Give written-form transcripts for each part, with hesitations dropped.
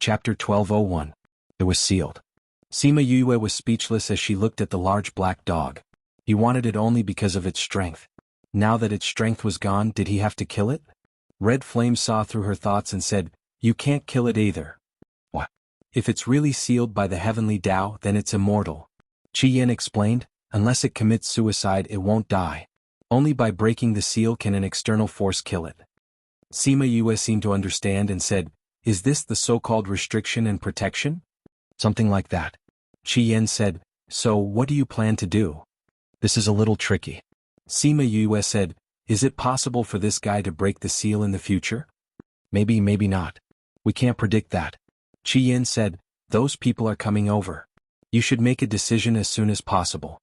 Chapter 1201. It was sealed. Sima Yue was speechless as she looked at the large black dog. He wanted it only because of its strength. Now that its strength was gone, did he have to kill it? Red Flame saw through her thoughts and said, "You can't kill it either." "What? If it's really sealed by the heavenly Tao, then it's immortal." Qi Yin explained, "Unless it commits suicide, it won't die. Only by breaking the seal can an external force kill it." Sima Yue seemed to understand and said, "Is this the so-called restriction and protection?" "Something like that." Qi Yin said, "So what do you plan to do?" "This is a little tricky." Sima Yue said, "Is it possible for this guy to break the seal in the future?" "Maybe, maybe not. We can't predict that." Qi Yin said, "Those people are coming over. You should make a decision as soon as possible."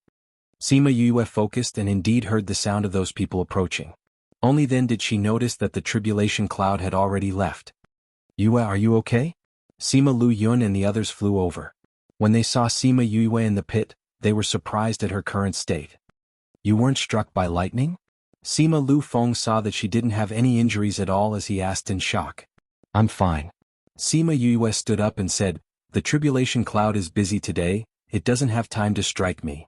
Sima Yue focused and indeed heard the sound of those people approaching. Only then did she notice that the tribulation cloud had already left. "Yue, are you okay?" Sima Lu Yun and the others flew over. When they saw Sima Yue in the pit, they were surprised at her current state. "You weren't struck by lightning?" Sima Lu Feng saw that she didn't have any injuries at all as he asked in shock. "I'm fine." Sima Yue stood up and said, "The tribulation cloud is busy today, it doesn't have time to strike me."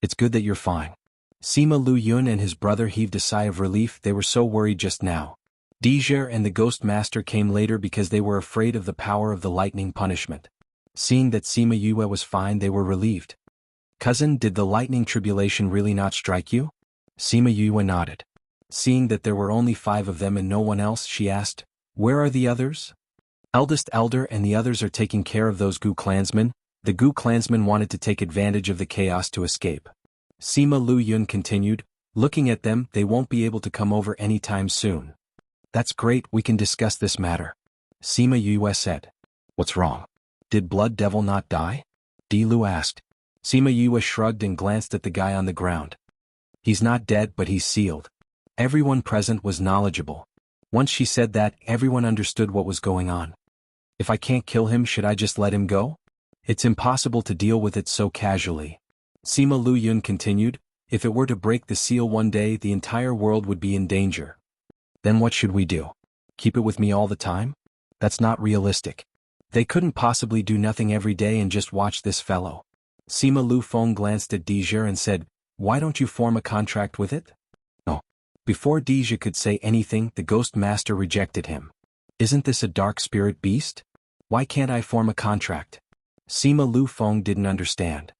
"It's good that you're fine." Sima Lu Yun and his brother heaved a sigh of relief, they were so worried just now. Dijia and the Ghost Master came later because they were afraid of the power of the lightning punishment. Seeing that Sima Yue was fine, they were relieved. "Cousin, did the lightning tribulation really not strike you?" Sima Yue nodded. Seeing that there were only 5 of them and no one else, she asked, "Where are the others?" "Eldest Elder and the others are taking care of those Gu clansmen." The Gu clansmen wanted to take advantage of the chaos to escape. Sima Lu Yun continued, "Looking at them, they won't be able to come over anytime soon." "That's great, we can discuss this matter." Sima Yue said. "What's wrong? Did Blood Devil not die?" Di Lu asked. Sima Yue shrugged and glanced at the guy on the ground. "He's not dead, but he's sealed." Everyone present was knowledgeable. Once she said that, everyone understood what was going on. "If I can't kill him, should I just let him go? It's impossible to deal with it so casually." Sima Lu Yun continued, "If it were to break the seal one day, the entire world would be in danger. Then what should we do? Keep it with me all the time? That's not realistic. They couldn't possibly do nothing every day and just watch this fellow." Sima Lu Feng glanced at Dijia and said, "Why don't you form a contract with it?" "No." Before Dijia could say anything, the Ghost Master rejected him. "Isn't this a dark spirit beast? Why can't I form a contract?" Sima Lu Feng didn't understand.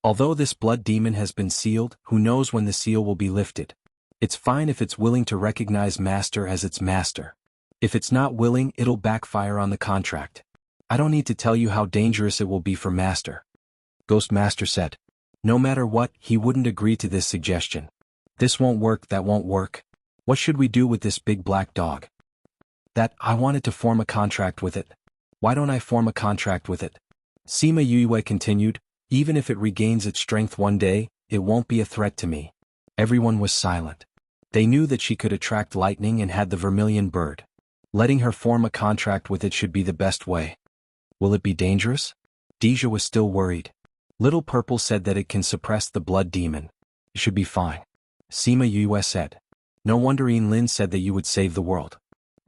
"Although this blood demon has been sealed, who knows when the seal will be lifted? It's fine if it's willing to recognize Master as its master. If it's not willing, it'll backfire on the contract. I don't need to tell you how dangerous it will be for Master." Ghost Master said. No matter what, he wouldn't agree to this suggestion. "This won't work, that won't work. What should we do with this big black dog?" "That, I wanted to form a contract with it." "Why don't I form a contract with it?" Sima Yue continued, "Even if it regains its strength one day, it won't be a threat to me." Everyone was silent. They knew that she could attract lightning and had the vermilion bird. Letting her form a contract with it should be the best way. "Will it be dangerous?" Dijia was still worried. Little Purple said that it can suppress the blood demon. "It should be fine." Sima Yue said. "No wonder Lin said that you would save the world."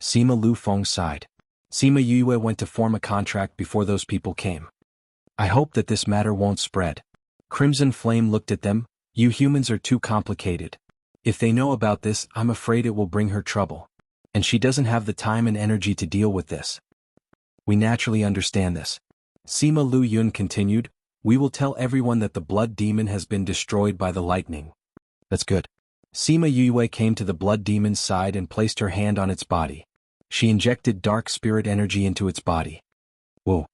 Sima Lu Feng sighed. Sima Yue went to form a contract before those people came. "I hope that this matter won't spread." Crimson Flame looked at them. "You humans are too complicated. If they know about this, I'm afraid it will bring her trouble. And she doesn't have the time and energy to deal with this." "We naturally understand this." Sima Lu Yun continued, "We will tell everyone that the blood demon has been destroyed by the lightning." "That's good." Sima Yue came to the blood demon's side and placed her hand on its body. She injected dark spirit energy into its body. Whoa.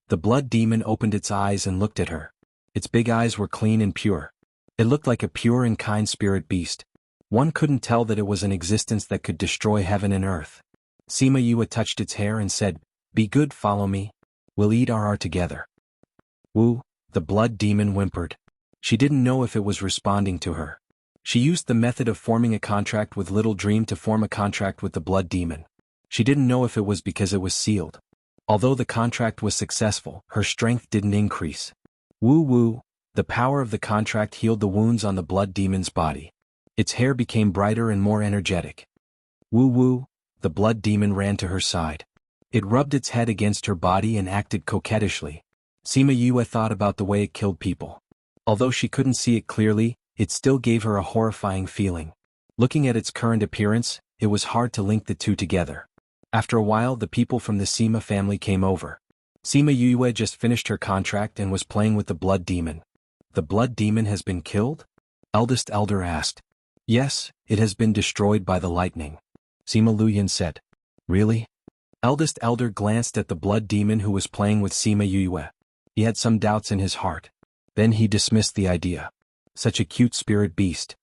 The blood demon opened its eyes and looked at her. Its big eyes were clean and pure. It looked like a pure and kind spirit beast. One couldn't tell that it was an existence that could destroy heaven and earth. Sima Yue touched its hair and said, "Be good, follow me. We'll eat RR together." "Woo," the blood demon whimpered. She didn't know if it was responding to her. She used the method of forming a contract with Little Dream to form a contract with the blood demon. She didn't know if it was because it was sealed. Although the contract was successful, her strength didn't increase. Woo woo, the power of the contract healed the wounds on the blood demon's body. Its hair became brighter and more energetic. Woo woo, the blood demon ran to her side. It rubbed its head against her body and acted coquettishly. Sima Yue thought about the way it killed people. Although she couldn't see it clearly, it still gave her a horrifying feeling. Looking at its current appearance, it was hard to link the two together. After a while, the people from the Sima family came over. Sima Yue just finished her contract and was playing with the blood demon. The blood demon has been killed? Eldest elder asked. Yes, it has been destroyed by the lightning. Sima Luyan said. Really? Eldest elder glanced at the blood demon who was playing with Sima Yue. He had some doubts in his heart. Then he dismissed the idea. Such a cute spirit beast.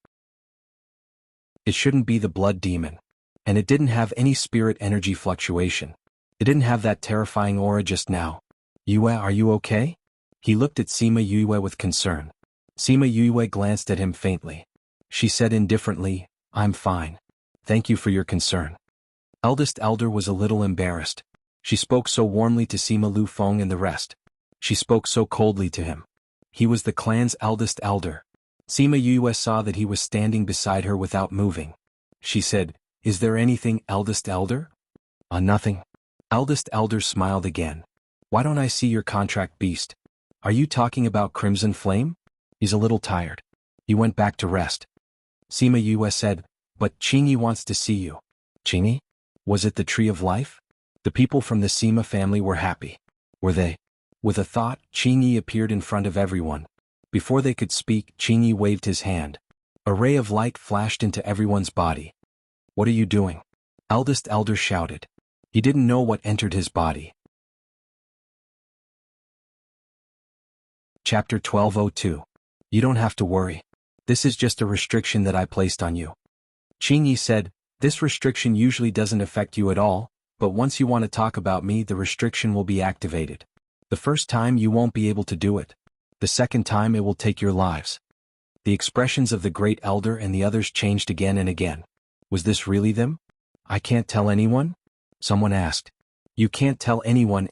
It shouldn't be the blood demon. And it didn't have any spirit energy fluctuation. It didn't have that terrifying aura just now. Yue, are you okay? He looked at Sima Yue with concern. Sima Yue glanced at him faintly. She said indifferently, I'm fine. Thank you for your concern. Eldest elder was a little embarrassed. She spoke so warmly to Sima Lu Feng and the rest. She spoke so coldly to him. He was the clan's eldest elder. Sima Yue saw that he was standing beside her without moving. She said, Is there anything, eldest elder? Nothing. Eldest elder smiled again. Why don't I see your contract, beast? Are you talking about Crimson Flame? He's a little tired. He went back to rest. Sima Yue said, But Qingyi wants to see you. Qingyi? Was it the Tree of Life? The people from the Sima family were happy. Were they? With a thought, Qingyi appeared in front of everyone. Before they could speak, Qingyi waved his hand. A ray of light flashed into everyone's body. What are you doing? Eldest elder shouted. He didn't know what entered his body. Chapter 1202. You don't have to worry. This is just a restriction that I placed on you. Qingyi said, This restriction usually doesn't affect you at all, but once you want to talk about me, the restriction will be activated. The first time you won't be able to do it. The second time it will take your lives. The expressions of the great elder and the others changed again and again. Was this really them? I can't tell anyone? Someone asked. You can't tell anyone.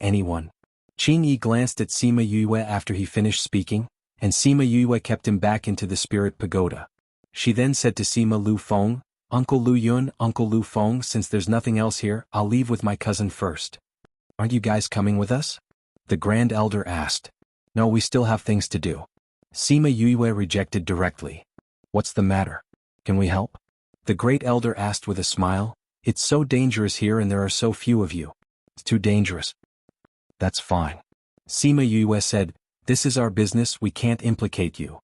Qingyi glanced at Sima Yue after he finished speaking, and Sima Yue kept him back into the spirit pagoda. She then said to Sima Lu Feng, Uncle Lu Yun, Uncle Lu Feng, since there's nothing else here, I'll leave with my cousin first. Aren't you guys coming with us? The grand elder asked. No, we still have things to do. Sima Yue rejected directly. What's the matter? Can we help? The great elder asked with a smile. It's so dangerous here and there are so few of you. It's too dangerous. That's fine. Sima Yue said, This is our business, we can't implicate you.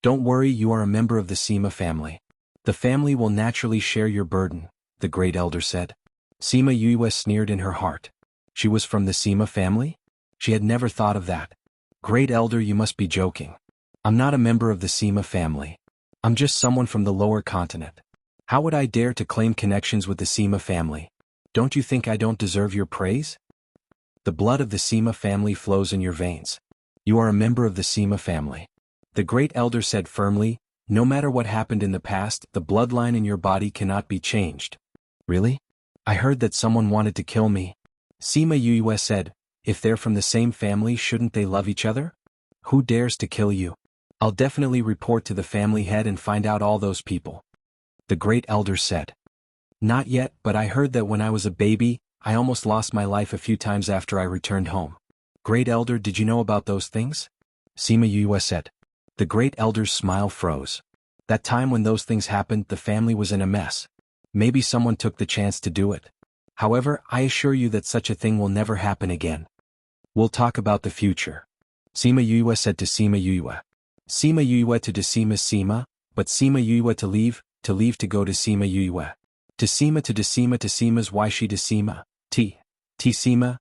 Don't worry, you are a member of the Sima family. The family will naturally share your burden, the great elder said. Sima Yue sneered in her heart. She was from the Sima family? She had never thought of that. Great elder, you must be joking. I'm not a member of the Sima family. I'm just someone from the lower continent. How would I dare to claim connections with the Sima family? Don't you think I don't deserve your praise? The blood of the Sima family flows in your veins. You are a member of the Sima family. The great elder said firmly, no matter what happened in the past, the bloodline in your body cannot be changed. Really? I heard that someone wanted to kill me. Sima Yue said, if they're from the same family, shouldn't they love each other? Who dares to kill you? I'll definitely report to the family head and find out all those people. The great elder said. Not yet, but I heard that when I was a baby, I almost lost my life a few times after I returned home. Great elder, did you know about those things? Sima Yue said. The great elder's smile froze. That time when those things happened, the family was in a mess. Maybe someone took the chance to do it. However, I assure you that such a thing will never happen again. We'll talk about the future. Sima Yue said to Sima Yue. Sima Yue to Sima, but Sima Yue to leave to go to Sima Yue. To Sima's why she to Sima, Sima,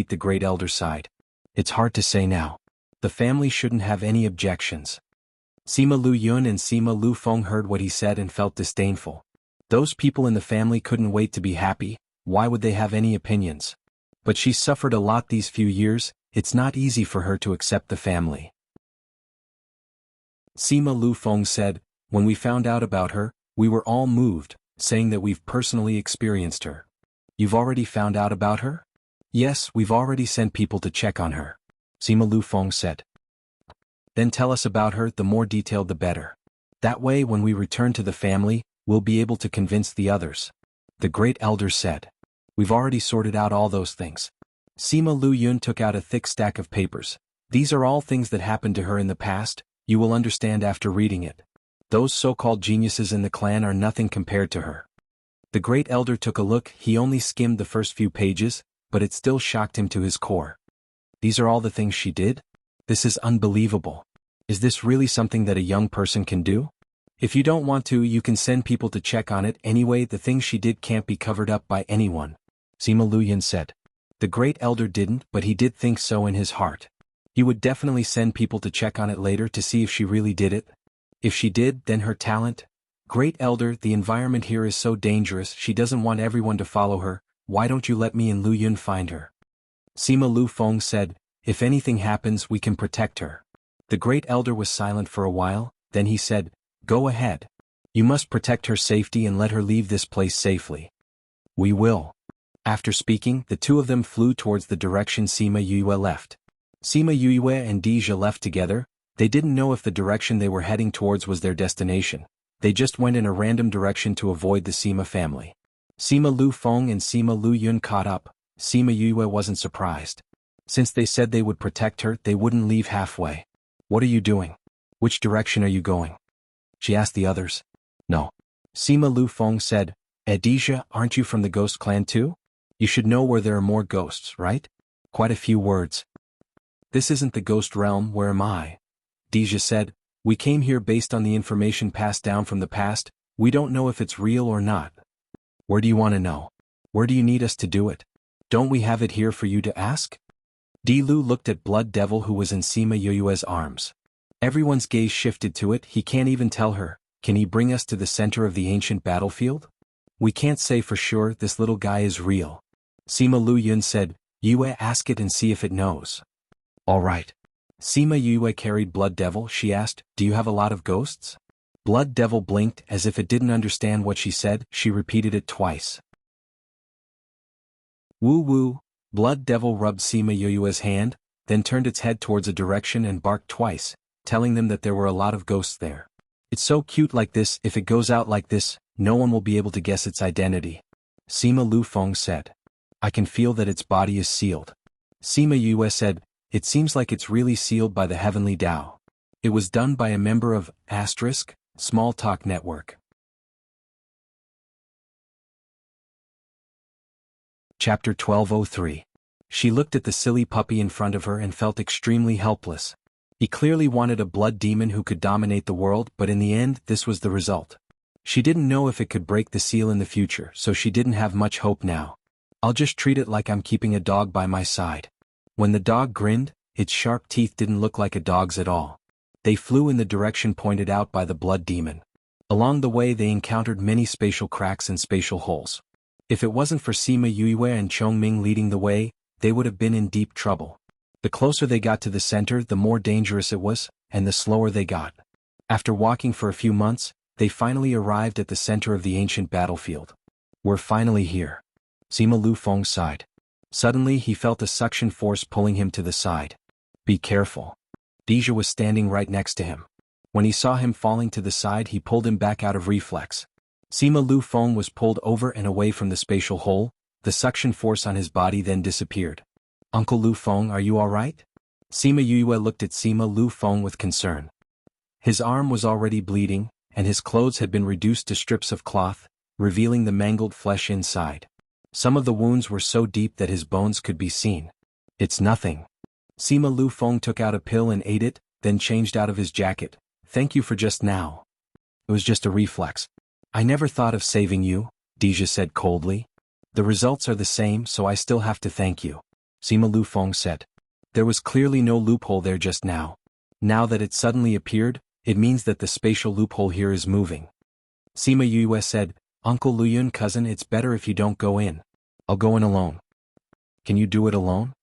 the great elder sighed. It's hard to say now. The family shouldn't have any objections. Sima Lu Yun and Sima Lu Feng heard what he said and felt disdainful. Those people in the family couldn't wait to be happy, why would they have any opinions? But she suffered a lot these few years, it's not easy for her to accept the family. Sima Lu Feng said, when we found out about her, we were all moved, saying that we've personally experienced her. You've already found out about her? Yes, we've already sent people to check on her. Sima Lu Feng said. Then tell us about her, the more detailed the better. That way when we return to the family, we'll be able to convince the others. The great elder said. We've already sorted out all those things. Sima Lu Yun took out a thick stack of papers. These are all things that happened to her in the past, you will understand after reading it. Those so-called geniuses in the clan are nothing compared to her. The great elder took a look. He only skimmed the first few pages, but it still shocked him to his core. These are all the things she did? This is unbelievable. Is this really something that a young person can do? If you don't want to, you can send people to check on it. Anyway, the things she did can't be covered up by anyone, Sima Lu Yun said. The great elder didn't, but he did think so in his heart. He would definitely send people to check on it later to see if she really did it. If she did, then her talent. Great elder, the environment here is so dangerous, she doesn't want everyone to follow her. Why don't you let me and Lu Yun find her? Sima Lu Feng said, if anything happens, we can protect her. The great elder was silent for a while, then he said, go ahead. You must protect her safety and let her leave this place safely. We will. After speaking, the two of them flew towards the direction Sima Yue left. Sima Yue and Deja left together. They didn't know if the direction they were heading towards was their destination. They just went in a random direction to avoid the Sima family. Sima Lu Feng and Sima Lu Yun caught up. Sima Yue wasn't surprised. Since they said they would protect her, they wouldn't leave halfway. What are you doing? Which direction are you going? She asked the others. No. Sima Lu Feng said, Deja, aren't you from the ghost clan too? You should know where there are more ghosts, right? Quite a few words. This isn't the ghost realm, where am I? Deja said, we came here based on the information passed down from the past. We don't know if it's real or not. Where do you want to know? Where do you need us to do it? Don't we have it here for you to ask? Dilu looked at Blood Devil who was in Sima Yue's arms. Everyone's gaze shifted to it. He can't even tell her. Can he bring us to the center of the ancient battlefield? We can't say for sure. This little guy is real. Sima Lu Yun said, Yue, ask it and see if it knows. All right. Sima Yue carried Blood Devil. She asked, do you have a lot of ghosts? Blood Devil blinked as if it didn't understand what she said. She repeated it twice. Woo woo. Blood Devil rubbed Sima Yue's hand, then turned its head towards a direction and barked twice, telling them that there were a lot of ghosts there. It's so cute like this. If it goes out like this, no one will be able to guess its identity. Sima Lu Feng said. I can feel that its body is sealed. Sima Yue said, it seems like it's really sealed by the Heavenly Tao. It was done by a member of Small Talk Network. Chapter 1203. She looked at the silly puppy in front of her and felt extremely helpless. He clearly wanted a blood demon who could dominate the world, but in the end, this was the result. She didn't know if it could break the seal in the future, so she didn't have much hope now. I'll just treat it like I'm keeping a dog by my side. When the dog grinned, its sharp teeth didn't look like a dog's at all. They flew in the direction pointed out by the blood demon. Along the way they encountered many spatial cracks and spatial holes. If it wasn't for Sima Yue and Chongming leading the way, they would have been in deep trouble. The closer they got to the center, the more dangerous it was, and the slower they got. After walking for a few months, they finally arrived at the center of the ancient battlefield. We're finally here. Sima Lu Feng sighed. Suddenly he felt a suction force pulling him to the side. Be careful. Deja was standing right next to him. When he saw him falling to the side, he pulled him back out of reflex. Sima Lu Feng was pulled over and away from the spatial hole. The suction force on his body then disappeared. Uncle Lu Feng, are you all right? Sima Yue looked at Sima Lu Feng with concern. His arm was already bleeding, and his clothes had been reduced to strips of cloth, revealing the mangled flesh inside. Some of the wounds were so deep that his bones could be seen. It's nothing. Sima Lu Feng took out a pill and ate it, then changed out of his jacket. Thank you for just now. It was just a reflex. I never thought of saving you, Deja said coldly. The results are the same, so I still have to thank you, Sima Lu Feng said. There was clearly no loophole there just now. Now that it suddenly appeared, it means that the spatial loophole here is moving. Sima Yue said, Uncle Lu Yun cousin, it's better if you don't go in. I'll go in alone. Can you do it alone?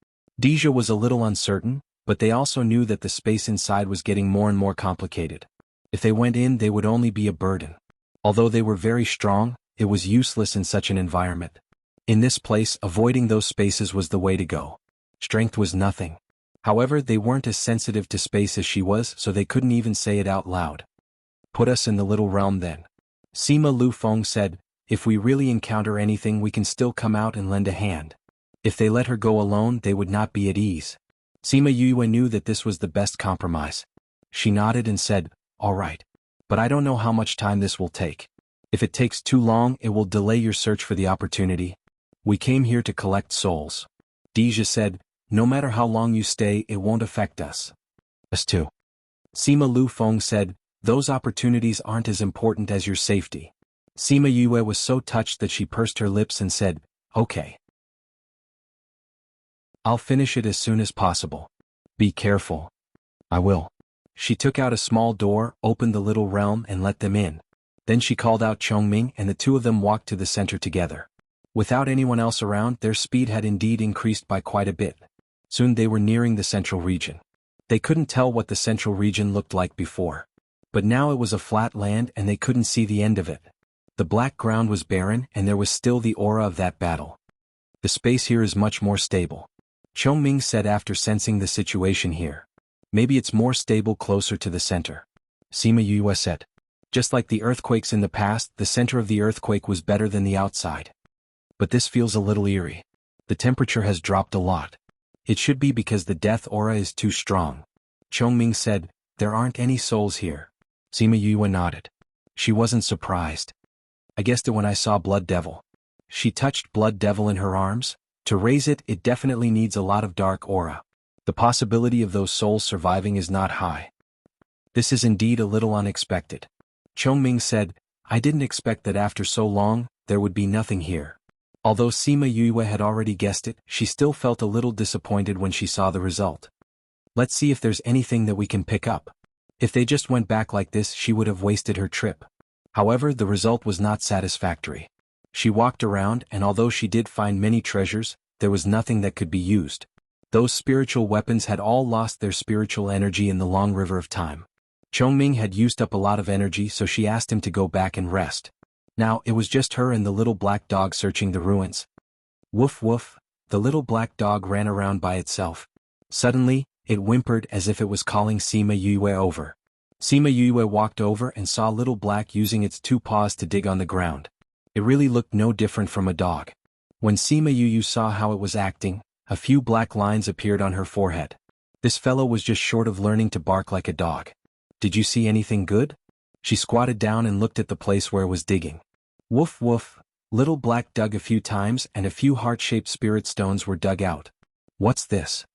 Deja was a little uncertain, but they also knew that the space inside was getting more and more complicated. If they went in, they would only be a burden. Although they were very strong, it was useless in such an environment. In this place, avoiding those spaces was the way to go. Strength was nothing. However, they weren't as sensitive to space as she was, so they couldn't even say it out loud. Put us in the little realm then. Sima Lu Feng said, If we really encounter anything, we can still come out and lend a hand. If they let her go alone, they would not be at ease. Sima Yue knew that this was the best compromise. She nodded and said, "All right. But I don't know how much time this will take. If it takes too long, it will delay your search for the opportunity. We came here to collect souls." Deja said, "No matter how long you stay, it won't affect us." Us too. Sima Lu Feng said, "Those opportunities aren't as important as your safety." Sima Yue was so touched that she pursed her lips and said, "Okay. I'll finish it as soon as possible. Be careful." "I will." She took out a small door, opened the little realm and let them in. Then she called out Chongming and the two of them walked to the center together. Without anyone else around, their speed had indeed increased by quite a bit. Soon they were nearing the central region. They couldn't tell what the central region looked like before. But now it was a flat land and they couldn't see the end of it. The black ground was barren and there was still the aura of that battle. "The space here is much more stable," Chongming said after sensing the situation here. "Maybe it's more stable closer to the center." Sima Yue said. "Just like the earthquakes in the past, the center of the earthquake was better than the outside. But this feels a little eerie. The temperature has dropped a lot. It should be because the death aura is too strong." Chongming said, "There aren't any souls here." Sima Yue nodded. She wasn't surprised. "I guessed it when I saw Blood Devil." She touched Blood Devil in her arms. To raise it, it definitely needs a lot of dark aura. The possibility of those souls surviving is not high. "This is indeed a little unexpected." Chongming said, "I didn't expect that after so long, there would be nothing here." Although Sima Yue had already guessed it, she still felt a little disappointed when she saw the result. "Let's see if there's anything that we can pick up." If they just went back like this, she would have wasted her trip. However, the result was not satisfactory. She walked around and although she did find many treasures, there was nothing that could be used. Those spiritual weapons had all lost their spiritual energy in the long river of time. Chongming had used up a lot of energy, so she asked him to go back and rest. Now, it was just her and the little black dog searching the ruins. Woof woof, the little black dog ran around by itself. Suddenly, it whimpered as if it was calling Sima Yue over. Sima Yue walked over and saw Little Black using its two paws to dig on the ground. It really looked no different from a dog. When Sima Yue saw how it was acting, a few black lines appeared on her forehead. This fellow was just short of learning to bark like a dog. "Did you see anything good?" She squatted down and looked at the place where it was digging. Woof woof, Little Black dug a few times and a few heart-shaped spirit stones were dug out. "What's this?"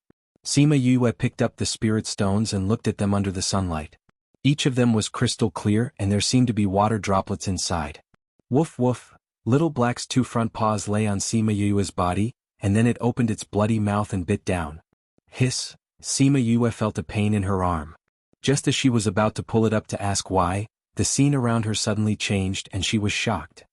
Sima Yue picked up the spirit stones and looked at them under the sunlight. Each of them was crystal clear and there seemed to be water droplets inside. Woof woof, Little Black's two front paws lay on Sima Yue's body, and then it opened its bloody mouth and bit down. Hiss, Sima Yue felt a pain in her arm. Just as she was about to pull it up to ask why, the scene around her suddenly changed and she was shocked.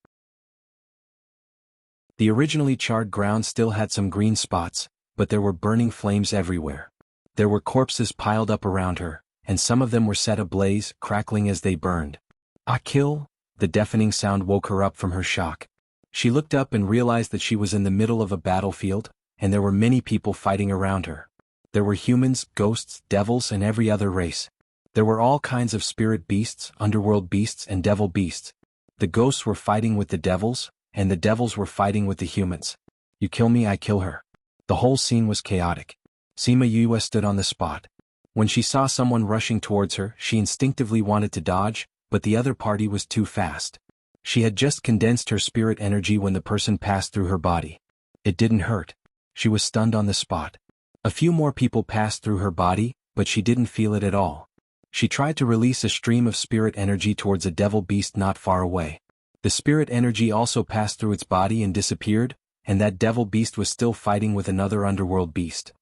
The originally charred ground still had some green spots, but there were burning flames everywhere. There were corpses piled up around her, and some of them were set ablaze, crackling as they burned. "Ah, kill!" The deafening sound woke her up from her shock. She looked up and realized that she was in the middle of a battlefield, and there were many people fighting around her. There were humans, ghosts, devils, and every other race. There were all kinds of spirit beasts, underworld beasts, and devil beasts. The ghosts were fighting with the devils, and the devils were fighting with the humans. "You kill me, I kill her." The whole scene was chaotic. Sima Yue stood on the spot. When she saw someone rushing towards her, she instinctively wanted to dodge, but the other party was too fast. She had just condensed her spirit energy when the person passed through her body. It didn't hurt. She was stunned on the spot. A few more people passed through her body, but she didn't feel it at all. She tried to release a stream of spirit energy towards a devil beast not far away. The spirit energy also passed through its body and disappeared, and that devil beast was still fighting with another underworld beast.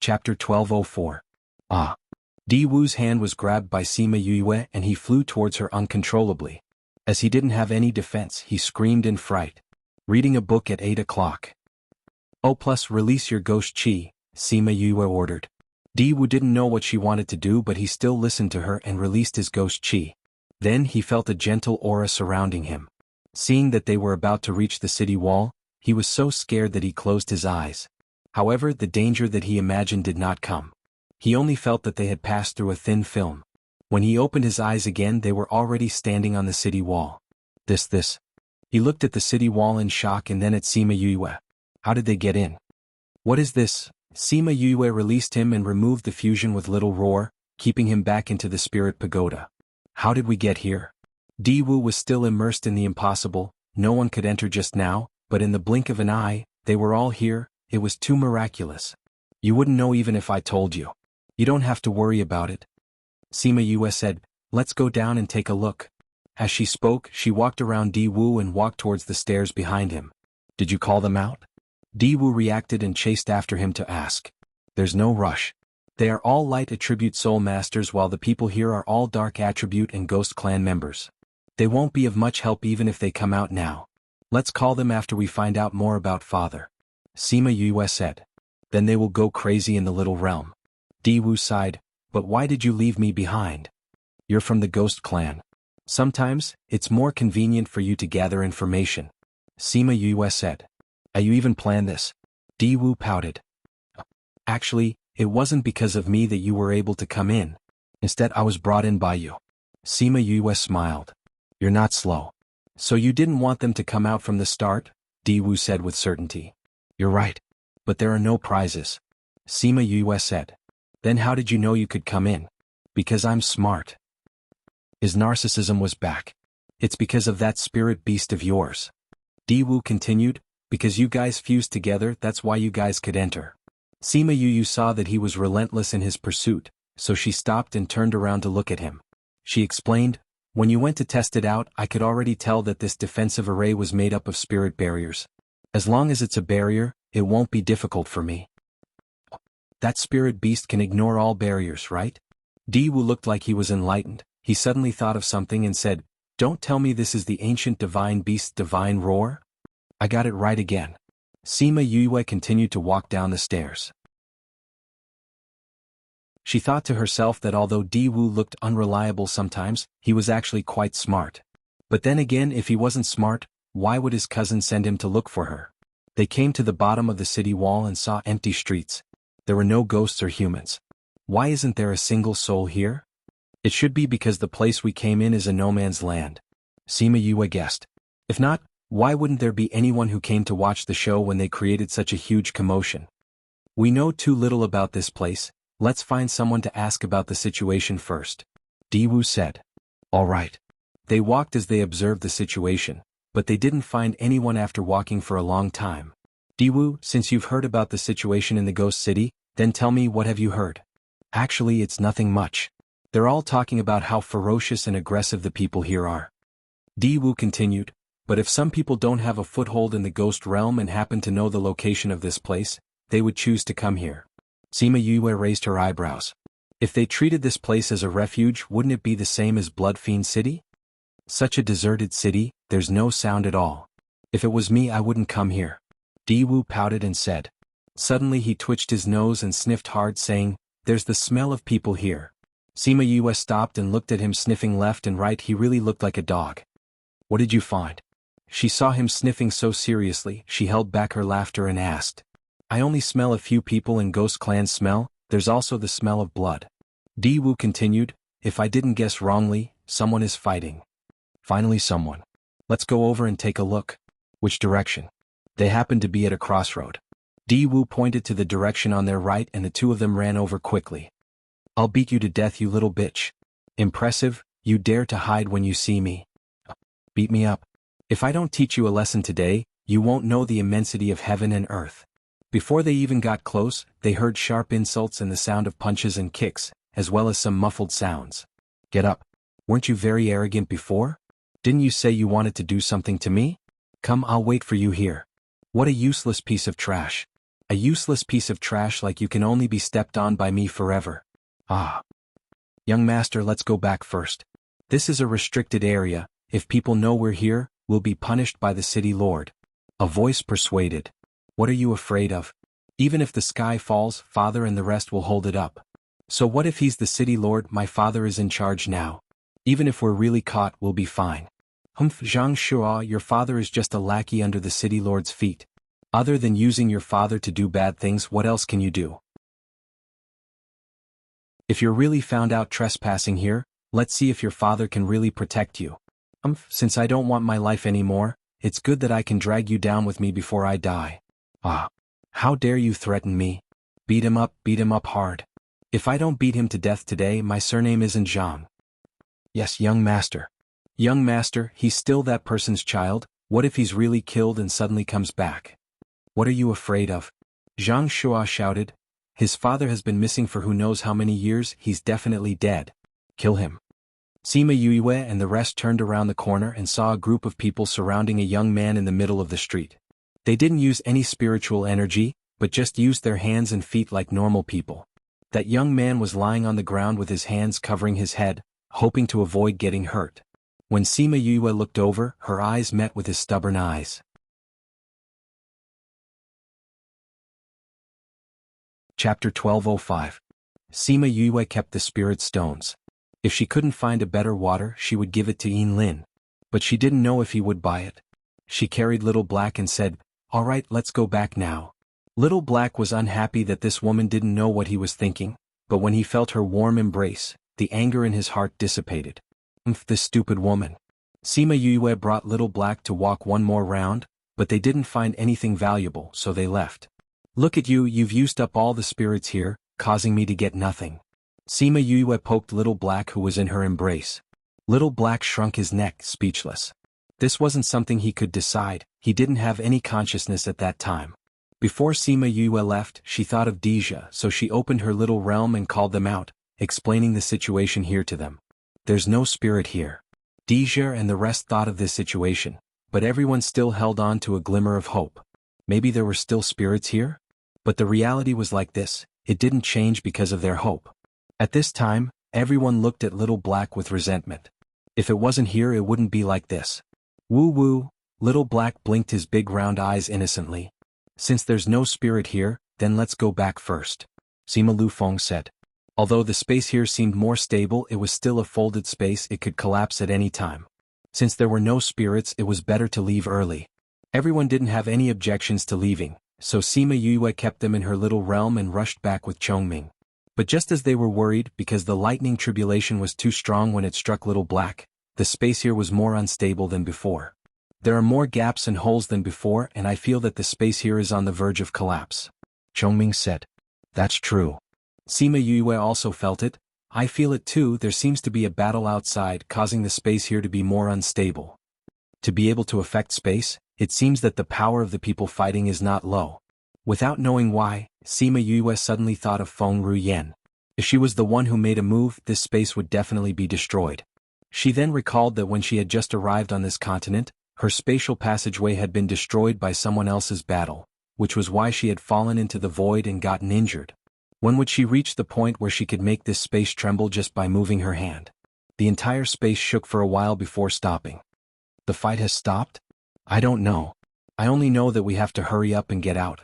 Chapter 1204. Ah. Di Wu's hand was grabbed by Sima Yue and he flew towards her uncontrollably. As he didn't have any defense, he screamed in fright. "Reading a book at 8 o'clock. Oh, plus release your ghost chi," Sima Yue ordered. Di Wu didn't know what she wanted to do, but he still listened to her and released his ghost chi. Then he felt a gentle aura surrounding him. Seeing that they were about to reach the city wall, he was so scared that he closed his eyes. However, the danger that he imagined did not come. He only felt that they had passed through a thin film. When he opened his eyes again, they were already standing on the city wall. This. He looked at the city wall in shock and then at Sima Yue. How did they get in? What is this? Sima Yue released him and removed the fusion with little roar, keeping him back into the spirit pagoda. How did we get here? Di Wu was still immersed in the impossible. No one could enter just now, but in the blink of an eye, they were all here. It was too miraculous. You wouldn't know even if I told you. You don't have to worry about it. Sima Yue said, let's go down and take a look. As she spoke, she walked around Di Wu and walked towards the stairs behind him. Did you call them out? Di Wu reacted and chased after him to ask. There's no rush. They are all light attribute soul masters while the people here are all dark attribute and ghost clan members. They won't be of much help even if they come out now. Let's call them after we find out more about Father. Sima Yue said. Then they will go crazy in the little realm. Di Wu sighed, but why did you leave me behind? You're from the ghost clan. Sometimes, it's more convenient for you to gather information. Sima Yue said. You even planned this? Di Wu pouted. Actually, it wasn't because of me that you were able to come in. Instead, I was brought in by you. Sima Yue smiled. You're not slow. So you didn't want them to come out from the start? Di Wu said with certainty. You're right. But there are no prizes. Sima Yue said. Then how did you know you could come in? Because I'm smart. His narcissism was back. It's because of that spirit beast of yours. Di Wu continued, because you guys fused together, that's why you guys could enter. Sima Yue saw that he was relentless in his pursuit, so she stopped and turned around to look at him. She explained, when you went to test it out, I could already tell that this defensive array was made up of spirit barriers. As long as it's a barrier, it won't be difficult for me. That spirit beast can ignore all barriers, right? Di Wu looked like he was enlightened. He suddenly thought of something and said, don't tell me this is the ancient divine beast's divine roar? I got it right again. Sima Yue continued to walk down the stairs. She thought to herself that although Di Wu looked unreliable sometimes, he was actually quite smart. But then again, if he wasn't smart, why would his cousin send him to look for her? They came to the bottom of the city wall and saw empty streets. There were no ghosts or humans. Why isn't there a single soul here? It should be because the place we came in is a no man's land. Sima Yue guessed. If not, why wouldn't there be anyone who came to watch the show when they created such a huge commotion? We know too little about this place. Let's find someone to ask about the situation first. Di Wu said. All right. They walked as they observed the situation, but they didn't find anyone after walking for a long time. Di Wu, since you've heard about the situation in the ghost city, then tell me what have you heard? Actually, it's nothing much. They're all talking about how ferocious and aggressive the people here are. Di Wu continued, but if some people don't have a foothold in the ghost realm and happen to know the location of this place, they would choose to come here. Sima Yue raised her eyebrows. If they treated this place as a refuge, wouldn't it be the same as Blood Fiend City? Such a deserted city, there's no sound at all. If it was me, I wouldn't come here. Di Wu pouted and said. Suddenly he twitched his nose and sniffed hard, saying, there's the smell of people here. Sima Yue stopped and looked at him, sniffing left and right. He really looked like a dog. What did you find? She saw him sniffing so seriously, she held back her laughter and asked. I only smell a few people in Ghost Clan smell, there's also the smell of blood. Di Wu continued, if I didn't guess wrongly, someone is fighting. Finally someone. Let's go over and take a look. Which direction? They happened to be at a crossroad. Di Wu pointed to the direction on their right and the two of them ran over quickly. I'll beat you to death, you little bitch. Impressive, you dare to hide when you see me. Beat me up. If I don't teach you a lesson today, you won't know the immensity of heaven and earth. Before they even got close, they heard sharp insults and the sound of punches and kicks, as well as some muffled sounds. Get up. Weren't you very arrogant before? Didn't you say you wanted to do something to me? Come, I'll wait for you here. What a useless piece of trash. A useless piece of trash like you can only be stepped on by me forever. Ah. Young master, let's go back first. This is a restricted area. If people know we're here, we'll be punished by the city lord. A voice persuaded. What are you afraid of? Even if the sky falls, father and the rest will hold it up. So what if he's the city lord? My father is in charge now. Even if we're really caught, we'll be fine. Humph, Zhang Shua, your father is just a lackey under the city lord's feet. Other than using your father to do bad things, what else can you do? If you're really found out trespassing here, Let's see if your father can really protect you. Since I don't want my life anymore, it's good that I can drag you down with me before I die. Ah. How dare you threaten me? Beat him up hard. If I don't beat him to death today, my surname isn't Zhang. Yes, young master. Young master, he's still that person's child. What if he's really killed and suddenly comes back? What are you afraid of? Zhang Shua shouted. His father has been missing for who knows how many years, he's definitely dead. Kill him. Sima Yue and the rest turned around the corner and saw a group of people surrounding a young man in the middle of the street. They didn't use any spiritual energy, but just used their hands and feet like normal people. That young man was lying on the ground with his hands covering his head, hoping to avoid getting hurt. When Sima Yue looked over, her eyes met with his stubborn eyes. Chapter 1205. Sima Yue kept the spirit stones. If she couldn't find a better water, she would give it to Yin Lin. But she didn't know if he would buy it. She carried Little Black and said, "All right, let's go back now." Little Black was unhappy that this woman didn't know what he was thinking, but when he felt her warm embrace, the anger in his heart dissipated. This stupid woman. Sima Yue brought Little Black to walk one more round, but they didn't find anything valuable, so they left. Look at you, you've used up all the spirits here, causing me to get nothing. Sima Yue poked Little Black who was in her embrace. Little Black shrunk his neck, speechless. This wasn't something he could decide, he didn't have any consciousness at that time. Before Sima Yue left, she thought of Deja, so she opened her little realm and called them out, explaining the situation here to them. There's no spirit here. Deja and the rest thought of this situation, but everyone still held on to a glimmer of hope. Maybe there were still spirits here? But the reality was like this, it didn't change because of their hope. At this time, everyone looked at Little Black with resentment. If it wasn't here, it wouldn't be like this. Woo-woo, Little Black blinked his big round eyes innocently. Since there's no spirit here, then let's go back first. Sima Lufeng said. Although the space here seemed more stable, it was still a folded space, it could collapse at any time. Since there were no spirits, it was better to leave early. Everyone didn't have any objections to leaving, so Sima Yue kept them in her little realm and rushed back with Chongming. But just as they were worried because the lightning tribulation was too strong when it struck Little Black, the space here was more unstable than before. There are more gaps and holes than before, and I feel that the space here is on the verge of collapse. Chongming said. That's true. Sima Yue also felt it. I feel it too, there seems to be a battle outside causing the space here to be more unstable. To be able to affect space, it seems that the power of the people fighting is not low. Without knowing why, Sima Yue suddenly thought of Feng Ruyen. If she was the one who made a move, this space would definitely be destroyed. She then recalled that when she had just arrived on this continent, her spatial passageway had been destroyed by someone else's battle, which was why she had fallen into the void and gotten injured. When would she reach the point where she could make this space tremble just by moving her hand? The entire space shook for a while before stopping. The fight has stopped? I don't know. I only know that we have to hurry up and get out.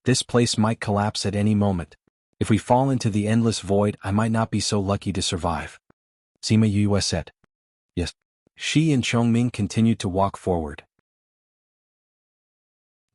This place might collapse at any moment. If we fall into the endless void, I might not be so lucky to survive. Sima Yue said. Yes. She and Chongming continued to walk forward.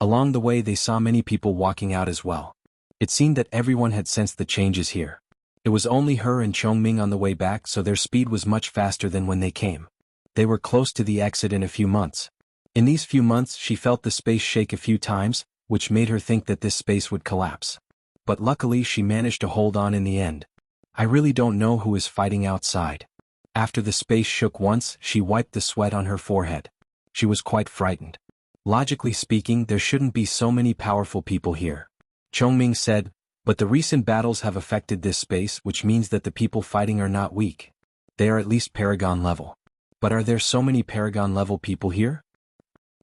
Along the way they saw many people walking out as well. It seemed that everyone had sensed the changes here. It was only her and Chongming on the way back, so their speed was much faster than when they came. They were close to the exit in a few months. In these few months she felt the space shake a few times, which made her think that this space would collapse. But luckily she managed to hold on in the end. I really don't know who is fighting outside. After the space shook once, she wiped the sweat on her forehead. She was quite frightened. Logically speaking, there shouldn't be so many powerful people here. Chongming said, but the recent battles have affected this space, which means that the people fighting are not weak. They are at least Paragon level. But are there so many Paragon level people here?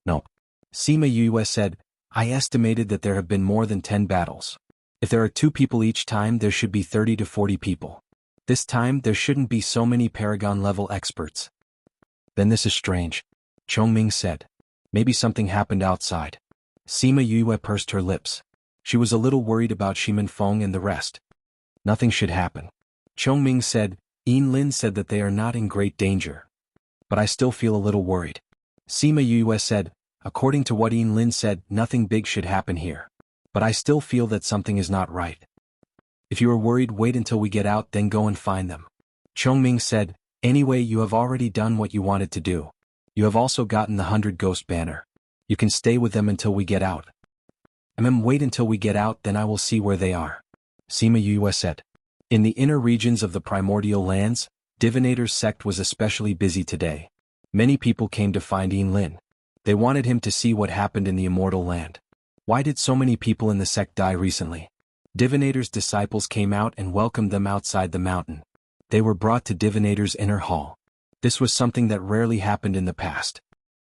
No. Sima Yue said, I estimated that there have been more than 10 battles. If there are 2 people each time, there should be 30 to 40 people. This time, there shouldn't be so many Paragon level experts. Then this is strange. Chongming said. Maybe something happened outside. Sima Yue pursed her lips. She was a little worried about Shimen Feng and the rest. Nothing should happen. Chongming said, Yin Lin said that they are not in great danger. But I still feel a little worried. Sima Yue said, according to what Yin Lin said, nothing big should happen here. But I still feel that something is not right. If you are worried, wait until we get out, then go and find them. Chongming said, Anyway, you have already done what you wanted to do. You have also gotten the 100 ghost banner. You can stay with them until we get out. Wait until we get out, then I will see where they are. Sima Yue said. In the inner regions of the primordial lands, Divinator's sect was especially busy today. Many people came to find Lin. They wanted him to see what happened in the immortal land. Why did so many people in the sect die recently? Divinator's disciples came out and welcomed them outside the mountain. They were brought to Divinator's inner hall. This was something that rarely happened in the past.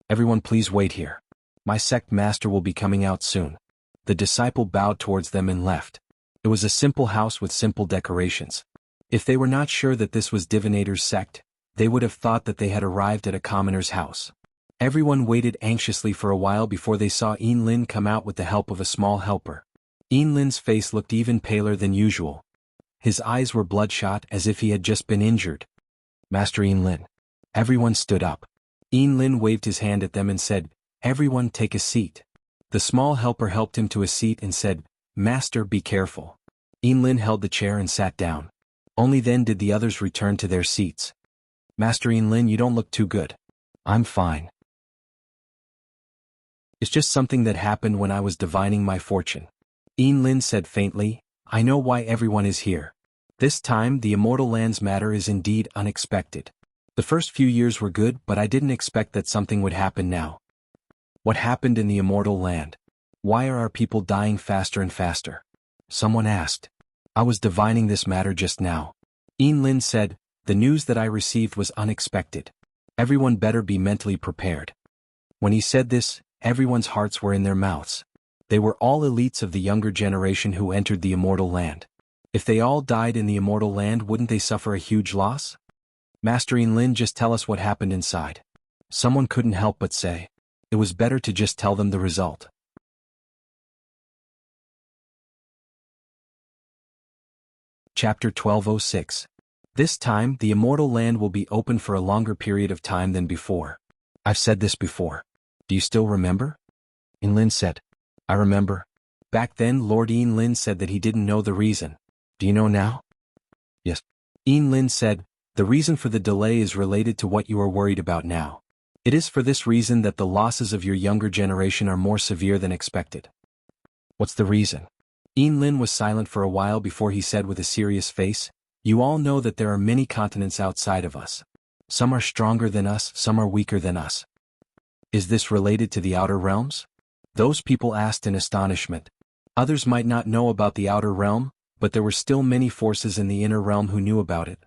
Everyone please wait here. My sect master will be coming out soon. The disciple bowed towards them and left. It was a simple house with simple decorations. If they were not sure that this was Divinator's sect, they would have thought that they had arrived at a commoner's house. Everyone waited anxiously for a while before they saw Lin come out with the help of a small helper. Lin's face looked even paler than usual. His eyes were bloodshot as if he had just been injured. Master Lin. Everyone stood up. Lin waved his hand at them and said, "Everyone take a seat." The small helper helped him to a seat and said, "Master, be careful." Lin held the chair and sat down. Only then did the others return to their seats. Master Lin, you don't look too good. I'm fine. It's just something that happened when I was divining my fortune. Lin said faintly, I know why everyone is here. This time the immortal land's matter is indeed unexpected. The first few years were good, but I didn't expect that something would happen now. What happened in the immortal land? Why are our people dying faster and faster? Someone asked. I was divining this matter just now. Lin said, the news that I received was unexpected. Everyone better be mentally prepared. When he said this, everyone's hearts were in their mouths. They were all elites of the younger generation who entered the immortal land. If they all died in the immortal land, wouldn't they suffer a huge loss? Master Lin, just tell us what happened inside. Someone couldn't help but say. It was better to just tell them the result. Chapter 1206. This time, the immortal land will be open for a longer period of time than before. I've said this before. Do you still remember? Lin said. I remember. Back then, Lord Lin said that he didn't know the reason. Do you know now? Yes. Lin said, the reason for the delay is related to what you are worried about now. It is for this reason that the losses of your younger generation are more severe than expected. What's the reason? Lin was silent for a while before he said with a serious face, you all know that there are many continents outside of us. Some are stronger than us, some are weaker than us. Is this related to the outer realms? Those people asked in astonishment. Others might not know about the outer realm, but there were still many forces in the inner realm who knew about it.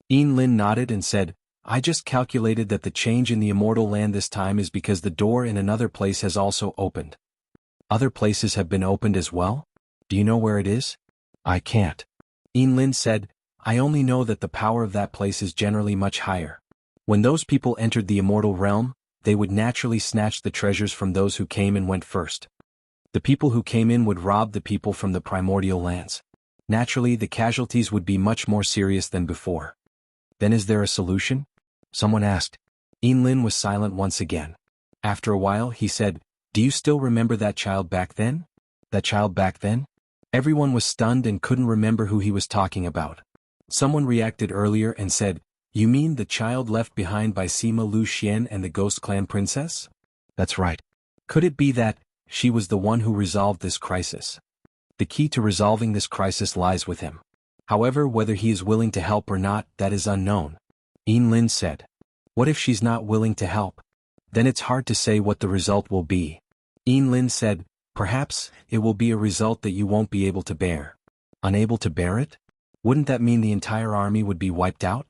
Lin nodded and said, I just calculated that the change in the immortal land this time is because the door in another place has also opened. Other places have been opened as well? Do you know where it is? I can't. Lin said, I only know that the power of that place is generally much higher. When those people entered the immortal realm, they would naturally snatch the treasures from those who came and went first. The people who came in would rob the people from the primordial lands. Naturally, the casualties would be much more serious than before. Then is there a solution? Someone asked. Lin was silent once again. After a while, he said, do you still remember that child back then? That child back then? Everyone was stunned and couldn't remember who he was talking about. Someone reacted earlier and said, you mean the child left behind by Sima Lu Xian and the Ghost Clan princess? That's right. Could it be that she was the one who resolved this crisis? The key to resolving this crisis lies with him. However, whether he is willing to help or not, that is unknown. Lin said. What if she's not willing to help? Then it's hard to say what the result will be. Lin said, perhaps it will be a result that you won't be able to bear. Unable to bear it? Wouldn't that mean the entire army would be wiped out?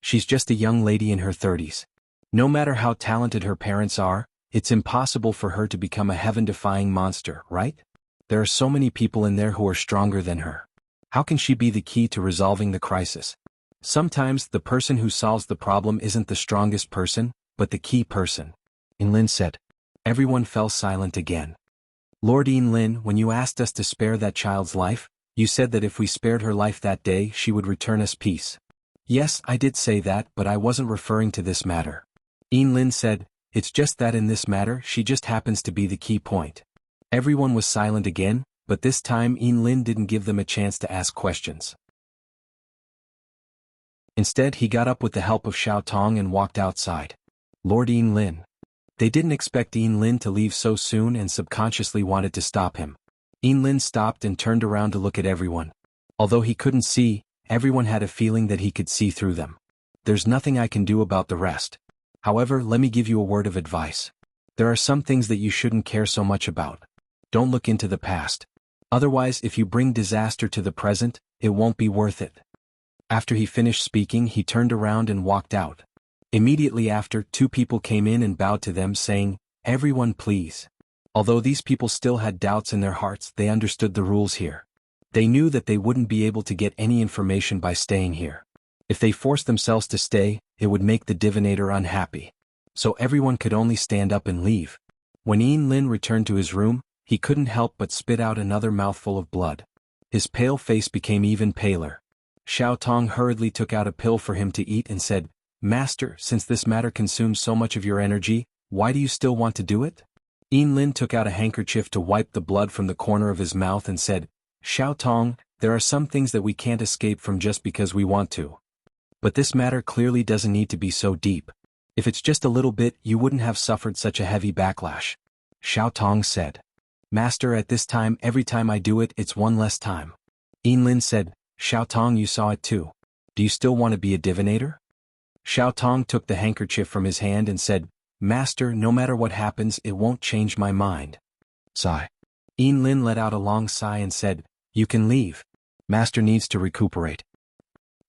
She's just a young lady in her 30s. No matter how talented her parents are, it's impossible for her to become a heaven-defying monster, right? There are so many people in there who are stronger than her. How can she be the key to resolving the crisis? Sometimes the person who solves the problem isn't the strongest person, but the key person. Lin said. Everyone fell silent again. Lord Lin, when you asked us to spare that child's life, you said that if we spared her life that day, she would return us peace. Yes, I did say that, but I wasn't referring to this matter. Lin said, it's just that in this matter, she just happens to be the key point. Everyone was silent again, but this time Lin didn't give them a chance to ask questions. Instead he got up with the help of Xiao Tong and walked outside. Lord Yin Lin. They didn't expect Yin Lin to leave so soon and subconsciously wanted to stop him. Yin Lin stopped and turned around to look at everyone. Although he couldn't see, everyone had a feeling that he could see through them. There's nothing I can do about the rest. However, let me give you a word of advice. There are some things that you shouldn't care so much about. Don't look into the past. Otherwise, if you bring disaster to the present, it won't be worth it. After he finished speaking, he turned around and walked out. Immediately after, 2 people came in and bowed to them saying, "Everyone please." Although these people still had doubts in their hearts, they understood the rules here. They knew that they wouldn't be able to get any information by staying here. If they forced themselves to stay, it would make the divinator unhappy. So everyone could only stand up and leave. When Yin Lin returned to his room, he couldn't help but spit out another mouthful of blood. His pale face became even paler. Xiao Tong hurriedly took out a pill for him to eat and said, "Master, since this matter consumes so much of your energy, why do you still want to do it?" Yin Lin took out a handkerchief to wipe the blood from the corner of his mouth and said, "Xiao Tong, there are some things that we can't escape from just because we want to. But this matter clearly doesn't need to be so deep. If it's just a little bit, you wouldn't have suffered such a heavy backlash." Xiao Tong said, "Master, at this time, every time I do it, it's one less time." Yin Lin said, "Xiao Tong, you saw it too. Do you still want to be a divinator?" Xiao Tong took the handkerchief from his hand and said, "Master, no matter what happens, it won't change my mind." Sigh. Yin Lin let out a long sigh and said, "You can leave. Master needs to recuperate."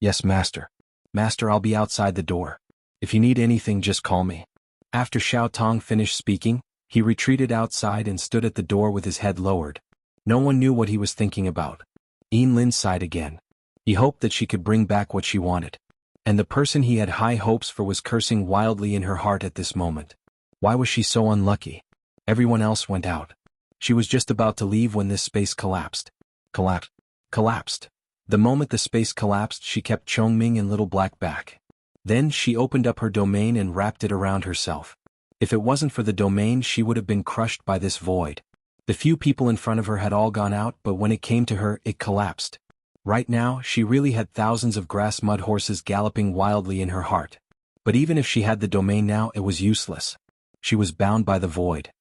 "Yes, Master. Master, I'll be outside the door. If you need anything, just call me." After Xiao Tong finished speaking, he retreated outside and stood at the door with his head lowered. No one knew what he was thinking about. Yin Lin sighed again. He hoped that she could bring back what she wanted. And the person he had high hopes for was cursing wildly in her heart at this moment. Why was she so unlucky? Everyone else went out. She was just about to leave when this space collapsed. Collapsed. The moment the space collapsed, she kept Chongming in Little Black back. Then she opened up her domain and wrapped it around herself. If it wasn't for the domain, she would have been crushed by this void. The few people in front of her had all gone out, but when it came to her, it collapsed. Right now, she really had thousands of grass mud horses galloping wildly in her heart. But even if she had the domain now, it was useless. She was bound by the void.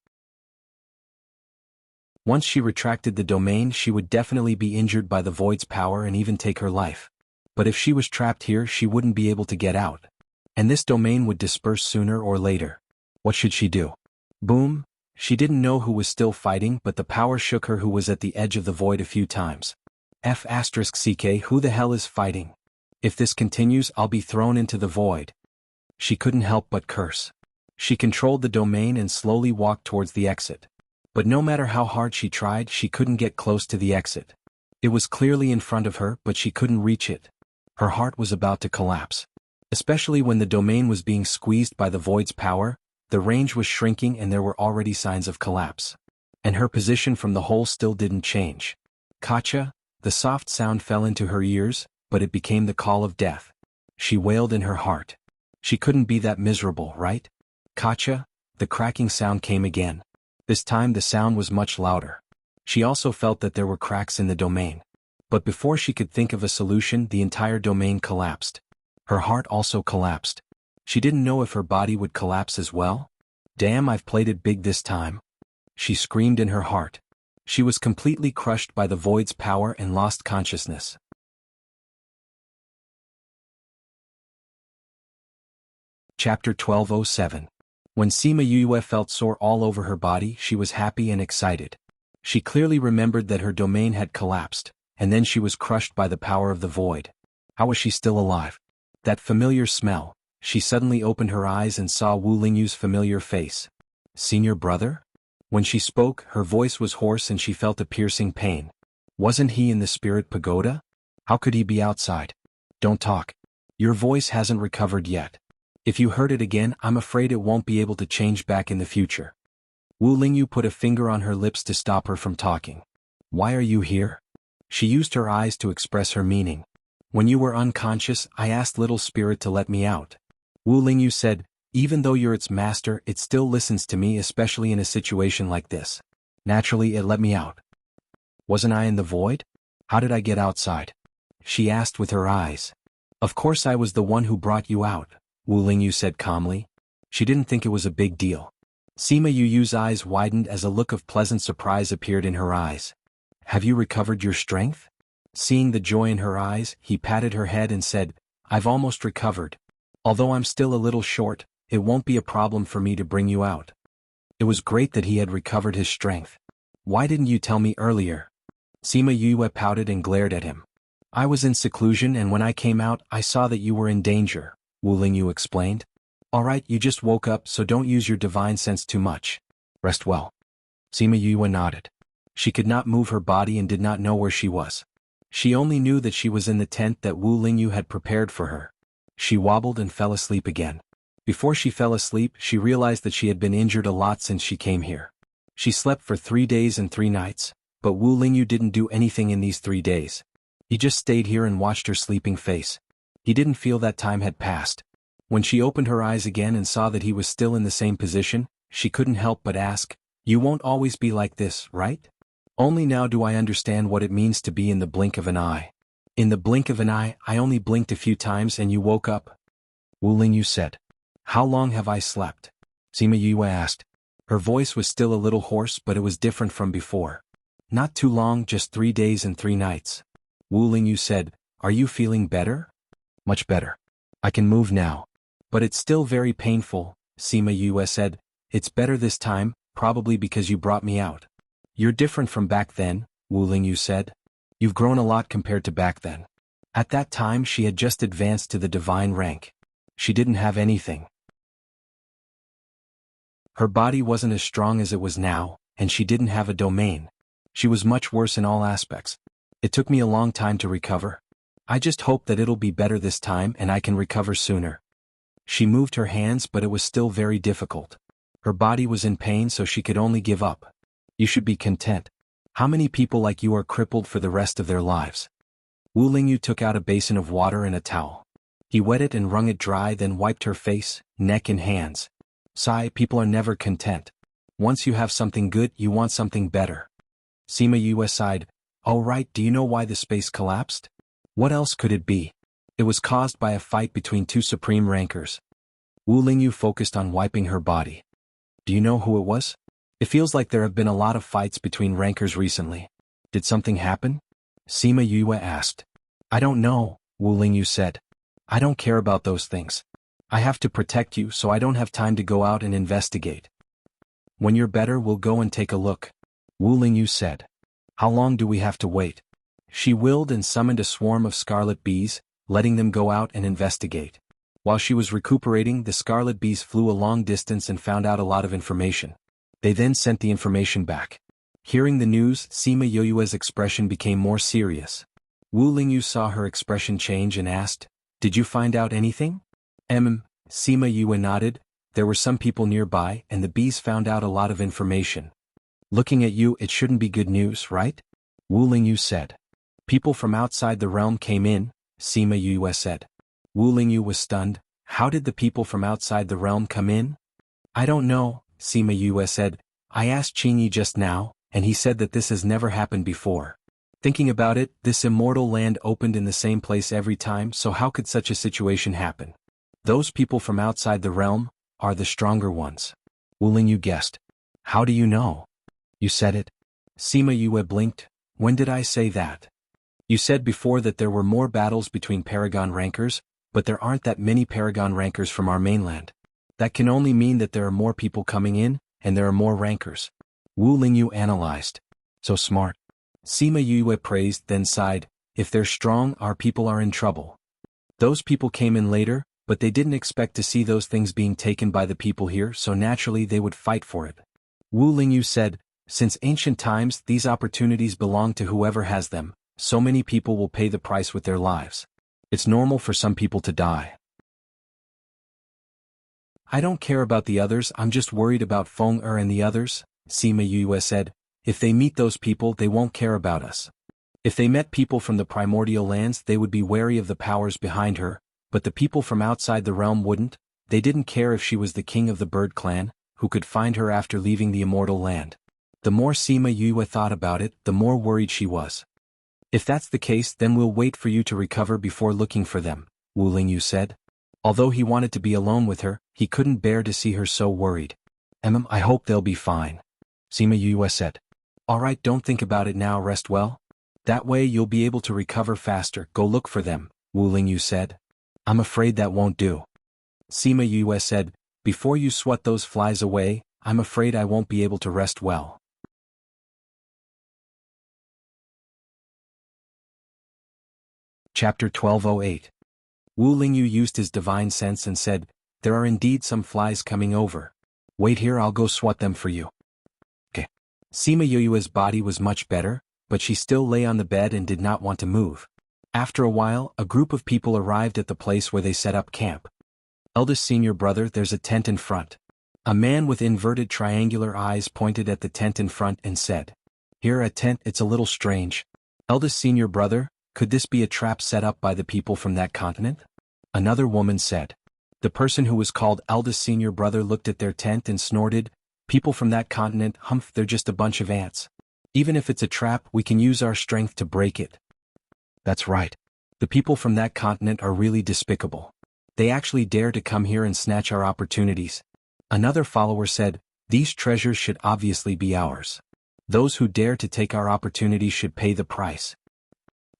Once she retracted the domain, she would definitely be injured by the void's power and even take her life. But if she was trapped here, she wouldn't be able to get out. And this domain would disperse sooner or later. What should she do? Boom! She didn't know who was still fighting, but the power shook her who was at the edge of the void a few times. F***ck, who the hell is fighting? If this continues, I'll be thrown into the void. She couldn't help but curse. She controlled the domain and slowly walked towards the exit. But no matter how hard she tried, she couldn't get close to the exit. It was clearly in front of her, but she couldn't reach it. Her heart was about to collapse. Especially when the domain was being squeezed by the void's power, the range was shrinking and there were already signs of collapse. And her position from the hole still didn't change. Kacha, the soft sound fell into her ears, but it became the call of death. She wailed in her heart. She couldn't be that miserable, right? Kacha, the cracking sound came again. This time the sound was much louder. She also felt that there were cracks in the domain. But before she could think of a solution, the entire domain collapsed. Her heart also collapsed. She didn't know if her body would collapse as well. Damn, I've played it big this time. She screamed in her heart. She was completely crushed by the void's power and lost consciousness. Chapter 1207. When Sima Yue felt sore all over her body, she was happy and excited. She clearly remembered that her domain had collapsed, and then she was crushed by the power of the void. How was she still alive? That familiar smell. She suddenly opened her eyes and saw Wu Lingyu's familiar face. Senior brother? When she spoke, her voice was hoarse and she felt a piercing pain. Wasn't he in the spirit pagoda? How could he be outside? Don't talk. Your voice hasn't recovered yet. If you heard it again, I'm afraid it won't be able to change back in the future. Wu Lingyu put a finger on her lips to stop her from talking. Why are you here? She used her eyes to express her meaning. When you were unconscious, I asked Little Spirit to let me out. Wu Lingyu said, even though you're its master, it still listens to me, especially in a situation like this. Naturally, it let me out. Wasn't I in the void? How did I get outside? She asked with her eyes. Of course I was the one who brought you out, Wu Lingyu said calmly. She didn't think it was a big deal. Sima Yu's eyes widened as a look of pleasant surprise appeared in her eyes. Have you recovered your strength? Seeing the joy in her eyes, he patted her head and said, I've almost recovered. Although I'm still a little short, it won't be a problem for me to bring you out. It was great that he had recovered his strength. Why didn't you tell me earlier? Sima Yue pouted and glared at him. I was in seclusion and when I came out I saw that you were in danger, Wu Lingyu explained. Alright, you just woke up so don't use your divine sense too much. Rest well. Sima Yue nodded. She could not move her body and did not know where she was. She only knew that she was in the tent that Wu Lingyu had prepared for her. She wobbled and fell asleep again. Before she fell asleep, she realized that she had been injured a lot since she came here. She slept for 3 days and 3 nights, but Wu Lingyu didn't do anything in these 3 days. He just stayed here and watched her sleeping face. He didn't feel that time had passed. When she opened her eyes again and saw that he was still in the same position, she couldn't help but ask, You won't always be like this, right? Only now do I understand what it means to be in the blink of an eye. In the blink of an eye, I only blinked a few times and you woke up. Wu Lingyu said. How long have I slept? Sima Yue asked. Her voice was still a little hoarse but it was different from before. Not too long, just 3 days and 3 nights. Wu Lingyu said, Are you feeling better? Much better. I can move now. But it's still very painful, Sima Yue said. It's better this time, probably because you brought me out. You're different from back then, Wu Lingyu said. You've grown a lot compared to back then. At that time she had just advanced to the divine rank. She didn't have anything. Her body wasn't as strong as it was now, and she didn't have a domain. She was much worse in all aspects. It took me a long time to recover. I just hope that it'll be better this time and I can recover sooner. She moved her hands but it was still very difficult. Her body was in pain so she could only give up. You should be content. How many people like you are crippled for the rest of their lives? Wu Lingyu took out a basin of water and a towel. He wet it and wrung it dry, then wiped her face, neck and hands. Sigh, people are never content. Once you have something good, you want something better. Sima Yue sighed. Oh right, do you know why the space collapsed? What else could it be? It was caused by a fight between 2 supreme rankers. Wu Lingyu focused on wiping her body. Do you know who it was? It feels like there have been a lot of fights between rankers recently. Did something happen? Sima Yue asked. I don't know, Wu Lingyu said. I don't care about those things. I have to protect you so I don't have time to go out and investigate. When you're better we'll go and take a look. Wu Lingyu said. How long do we have to wait? She willed and summoned a swarm of scarlet bees, letting them go out and investigate. While she was recuperating, the scarlet bees flew a long distance and found out a lot of information. They then sent the information back. Hearing the news, Sima Yue's expression became more serious. Wu Lingyu saw her expression change and asked, Did you find out anything? Sima Yue nodded. There were some people nearby and the bees found out a lot of information. Looking at you, it shouldn't be good news, right? Wu Lingyu said. People from outside the realm came in, Sima Yue said. Wu Lingyu was stunned. How did the people from outside the realm come in? I don't know, Sima Yue said. I asked Qingyi just now, and he said that this has never happened before. Thinking about it, this immortal land opened in the same place every time, so how could such a situation happen? Those people from outside the realm are the stronger ones. Wu Lingyu guessed. How do you know? You said it. Sima Yue blinked. When did I say that? You said before that there were more battles between Paragon rankers, but there aren't that many Paragon rankers from our mainland. That can only mean that there are more people coming in, and there are more rankers. Wu Lingyu analyzed. So smart. Sima Yue praised, then sighed. If they're strong, our people are in trouble. Those people came in later, but they didn't expect to see those things being taken by the people here, so naturally they would fight for it. Wu Lingyu said, Since ancient times, these opportunities belong to whoever has them. So many people will pay the price with their lives. It's normal for some people to die. I don't care about the others, I'm just worried about Feng Er and the others, Sima Yue said. If they meet those people, they won't care about us. If they met people from the primordial lands, they would be wary of the powers behind her, but the people from outside the realm wouldn't. They didn't care if she was the king of the bird clan, who could find her after leaving the immortal land. The more Sima Yue thought about it, the more worried she was. If that's the case, then we'll wait for you to recover before looking for them, Wu Lingyu said. Although he wanted to be alone with her, he couldn't bear to see her so worried. I hope they'll be fine. Sima Yue said. Alright, don't think about it now, rest well. That way you'll be able to recover faster, go look for them, Wu Lingyu said. I'm afraid that won't do. Sima Yue said, before you swat those flies away, I'm afraid I won't be able to rest well. Chapter 1208. Wu Lingyu used his divine sense and said, there are indeed some flies coming over. Wait here, I'll go swat them for you. Okay. Sima Yue's body was much better, but she still lay on the bed and did not want to move. After a while, a group of people arrived at the place where they set up camp. Eldest senior brother, there's a tent in front. A man with inverted triangular eyes pointed at the tent in front and said, here a tent, it's a little strange. Eldest senior brother, could this be a trap set up by the people from that continent? Another woman said. The person who was called eldest senior brother looked at their tent and snorted, people from that continent, humph, they're just a bunch of ants. Even if it's a trap, we can use our strength to break it. That's right. The people from that continent are really despicable. They actually dare to come here and snatch our opportunities. Another follower said, these treasures should obviously be ours. Those who dare to take our opportunities should pay the price.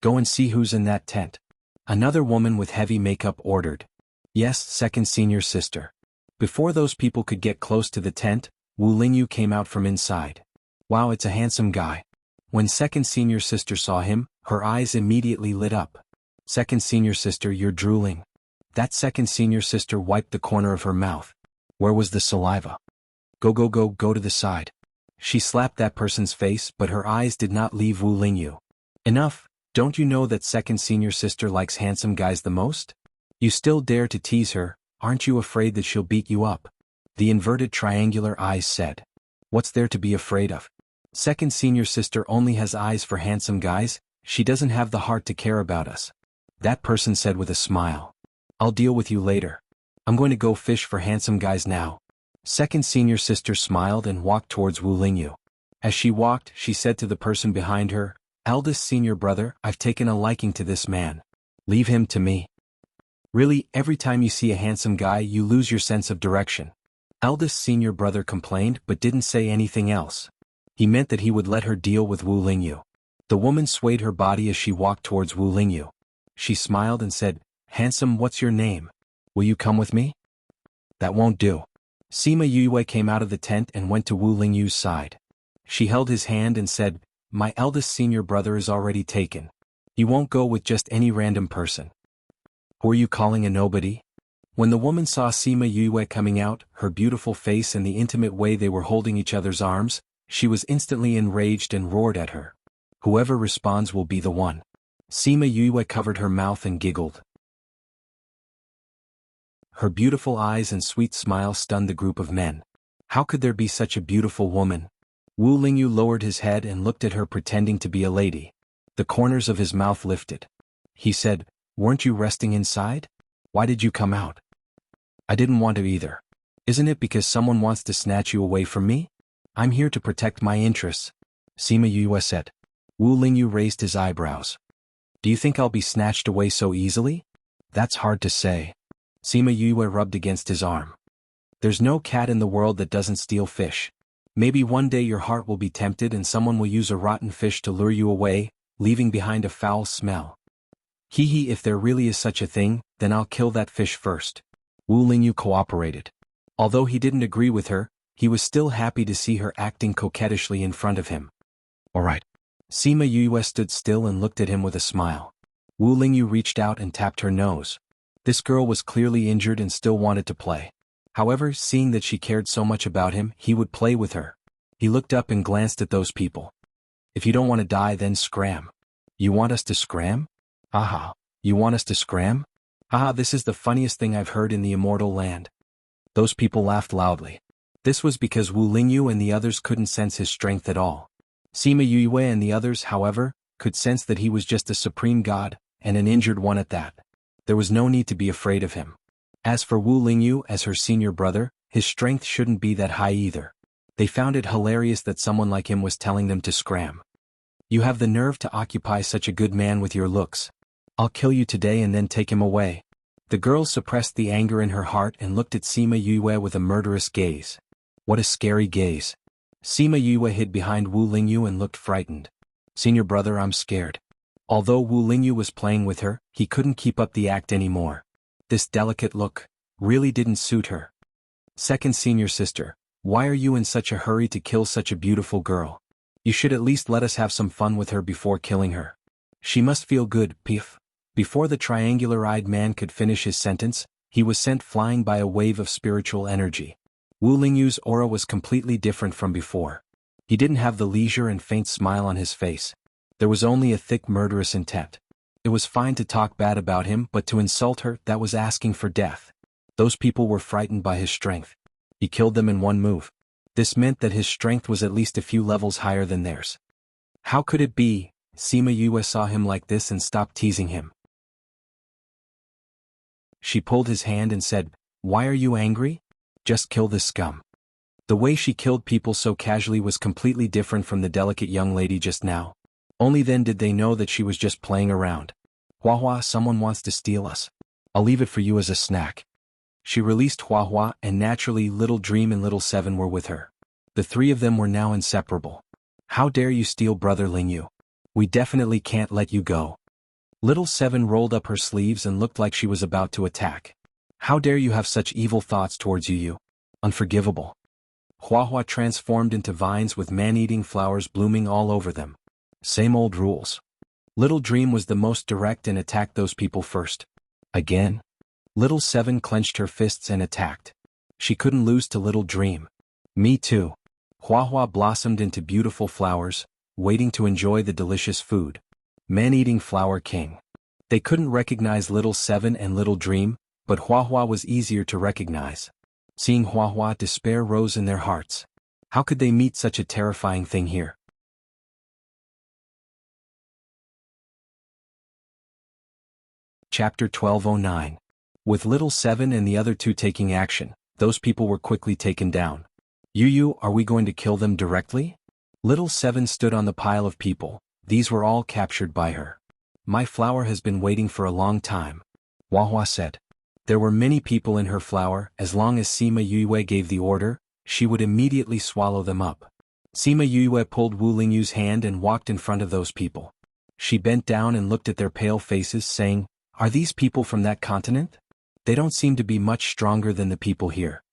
Go and see who's in that tent. Another woman with heavy makeup ordered. Yes, second senior sister. Before those people could get close to the tent, Wu Lingyu came out from inside. Wow, it's a handsome guy. When second senior sister saw him, her eyes immediately lit up. Second senior sister, you're drooling. That second senior sister wiped the corner of her mouth. Where was the saliva? Go to the side. She slapped that person's face, but her eyes did not leave Wu Lingyu. Enough, don't you know that second senior sister likes handsome guys the most? You still dare to tease her, aren't you afraid that she'll beat you up? The inverted triangular eyes said. What's there to be afraid of? Second senior sister only has eyes for handsome guys, she doesn't have the heart to care about us. That person said with a smile. I'll deal with you later. I'm going to go fish for handsome guys now. Second senior sister smiled and walked towards Wu Lingyu. As she walked, she said to the person behind her, eldest senior brother, I've taken a liking to this man. Leave him to me. Really, every time you see a handsome guy you lose your sense of direction. Eldest senior brother complained but didn't say anything else. He meant that he would let her deal with Wu Lingyu. The woman swayed her body as she walked towards Wu Lingyu. She smiled and said, handsome, what's your name? Will you come with me? That won't do. Sima Yue came out of the tent and went to Wu Lingyu's side. She held his hand and said, my eldest senior brother is already taken. You won't go with just any random person. Who are you calling a nobody? When the woman saw Sima Yue coming out, her beautiful face and the intimate way they were holding each other's arms, she was instantly enraged and roared at her. Whoever responds will be the one. Sima Yue covered her mouth and giggled. Her beautiful eyes and sweet smile stunned the group of men. How could there be such a beautiful woman? Wu Lingyu lowered his head and looked at her pretending to be a lady. The corners of his mouth lifted. He said, weren't you resting inside? Why did you come out? I didn't want to either. Isn't it because someone wants to snatch you away from me? I'm here to protect my interests. Sima Yue said. Wu Lingyu raised his eyebrows. Do you think I'll be snatched away so easily? That's hard to say. Sima Yue rubbed against his arm. There's no cat in the world that doesn't steal fish. Maybe one day your heart will be tempted and someone will use a rotten fish to lure you away, leaving behind a foul smell. Hee, if there really is such a thing, then I'll kill that fish first. Wu Lingyu cooperated. Although he didn't agree with her, he was still happy to see her acting coquettishly in front of him. Alright. Sima Yue stood still and looked at him with a smile. Wu Lingyu reached out and tapped her nose. This girl was clearly injured and still wanted to play. However, seeing that she cared so much about him, he would play with her. He looked up and glanced at those people. If you don't want to die, then scram. You want us to scram? Aha. You want us to scram? Haha, this is the funniest thing I've heard in the immortal land. Those people laughed loudly. This was because Wu Lingyu and the others couldn't sense his strength at all. Sima Yue and the others, however, could sense that he was just a supreme god, and an injured one at that. There was no need to be afraid of him. As for Wu Lingyu as her senior brother, his strength shouldn't be that high either. They found it hilarious that someone like him was telling them to scram. You have the nerve to occupy such a good man with your looks. I'll kill you today and then take him away. The girl suppressed the anger in her heart and looked at Sima Yue with a murderous gaze. What a scary gaze. Sima Yue hid behind Wu Lingyu and looked frightened. Senior brother, I'm scared. Although Wu Lingyu was playing with her, he couldn't keep up the act anymore. This delicate look really didn't suit her. Second senior sister, why are you in such a hurry to kill such a beautiful girl? You should at least let us have some fun with her before killing her. She must feel good, Piff. Before the triangular-eyed man could finish his sentence, he was sent flying by a wave of spiritual energy. Wu Lingyu's aura was completely different from before. He didn't have the leisure and faint smile on his face. There was only a thick murderous intent. It was fine to talk bad about him, but to insult her, that was asking for death. Those people were frightened by his strength. He killed them in one move. This meant that his strength was at least a few levels higher than theirs. How could it be? Sima Yue saw him like this and stopped teasing him. She pulled his hand and said, "Why are you angry? Just kill this scum." The way she killed people so casually was completely different from the delicate young lady just now. Only then did they know that she was just playing around. "Hua Hua, someone wants to steal us. I'll leave it for you as a snack." She released Hua Hua, and naturally Little Dream and Little Seven were with her. The three of them were now inseparable. "How dare you steal Brother Lingyu? We definitely can't let you go." Little Seven rolled up her sleeves and looked like she was about to attack. "How dare you have such evil thoughts towards you? Unforgivable." Hua Hua transformed into vines with man-eating flowers blooming all over them. Same old rules. Little Dream was the most direct and attacked those people first. Again? Little Seven clenched her fists and attacked. She couldn't lose to Little Dream. Me too. Hua Hua blossomed into beautiful flowers, waiting to enjoy the delicious food. Man-eating flower king. They couldn't recognize Little Seven and Little Dream, but Hua Hua was easier to recognize. Seeing Hua Hua, despair rose in their hearts. How could they meet such a terrifying thing here? Chapter 1209. With Little Seven and the other two taking action, those people were quickly taken down. Yu, are we going to kill them directly? Little Seven stood on the pile of people. These were all captured by her. My flower has been waiting for a long time, Hua Hua said. There were many people in her flower. As long as Sima Yue gave the order, she would immediately swallow them up. Sima Yue pulled Wu Lingyu's hand and walked in front of those people. She bent down and looked at their pale faces, saying, "Are these people from that continent? They don't seem to be much stronger than the people here.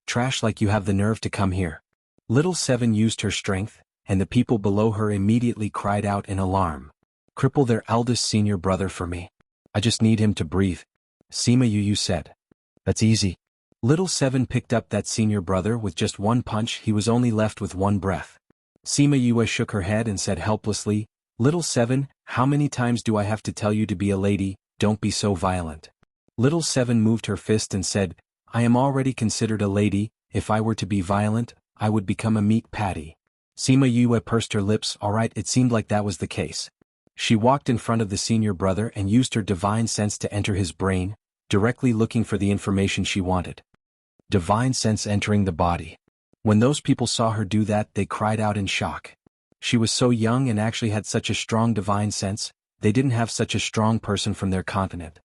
Trash like you have the nerve to come here." Little Seven used her strength, and the people below her immediately cried out in alarm. "Cripple their eldest senior brother for me. I just need him to breathe," Sima Yu said. "That's easy." Little Seven picked up that senior brother with just one punch. He was only left with one breath. Sima Yue shook her head and said helplessly, "Little Seven, how many times do I have to tell you to be a lady? Don't be so violent." Little Seven moved her fist and said, "I am already considered a lady. If I were to be violent, I would become a meat patty." Sima Yue pursed her lips. All right, it seemed like that was the case. She walked in front of the senior brother and used her divine sense to enter his brain, directly looking for the information she wanted. Divine sense entering the body. When those people saw her do that, they cried out in shock. She was so young and actually had such a strong divine sense. They didn't have such a strong person from their continent.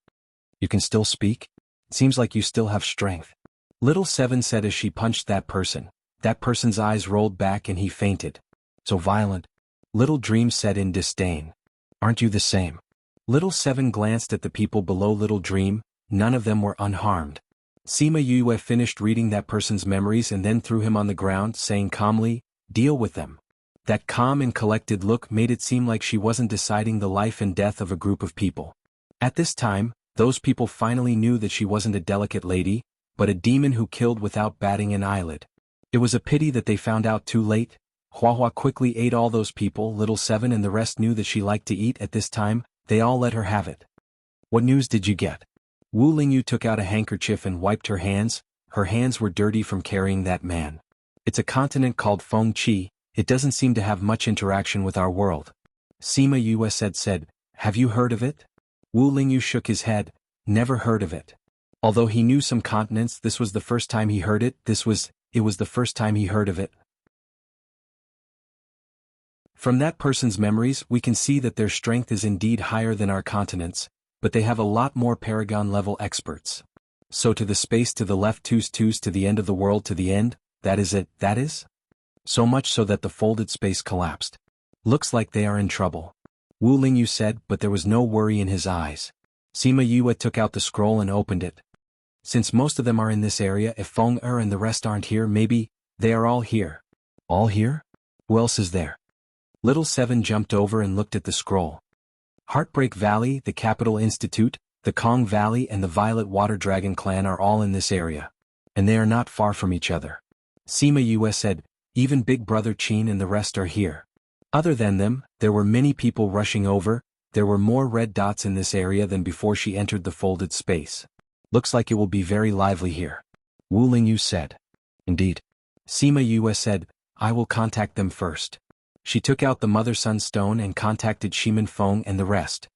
"You can still speak? It seems like you still have strength," Little Seven said as she punched that person. That person's eyes rolled back and he fainted. "So violent," Little Dream said in disdain. "Aren't you the same?" Little Seven glanced at the people below Little Dream. None of them were unharmed. Sima Yue finished reading that person's memories and then threw him on the ground, saying calmly, "Deal with them." That calm and collected look made it seem like she wasn't deciding the life and death of a group of people. At this time, those people finally knew that she wasn't a delicate lady, but a demon who killed without batting an eyelid. It was a pity that they found out too late. Hua Hua quickly ate all those people. Little Seven and the rest knew that she liked to eat. At this time, they all let her have it. "What news did you get?" Wu Lingyu took out a handkerchief and wiped her hands. Her hands were dirty from carrying that man. "It's a continent called Feng Qi. It doesn't seem to have much interaction with our world." Sima Yue said, "Have you heard of it?" Wu Lingyu shook his head. "Never heard of it." Although he knew some continents, this was the first time he heard it. It was the first time he heard of it. From that person's memories, we can see that their strength is indeed higher than our continents, but they have a lot more Paragon-level experts. So to the space to the left, twos to the end of the world to the end, that is it, that is? So much so that the folded space collapsed. Looks like they are in trouble. Wu Lingyu said, but there was no worry in his eyes. Sima Yue took out the scroll and opened it. Since most of them are in this area, if Feng Er and the rest aren't here, maybe they are all here. All here? Who else is there? Little Seven jumped over and looked at the scroll. Heartbreak Valley, the Capital Institute, the Kong Valley and the Violet Water Dragon clan are all in this area. And they are not far from each other. Sima Yue said, even Big Brother Qin and the rest are here. Other than them, there were many people rushing over. There were more red dots in this area than before she entered the folded space. Looks like it will be very lively here. Wu Lingyu said. Indeed. Sima Yue said, I will contact them first. She took out the Mother-Son Stone and contacted Shimin Feng and the rest.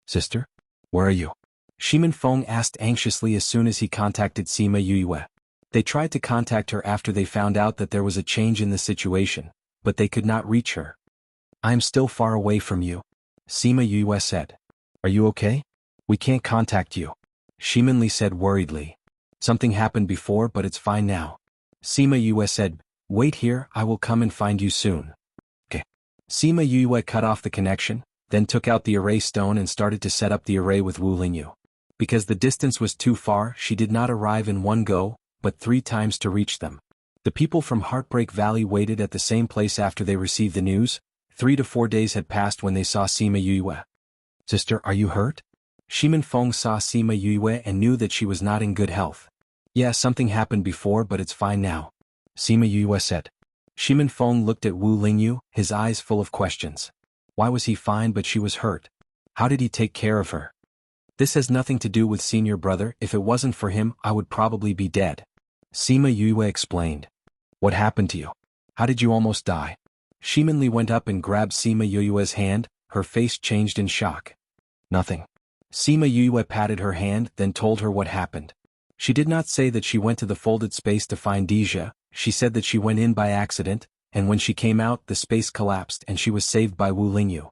Sister? Where are you? Shimin Feng asked anxiously as soon as he contacted Sima Yue. They tried to contact her after they found out that there was a change in the situation, but they could not reach her. I am still far away from you. Sima Yue said. Are you okay? We can't contact you. Shimin Li said worriedly. Something happened before, but it's fine now. Sima Yue said, wait here, I will come and find you soon. Okay. Sima Yue cut off the connection, then took out the array stone and started to set up the array with Wu Lingyu. Because the distance was too far, she did not arrive in one go, but 3 times to reach them. The people from Heartbreak Valley waited at the same place after they received the news. 3 to 4 days had passed when they saw Sima Yue. Sister, are you hurt? Shimin Feng saw Sima Yue and knew that she was not in good health. Yeah, something happened before, but it's fine now. Sima Yue said. Shimin Feng looked at Wu Lingyu, his eyes full of questions. Why was he fine but she was hurt? How did he take care of her? This has nothing to do with senior brother. If it wasn't for him, I would probably be dead. Sima Yue explained. What happened to you? How did you almost die? Shimin Li went up and grabbed Sima Yue's hand, her face changed in shock. Nothing. Sima Yue patted her hand, then told her what happened. She did not say that she went to the folded space to find Deja, she said that she went in by accident, and when she came out the space collapsed and she was saved by Wu Lingyu.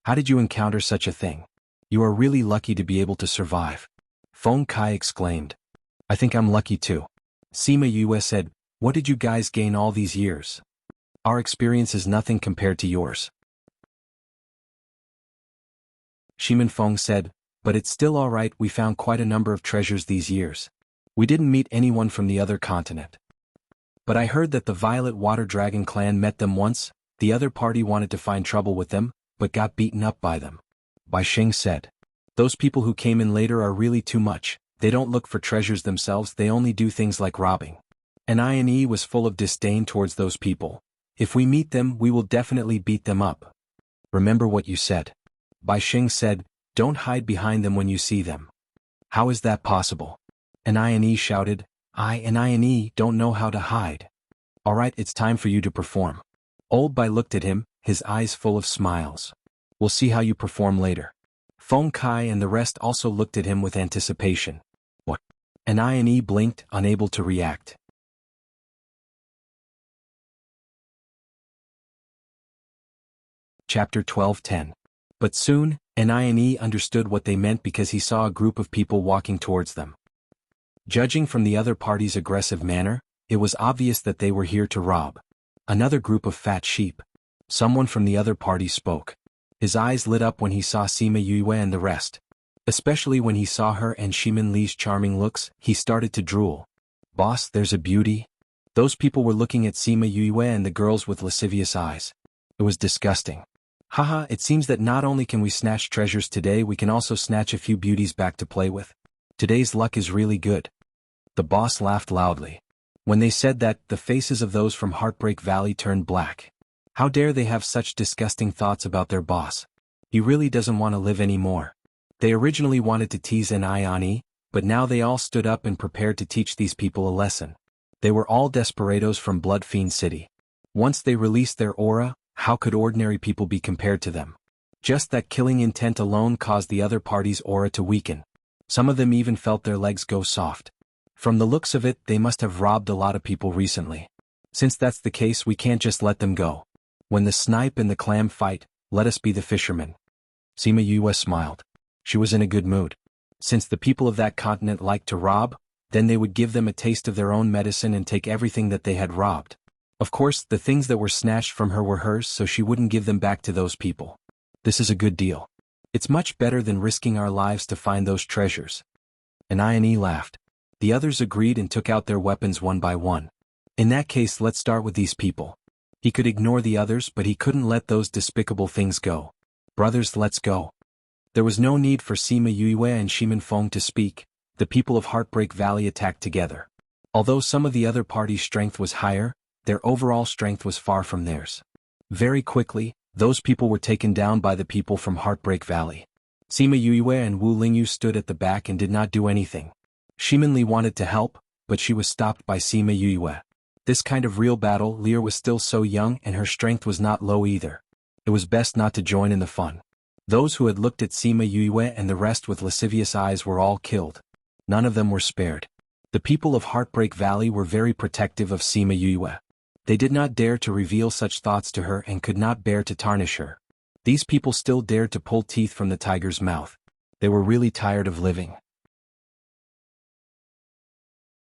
How did you encounter such a thing? You are really lucky to be able to survive. Feng Kai exclaimed. I think I'm lucky too. Sima Yue said, what did you guys gain all these years? Our experience is nothing compared to yours. Shimin Feng said, but it's still alright, we found quite a number of treasures these years. We didn't meet anyone from the other continent. But I heard that the Violet Water Dragon clan met them once, the other party wanted to find trouble with them, but got beaten up by them. Bai Xing said. Those people who came in later are really too much, they don't look for treasures themselves, they only do things like robbing. And INE was full of disdain towards those people. If we meet them, we will definitely beat them up. Remember what you said. Bai Xing said, don't hide behind them when you see them. How is that possible? And INE shouted, I and INE don't know how to hide. Alright, it's time for you to perform. Old Bai looked at him, his eyes full of smiles. We'll see how you perform later. Feng Kai and the rest also looked at him with anticipation. What? And INE blinked, unable to react. Chapter 12:10. But soon, INE understood what they meant because he saw a group of people walking towards them. Judging from the other party's aggressive manner, it was obvious that they were here to rob. Another group of fat sheep. Someone from the other party spoke. His eyes lit up when he saw Sima Yue and the rest. Especially when he saw her and Shimin Li's charming looks, he started to drool. Boss, there's a beauty. Those people were looking at Sima Yue and the girls with lascivious eyes. It was disgusting. Haha, it seems that not only can we snatch treasures today, we can also snatch a few beauties back to play with. Today's luck is really good. The boss laughed loudly. When they said that, the faces of those from Heartbreak Valley turned black. How dare they have such disgusting thoughts about their boss? He really doesn't want to live anymore. They originally wanted to tease INE, but now they all stood up and prepared to teach these people a lesson. They were all desperados from Bloodfiend City. Once they released their aura, how could ordinary people be compared to them? Just that killing intent alone caused the other party's aura to weaken. Some of them even felt their legs go soft. From the looks of it, they must have robbed a lot of people recently. Since that's the case, we can't just let them go. When the snipe and the clam fight, let us be the fishermen. Sima Yue smiled. She was in a good mood. Since the people of that continent liked to rob, then they would give them a taste of their own medicine and take everything that they had robbed. Of course, the things that were snatched from her were hers, so she wouldn't give them back to those people. This is a good deal. It's much better than risking our lives to find those treasures. And I laughed. The others agreed and took out their weapons one by one. In that case, let's start with these people. He could ignore the others, but he couldn't let those despicable things go. Brothers, let's go. There was no need for Sima Yue and Shimin Feng to speak. The people of Heartbreak Valley attacked together. Although some of the other party's strength was higher, their overall strength was far from theirs. Very quickly, those people were taken down by the people from Heartbreak Valley. Sima Yue and Wu Lingyu stood at the back and did not do anything. Shimin Li wanted to help, but she was stopped by Sima Yue. This kind of real battle, Lear was still so young and her strength was not low either. It was best not to join in the fun. Those who had looked at Sima Yue and the rest with lascivious eyes were all killed. None of them were spared. The people of Heartbreak Valley were very protective of Sima Yue. They did not dare to reveal such thoughts to her and could not bear to tarnish her. These people still dared to pull teeth from the tiger's mouth. They were really tired of living.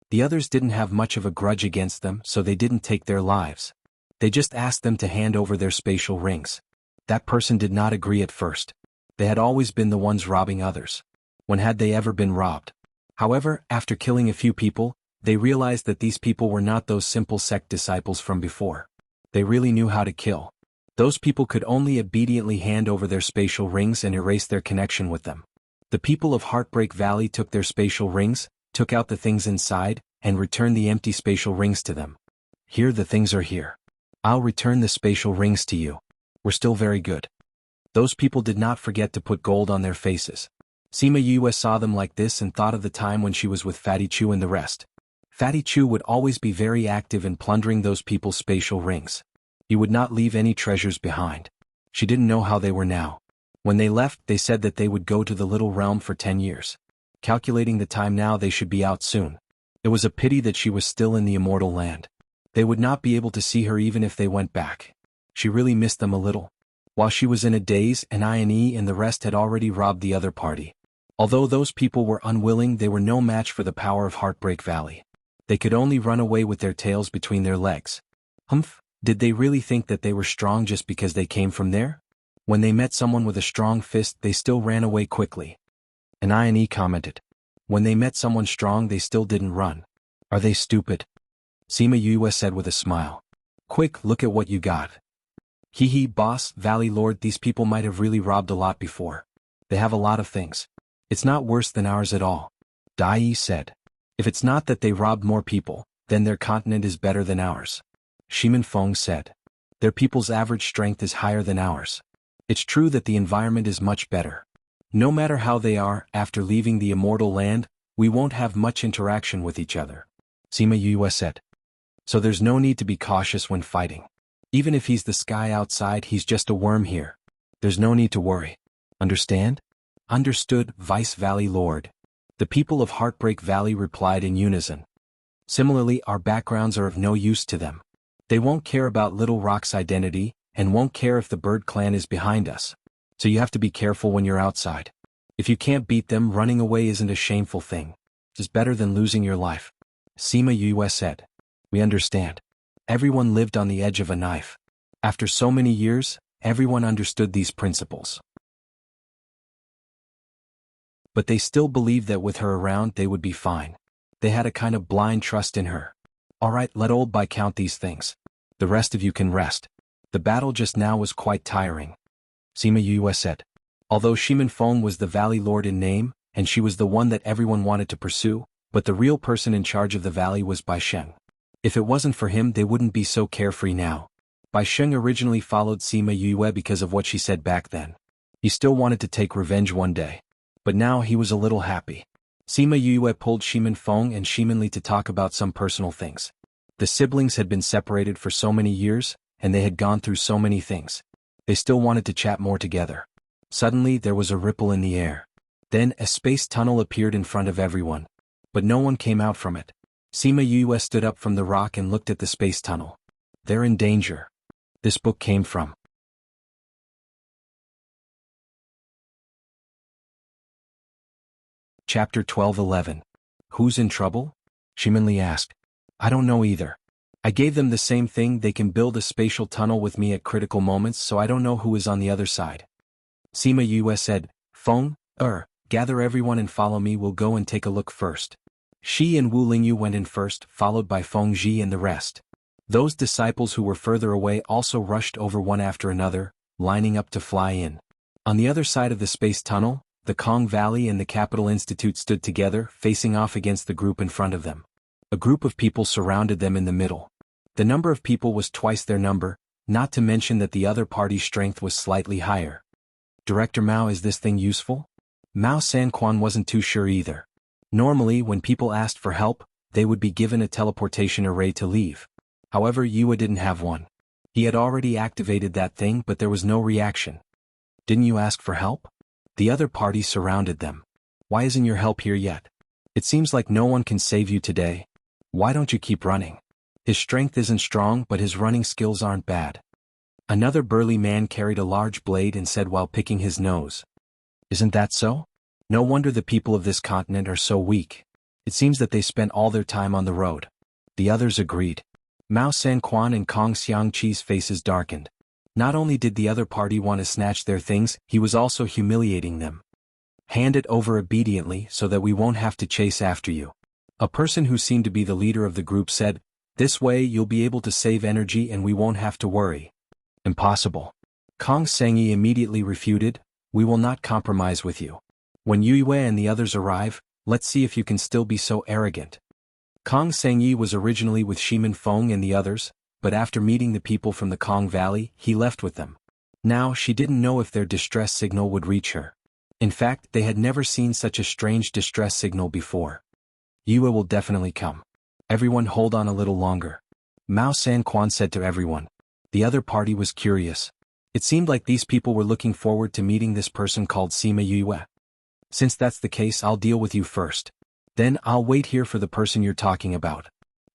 The others didn't have much of a grudge against them, so they didn't take their lives. They just asked them to hand over their spatial rings. That person did not agree at first. They had always been the ones robbing others. When had they ever been robbed? However, after killing a few people, they realized that these people were not those simple sect disciples from before. They really knew how to kill. Those people could only obediently hand over their spatial rings and erase their connection with them. The people of Heartbreak Valley took their spatial rings, took out the things inside, and returned the empty spatial rings to them. Here, the things are here. I'll return the spatial rings to you. We're still very good. Those people did not forget to put gold on their faces. Sima Yue saw them like this and thought of the time when she was with Fatty Chu and the rest. Fatty Chu would always be very active in plundering those people's spatial rings. He would not leave any treasures behind. She didn't know how they were now. When they left, they said that they would go to the little realm for 10 years. Calculating the time now, they should be out soon. It was a pity that she was still in the immortal land. They would not be able to see her even if they went back. She really missed them a little. While she was in a daze, Ine and the rest had already robbed the other party. Although those people were unwilling, they were no match for the power of Heartbreak Valley. They could only run away with their tails between their legs. Humph, did they really think that they were strong just because they came from there? When they met someone with a strong fist, they still ran away quickly. And Ine commented. When they met someone strong, they still didn't run. Are they stupid? Sima Yue said with a smile. Quick, look at what you got. Hee, boss, Valley Lord, these people might have really robbed a lot before. They have a lot of things. It's not worse than ours at all. Dai said. If it's not that they robbed more people, then their continent is better than ours. Shimin Feng said. Their people's average strength is higher than ours. It's true that the environment is much better. No matter how they are, after leaving the immortal land, we won't have much interaction with each other. Sima Yue said. So there's no need to be cautious when fighting. Even if he's the sky outside, he's just a worm here. There's no need to worry. Understand? Understood, Vice Valley Lord. The people of Heartbreak Valley replied in unison. Similarly, our backgrounds are of no use to them. They won't care about Little Rock's identity, and won't care if the Bird Clan is behind us. So you have to be careful when you're outside. If you can't beat them, running away isn't a shameful thing. It's better than losing your life. Sima Yue said. We understand. Everyone lived on the edge of a knife. After so many years, everyone understood these principles. But they still believed that with her around they would be fine. They had a kind of blind trust in her. Alright, let old Bai count these things. The rest of you can rest. The battle just now was quite tiring. Sima Yue said. Although Shimin Feng was the Valley Lord in name, and she was the one that everyone wanted to pursue, but the real person in charge of the valley was Bai Sheng. If it wasn't for him, they wouldn't be so carefree now. Bai Sheng originally followed Sima Yue because of what she said back then. He still wanted to take revenge one day. But now he was a little happy. Sima Yue pulled Shimin Feng and Shimin Li to talk about some personal things. The siblings had been separated for so many years, and they had gone through so many things. They still wanted to chat more together. Suddenly there was a ripple in the air. Then a space tunnel appeared in front of everyone. But no one came out from it. Sima Yue stood up from the rock and looked at the space tunnel. They're in danger. This book came from Chapter 12:11. Who's in trouble? Shimin Li asked. I don't know either. I gave them the same thing, they can build a spatial tunnel with me at critical moments, so I don't know who is on the other side. Sima Yue said, Feng, gather everyone and follow me, we'll go and take a look first. Shi and Wu Lingyu went in first, followed by Feng Ji and the rest. Those disciples who were further away also rushed over one after another, lining up to fly in. On the other side of the space tunnel, the Kong Valley and the Capital Institute stood together, facing off against the group in front of them. A group of people surrounded them in the middle. The number of people was twice their number, not to mention that the other party's strength was slightly higher. Director Mao, is this thing useful? Mao Sanquan wasn't too sure either. Normally, when people asked for help, they would be given a teleportation array to leave. However, Yue didn't have one. He had already activated that thing, but there was no reaction. Didn't you ask for help? The other party surrounded them. Why isn't your help here yet? It seems like no one can save you today. Why don't you keep running? His strength isn't strong, but his running skills aren't bad. Another burly man carried a large blade and said while picking his nose. Isn't that so? No wonder the people of this continent are so weak. It seems that they spent all their time on the road. The others agreed. Mao Sanquan and Kong Xiangqi's faces darkened. Not only did the other party want to snatch their things, he was also humiliating them. Hand it over obediently so that we won't have to chase after you. A person who seemed to be the leader of the group said, this way you'll be able to save energy and we won't have to worry. Impossible. Kong Sengyi immediately refuted, we will not compromise with you. When Yue and the others arrive, let's see if you can still be so arrogant. Kong Sengyi was originally with Shimin Feng and the others, but after meeting the people from the Kong Valley, he left with them. Now she didn't know if their distress signal would reach her. In fact, they had never seen such a strange distress signal before. Yue will definitely come. Everyone hold on a little longer. Mao Sanquan said to everyone. The other party was curious. It seemed like these people were looking forward to meeting this person called Sima Yue. Since that's the case, I'll deal with you first. Then I'll wait here for the person you're talking about.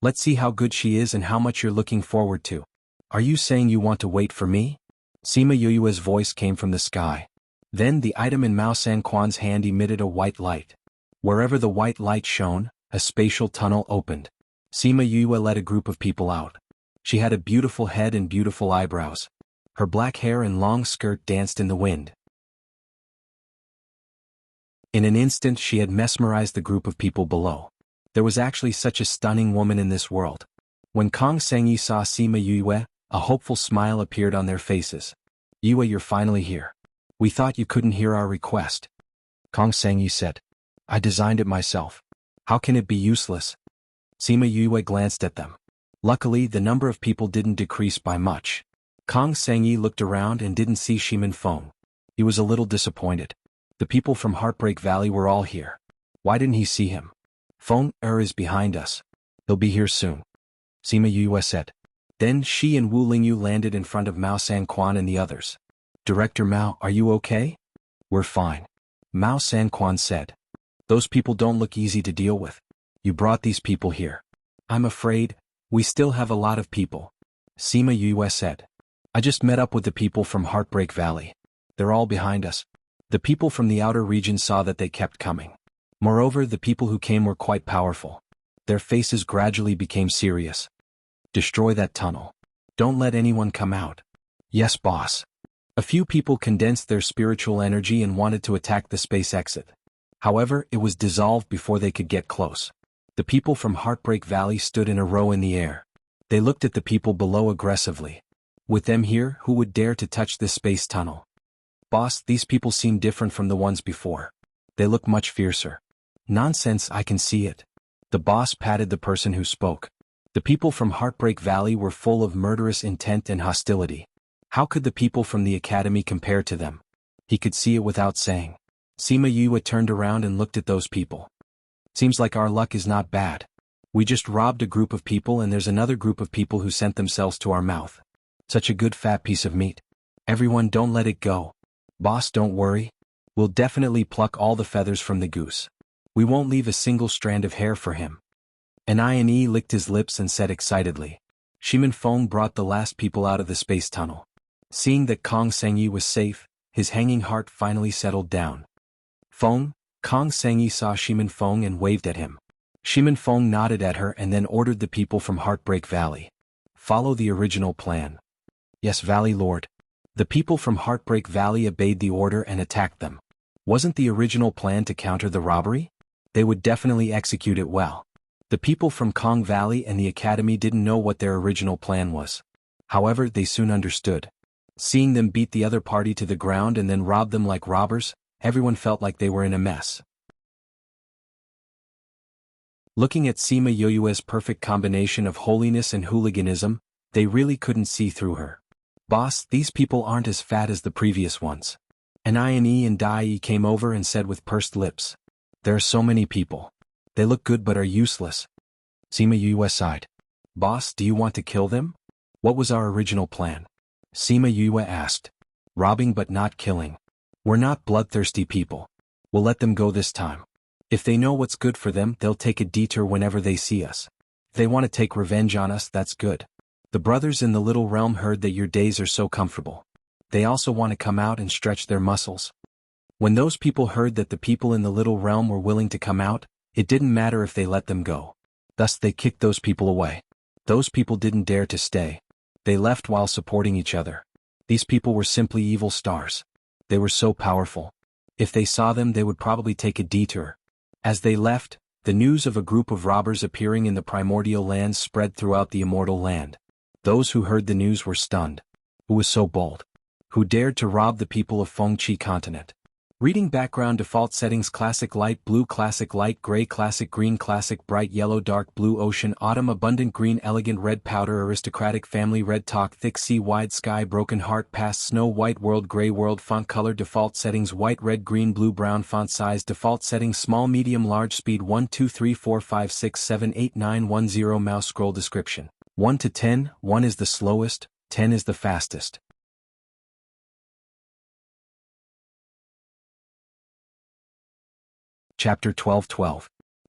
Let's see how good she is and how much you're looking forward to. Are you saying you want to wait for me? Sima Yue's voice came from the sky. Then the item in Mao Sanquan's hand emitted a white light. Wherever the white light shone, a spatial tunnel opened. Sima Yue led a group of people out. She had a beautiful head and beautiful eyebrows. Her black hair and long skirt danced in the wind. In an instant she had mesmerized the group of people below. There was actually such a stunning woman in this world. When Kong Sengyi saw Sima Yue, a hopeful smile appeared on their faces. Yue, you're finally here. We thought you couldn't hear our request. Kong Sengyi said. I designed it myself. How can it be useless? Sima Yue glanced at them. Luckily, the number of people didn't decrease by much. Kong Sengyi looked around and didn't see Shimin Feng. He was a little disappointed. The people from Heartbreak Valley were all here. Why didn't he see him? Feng is behind us. He'll be here soon. Sima Yue said. Then Shi and Wu Lingyu landed in front of Mao Sanquan and the others. Director Mao, are you okay? We're fine. Mao Sanquan said. Those people don't look easy to deal with. You brought these people here. I'm afraid, we still have a lot of people. Sima Yue said. I just met up with the people from Heartbreak Valley. They're all behind us. The people from the outer region saw that they kept coming. Moreover, the people who came were quite powerful. Their faces gradually became serious. Destroy that tunnel. Don't let anyone come out. Yes, boss. A few people condensed their spiritual energy and wanted to attack the space exit. However, it was dissolved before they could get close. The people from Heartbreak Valley stood in a row in the air. They looked at the people below aggressively. With them here, who would dare to touch this space tunnel? Boss, these people seem different from the ones before. They look much fiercer. Nonsense, I can see it. The boss patted the person who spoke. The people from Heartbreak Valley were full of murderous intent and hostility. How could the people from the academy compare to them? He could see it without saying. Sima Yue turned around and looked at those people. Seems like our luck is not bad. We just robbed a group of people and there's another group of people who sent themselves to our mouth. Such a good fat piece of meat. Everyone don't let it go. Boss, don't worry. We'll definitely pluck all the feathers from the goose. We won't leave a single strand of hair for him. Ine licked his lips and said excitedly. Shimin Feng brought the last people out of the space tunnel. Seeing that Kong Sengyi was safe, his hanging heart finally settled down. Feng, Kong Sengyi saw Shimin Feng and waved at him. Shimin Feng nodded at her and then ordered the people from Heartbreak Valley. Follow the original plan. Yes, Valley Lord. The people from Heartbreak Valley obeyed the order and attacked them. Wasn't the original plan to counter the robbery? They would definitely execute it well. The people from Kong Valley and the Academy didn't know what their original plan was. However, they soon understood. Seeing them beat the other party to the ground and then rob them like robbers, everyone felt like they were in a mess. Looking at Sima Yoyue's perfect combination of holiness and hooliganism, they really couldn't see through her. Boss, these people aren't as fat as the previous ones. And Ine and Dai came over and said with pursed lips. There are so many people. They look good but are useless. Sima Yoyue sighed. Boss, do you want to kill them? What was our original plan? Sima Yoyue asked. Robbing but not killing. We're not bloodthirsty people. We'll let them go this time. If they know what's good for them, they'll take a detour whenever they see us. If they want to take revenge on us, that's good. The brothers in the little realm heard that your days are so comfortable. They also want to come out and stretch their muscles. When those people heard that the people in the little realm were willing to come out, it didn't matter if they let them go. Thus they kicked those people away. Those people didn't dare to stay. They left while supporting each other. These people were simply evil stars. They were so powerful. If they saw them, they would probably take a detour. As they left, the news of a group of robbers appearing in the primordial lands spread throughout the immortal land. Those who heard the news were stunned. Who was so bold? Who dared to rob the people of Fengqi continent? Reading background default settings: classic light blue, classic light gray, classic green, classic bright yellow, dark blue, ocean, autumn, abundant green, elegant red, powder, aristocratic, family, red, talk, thick, sea, wide sky, broken heart, past, snow, white, world, gray, world, font color default settings: white, red, green, blue, brown, font size default settings: small, medium, large, speed 1 2 3 4 5 6 7 8 9 1 0 mouse scroll description 1 to 10, 1 is the slowest, 10 is the fastest. Chapter 12:12.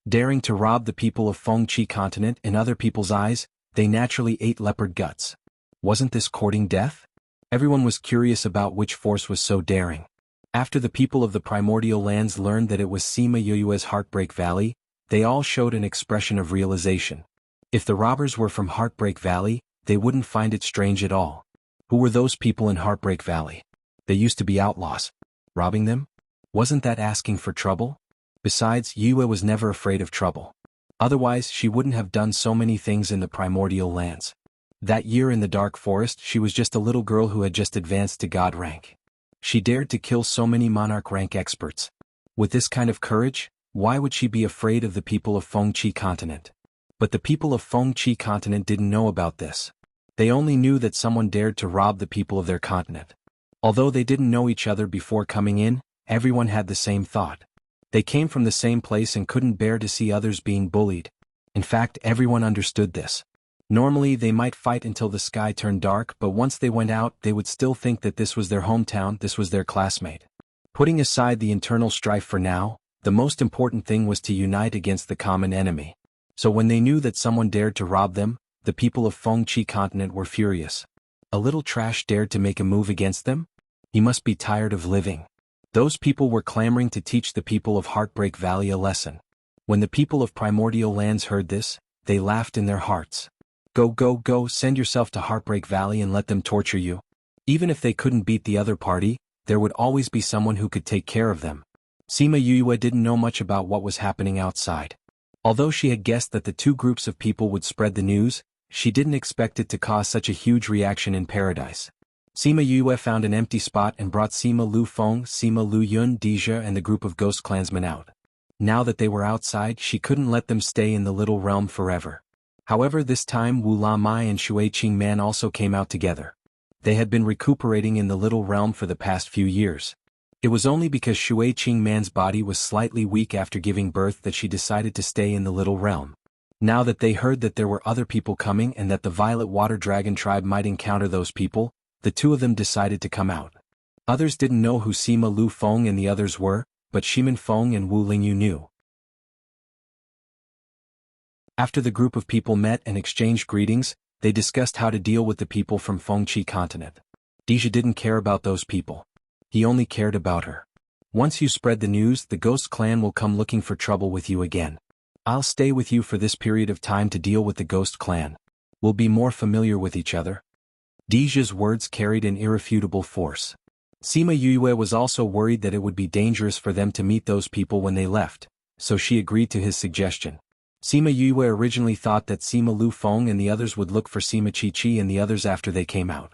Daring to rob the people of Fengqi continent in other people's eyes, they naturally ate leopard guts. Wasn't this courting death? Everyone was curious about which force was so daring. After the people of the primordial lands learned that it was Sima Yoyue's Heartbreak Valley, they all showed an expression of realization. If the robbers were from Heartbreak Valley, they wouldn't find it strange at all. Who were those people in Heartbreak Valley? They used to be outlaws. Robbing them? Wasn't that asking for trouble? Besides, Yue was never afraid of trouble. Otherwise, she wouldn't have done so many things in the primordial lands. That year in the dark forest, she was just a little girl who had just advanced to god rank. She dared to kill so many monarch rank experts. With this kind of courage, why would she be afraid of the people of Fengqi continent? But the people of Fengqi continent didn't know about this. They only knew that someone dared to rob the people of their continent. Although they didn't know each other before coming in, everyone had the same thought. They came from the same place and couldn't bear to see others being bullied. In fact, everyone understood this. Normally they might fight until the sky turned dark, but once they went out they would still think that this was their hometown, this was their classmate. Putting aside the internal strife for now, the most important thing was to unite against the common enemy. So when they knew that someone dared to rob them, the people of Fengqi continent were furious. A little trash dared to make a move against them? He must be tired of living. Those people were clamoring to teach the people of Heartbreak Valley a lesson. When the people of Primordial Lands heard this, they laughed in their hearts. Go, go, go, send yourself to Heartbreak Valley and let them torture you. Even if they couldn't beat the other party, there would always be someone who could take care of them. Sima Yoyue didn't know much about what was happening outside. Although she had guessed that the two groups of people would spread the news, she didn't expect it to cause such a huge reaction in paradise. Sima Yue found an empty spot and brought Sima Lu Feng, Sima Lu Yun, Deja and the group of ghost clansmen out. Now that they were outside, she couldn't let them stay in the little realm forever. However, this time Wu La Mai and Shui Qing Man also came out together. They had been recuperating in the little realm for the past few years. It was only because Shui Qing Man's body was slightly weak after giving birth that she decided to stay in the little realm. Now that they heard that there were other people coming and that the Violet Water Dragon tribe might encounter those people, the two of them decided to come out. Others didn't know who Sima Lu Feng and the others were, but Shimin Feng and Wu Lingyu knew. After the group of people met and exchanged greetings, they discussed how to deal with the people from Fengqi continent. Deja didn't care about those people. He only cared about her. Once you spread the news, the ghost clan will come looking for trouble with you again. I'll stay with you for this period of time to deal with the ghost clan. We'll be more familiar with each other. Dija's words carried an irrefutable force. Sima Yue was also worried that it would be dangerous for them to meet those people when they left, so she agreed to his suggestion. Sima Yue originally thought that Sima Lu Feng and the others would look for Sima Chi and the others after they came out.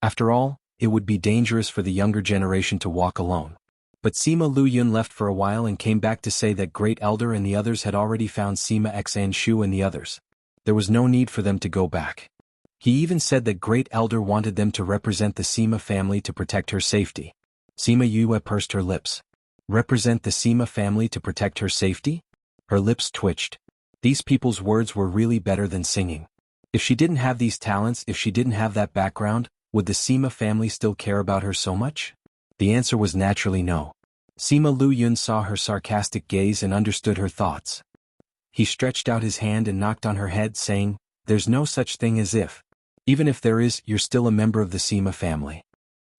After all, it would be dangerous for the younger generation to walk alone. But Sima Lu Yun left for a while and came back to say that Great Elder and the others had already found Sima Xan Shu and the others. There was no need for them to go back. He even said that Great Elder wanted them to represent the Sima family to protect her safety. Sima Yue pursed her lips. Represent the Sima family to protect her safety? Her lips twitched. These people's words were really better than singing. If she didn't have these talents, if she didn't have that background, would the Sima family still care about her so much? The answer was naturally no. Sima Lu Yun saw her sarcastic gaze and understood her thoughts. He stretched out his hand and knocked on her head, saying, "There's no such thing as if. Even if there is, you're still a member of the Sima family."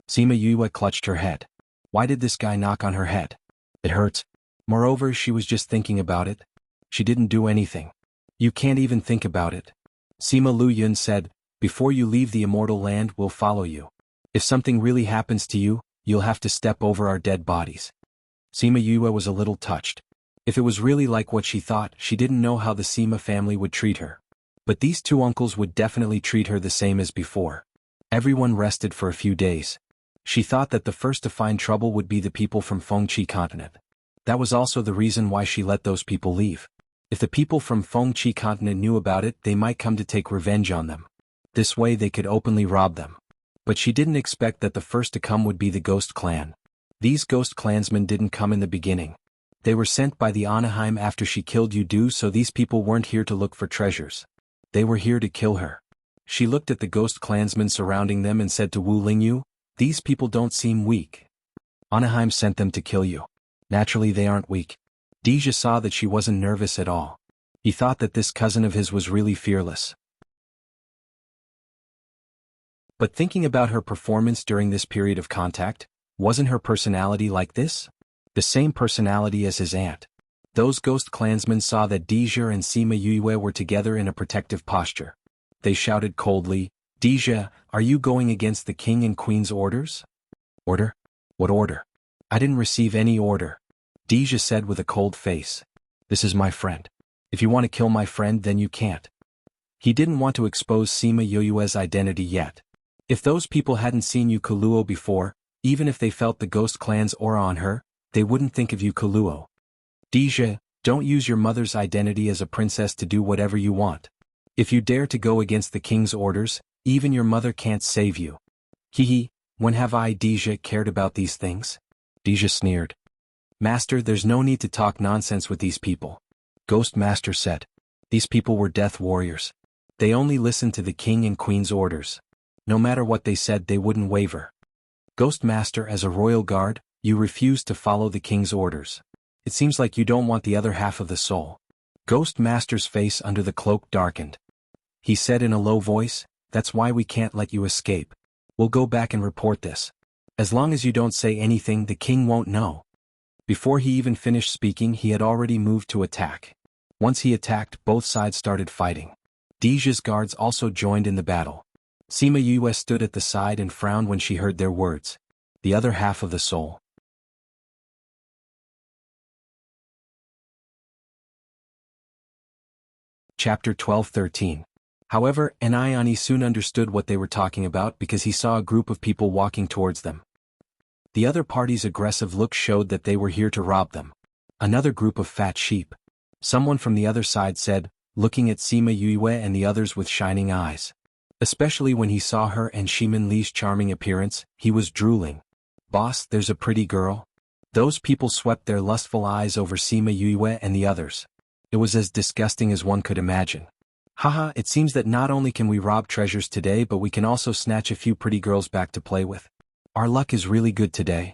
Sima Yue clutched her head. Why did this guy knock on her head? It hurts. Moreover, she was just thinking about it. She didn't do anything. You can't even think about it. Sima Lu Yun said, "Before you leave the immortal land, we'll follow you. If something really happens to you, you'll have to step over our dead bodies." Sima Yue was a little touched. If it was really like what she thought, she didn't know how the Sima family would treat her. But these two uncles would definitely treat her the same as before. Everyone rested for a few days. She thought that the first to find trouble would be the people from Fengqi continent. That was also the reason why she let those people leave. If the people from Fengqi continent knew about it, they might come to take revenge on them. This way they could openly rob them. But she didn't expect that the first to come would be the Ghost Clan. These Ghost Clansmen didn't come in the beginning. They were sent by the Anaheim after she killed Yudu, so these people weren't here to look for treasures. They were here to kill her. She looked at the Ghost Clansmen surrounding them and said to Wu Lingyu, "These people don't seem weak. Anaheim sent them to kill you. Naturally they aren't weak." Dija saw that she wasn't nervous at all. He thought that this cousin of his was really fearless. But thinking about her performance during this period of contact, wasn't her personality like this? The same personality as his aunt. Those Ghost Clansmen saw that Dija and Sima Yue were together in a protective posture. They shouted coldly, "Dija, are you going against the king and queen's orders?" "Order? What order? I didn't receive any order," Dija said with a cold face. "This is my friend. If you want to kill my friend, then you can't." He didn't want to expose Sima Yue's identity yet. If those people hadn't seen Yukuluo before, even if they felt the Ghost Clan's aura on her, they wouldn't think of Yukuluo. "Dija, don't use your mother's identity as a princess to do whatever you want. If you dare to go against the king's orders, even your mother can't save you." "Hehe, when have I, Dija, cared about these things?" Dija sneered. "Master, there's no need to talk nonsense with these people," Ghost Master said. These people were death warriors. They only listened to the king and queen's orders. No matter what they said, they wouldn't waver. "Ghost Master, as a royal guard, you refuse to follow the king's orders. It seems like you don't want the other half of the soul." Ghost Master's face under the cloak darkened. He said in a low voice, "That's why we can't let you escape. We'll go back and report this. As long as you don't say anything, the king won't know." Before he even finished speaking, he had already moved to attack. Once he attacked, both sides started fighting. Dija's guards also joined in the battle. Sima Yue stood at the side and frowned when she heard their words. The other half of the soul. Chapter 12-13. However, Anayani soon understood what they were talking about because he saw a group of people walking towards them. The other party's aggressive look showed that they were here to rob them. Another group of fat sheep. Someone from the other side said, looking at Sima Yue and the others with shining eyes. Especially when he saw her and Shimin Li's charming appearance, he was drooling. "Boss, there's a pretty girl." Those people swept their lustful eyes over Sima Yue and the others. It was as disgusting as one could imagine. "Haha, it seems that not only can we rob treasures today, but we can also snatch a few pretty girls back to play with. Our luck is really good today."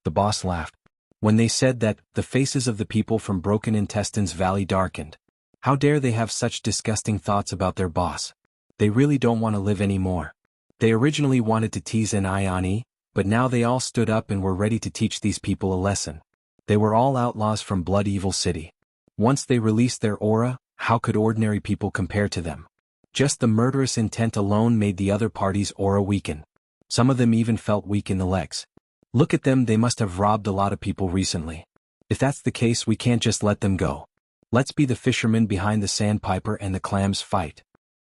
The boss laughed. When they said that, the faces of the people from Broken Intestines Valley darkened. How dare they have such disgusting thoughts about their boss? They really don't want to live anymore. They originally wanted to tease Anayani, But now they all stood up and were ready to teach these people a lesson. They were all outlaws from Blood Evil City. Once they released their aura, how could ordinary people compare to them? Just the murderous intent alone made the other party's aura weaken. Some of them even felt weak in the legs. Look at them, they must have robbed a lot of people recently. If that's the case, we can't just let them go. Let's be the fishermen behind the sandpiper and the clams fight.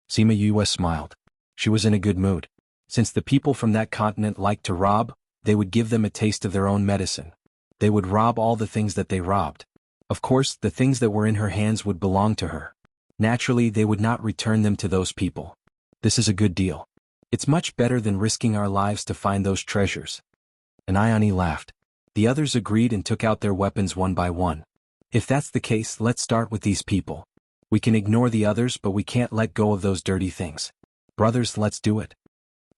Sima Yue smiled. She was in a good mood. Since the people from that continent liked to rob, they would give them a taste of their own medicine. They would rob all the things that they robbed. Of course, the things that were in her hands would belong to her. Naturally, they would not return them to those people. This is a good deal. It's much better than risking our lives to find those treasures. And Ayani laughed. The others agreed and took out their weapons one by one. If that's the case, let's start with these people. We can ignore the others, but we can't let go of those dirty things. Brothers, let's do it.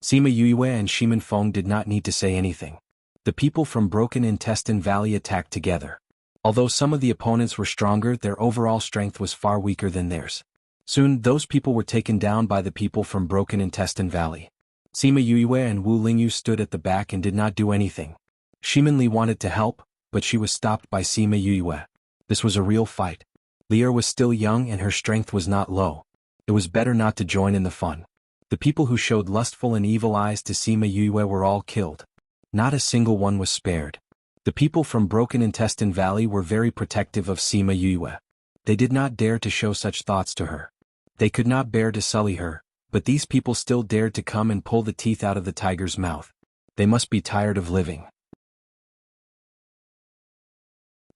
Sima Yue and Shimin Feng did not need to say anything. The people from Broken Intestine Valley attacked together. Although some of the opponents were stronger, their overall strength was far weaker than theirs. Soon, those people were taken down by the people from Broken Intestine Valley. Sima Yue and Wu Lingyu stood at the back and did not do anything. Shimin Li wanted to help, but she was stopped by Sima Yue. This was a real fight. Lier was still young and her strength was not low. It was better not to join in the fun. The people who showed lustful and evil eyes to Sima Yue were all killed. Not a single one was spared. The people from Broken Intestine Valley were very protective of Sima Yue. They did not dare to show such thoughts to her. They could not bear to sully her, but these people still dared to come and pull the teeth out of the tiger's mouth. They must be tired of living.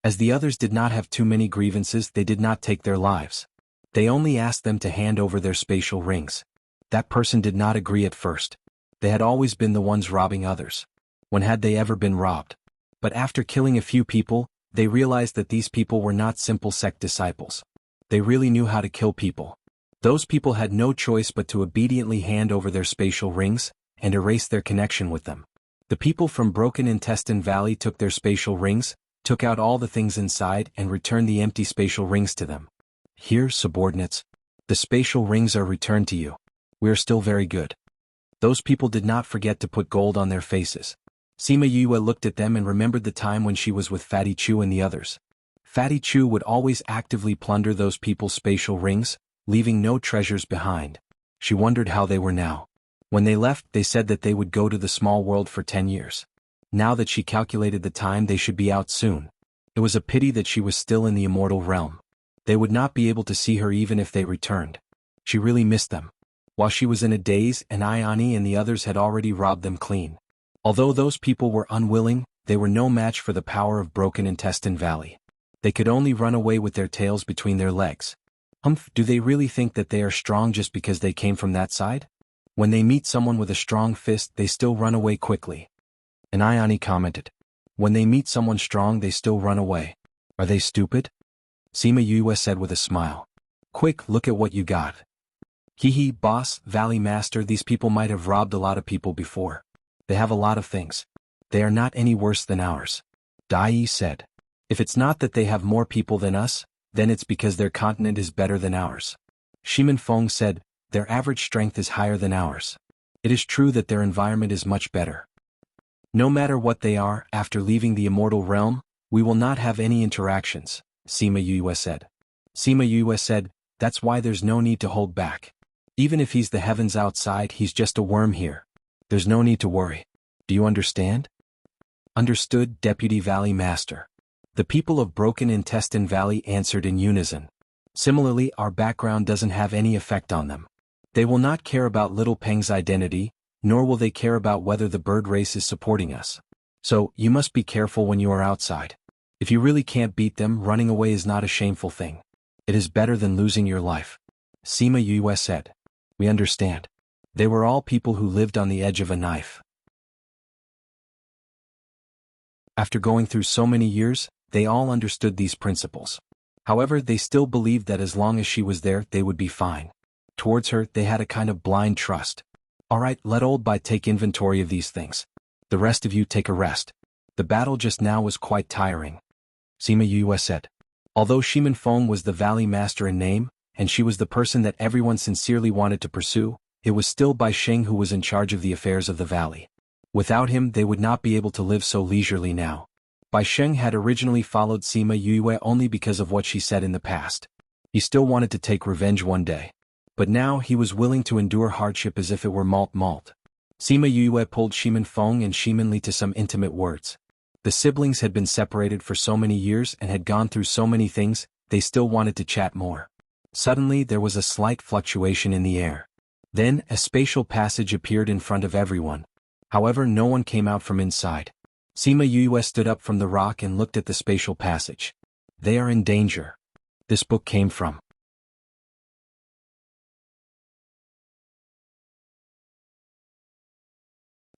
As the others did not have too many grievances, they did not take their lives. They only asked them to hand over their spatial rings. That person did not agree at first. They had always been the ones robbing others. When had they ever been robbed? But after killing a few people, they realized that these people were not simple sect disciples. They really knew how to kill people. Those people had no choice but to obediently hand over their spatial rings and erase their connection with them. The people from Broken Intestine Valley took their spatial rings, took out all the things inside and returned the empty spatial rings to them. Here, subordinates. The spatial rings are returned to you. We are still very good. Those people did not forget to put gold on their faces. Sima Yue looked at them and remembered the time when she was with Fatty Chu and the others. Fatty Chu would always actively plunder those people's spatial rings, leaving no treasures behind. She wondered how they were now. When they left, they said that they would go to the small world for 10 years. Now that she calculated the time, they should be out soon. It was a pity that she was still in the immortal realm. They would not be able to see her even if they returned. She really missed them. While she was in a daze, and Ayani and the others had already robbed them clean. Although those people were unwilling, they were no match for the power of Broken Intestine Valley. They could only run away with their tails between their legs. Do they really think that they are strong just because they came from that side? When they meet someone with a strong fist, they still run away quickly. And Ayani commented. When they meet someone strong, they still run away. Are they stupid? Sima Yue said with a smile. Quick, look at what you got. Hee, boss, Valley Master, these people might have robbed a lot of people before. They have a lot of things. They are not any worse than ours. Dai said. If it's not that they have more people than us, then it's because their continent is better than ours. Shimin Feng said, their average strength is higher than ours. It is true that their environment is much better. No matter what they are, after leaving the immortal realm, we will not have any interactions, Sima Yue said. Sima Yue said, that's why there's no need to hold back. Even if he's the heavens outside, he's just a worm here. There's no need to worry. Do you understand? Understood, Deputy Valley Master. The people of Broken Intestine Valley answered in unison. Similarly, our background doesn't have any effect on them. They will not care about Little Peng's identity, nor will they care about whether the bird race is supporting us. So, you must be careful when you are outside. If you really can't beat them, running away is not a shameful thing. It is better than losing your life. Sima Yue said. We understand. They were all people who lived on the edge of a knife. After going through so many years, they all understood these principles. However, they still believed that as long as she was there, they would be fine. Towards her, they had a kind of blind trust. Alright, let Old Bai take inventory of these things. The rest of you take a rest. The battle just now was quite tiring. Sima Yue said. Although Shimin Feng was the Valley Master in name, and she was the person that everyone sincerely wanted to pursue, it was still Bai Sheng who was in charge of the affairs of the valley. Without him they would not be able to live so leisurely now. Bai Sheng had originally followed Sima Yue only because of what she said in the past. He still wanted to take revenge one day. But now he was willing to endure hardship as if it were malt. Sima Yue pulled Shimin Feng and Shimin Li to some intimate words. The siblings had been separated for so many years and had gone through so many things, they still wanted to chat more. Suddenly there was a slight fluctuation in the air. Then a spatial passage appeared in front of everyone. However, no one came out from inside. Sima Yue stood up from the rock and looked at the spatial passage. They are in danger. This book came from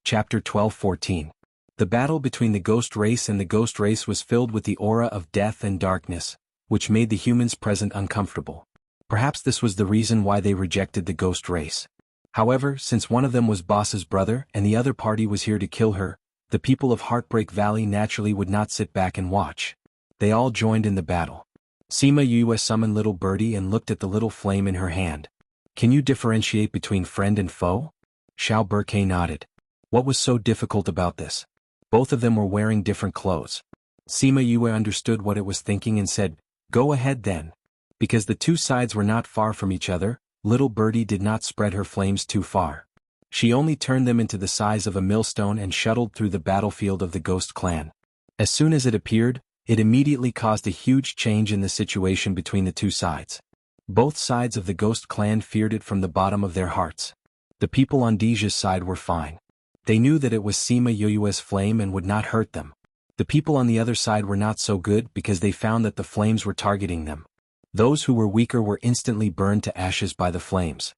Chapter 12-14. The battle between the ghost race and the ghost race was filled with the aura of death and darkness, which made the humans present uncomfortable. Perhaps this was the reason why they rejected the ghost race. However, since one of them was Boss's brother and the other party was here to kill her, the people of Heartbreak Valley naturally would not sit back and watch. They all joined in the battle. Sima Yue summoned Little Birdie and looked at the little flame in her hand. Can you differentiate between friend and foe? Xiao Berke nodded. What was so difficult about this? Both of them were wearing different clothes. Sima Yue understood what it was thinking and said, go ahead then. Because the two sides were not far from each other, Little Birdie did not spread her flames too far. She only turned them into the size of a millstone and shuttled through the battlefield of the Ghost Clan. As soon as it appeared, it immediately caused a huge change in the situation between the two sides. Both sides of the Ghost Clan feared it from the bottom of their hearts. The people on Deja's side were fine. They knew that it was Sima Yue's flame and would not hurt them. The people on the other side were not so good because they found that the flames were targeting them. Those who were weaker were instantly burned to ashes by the flames.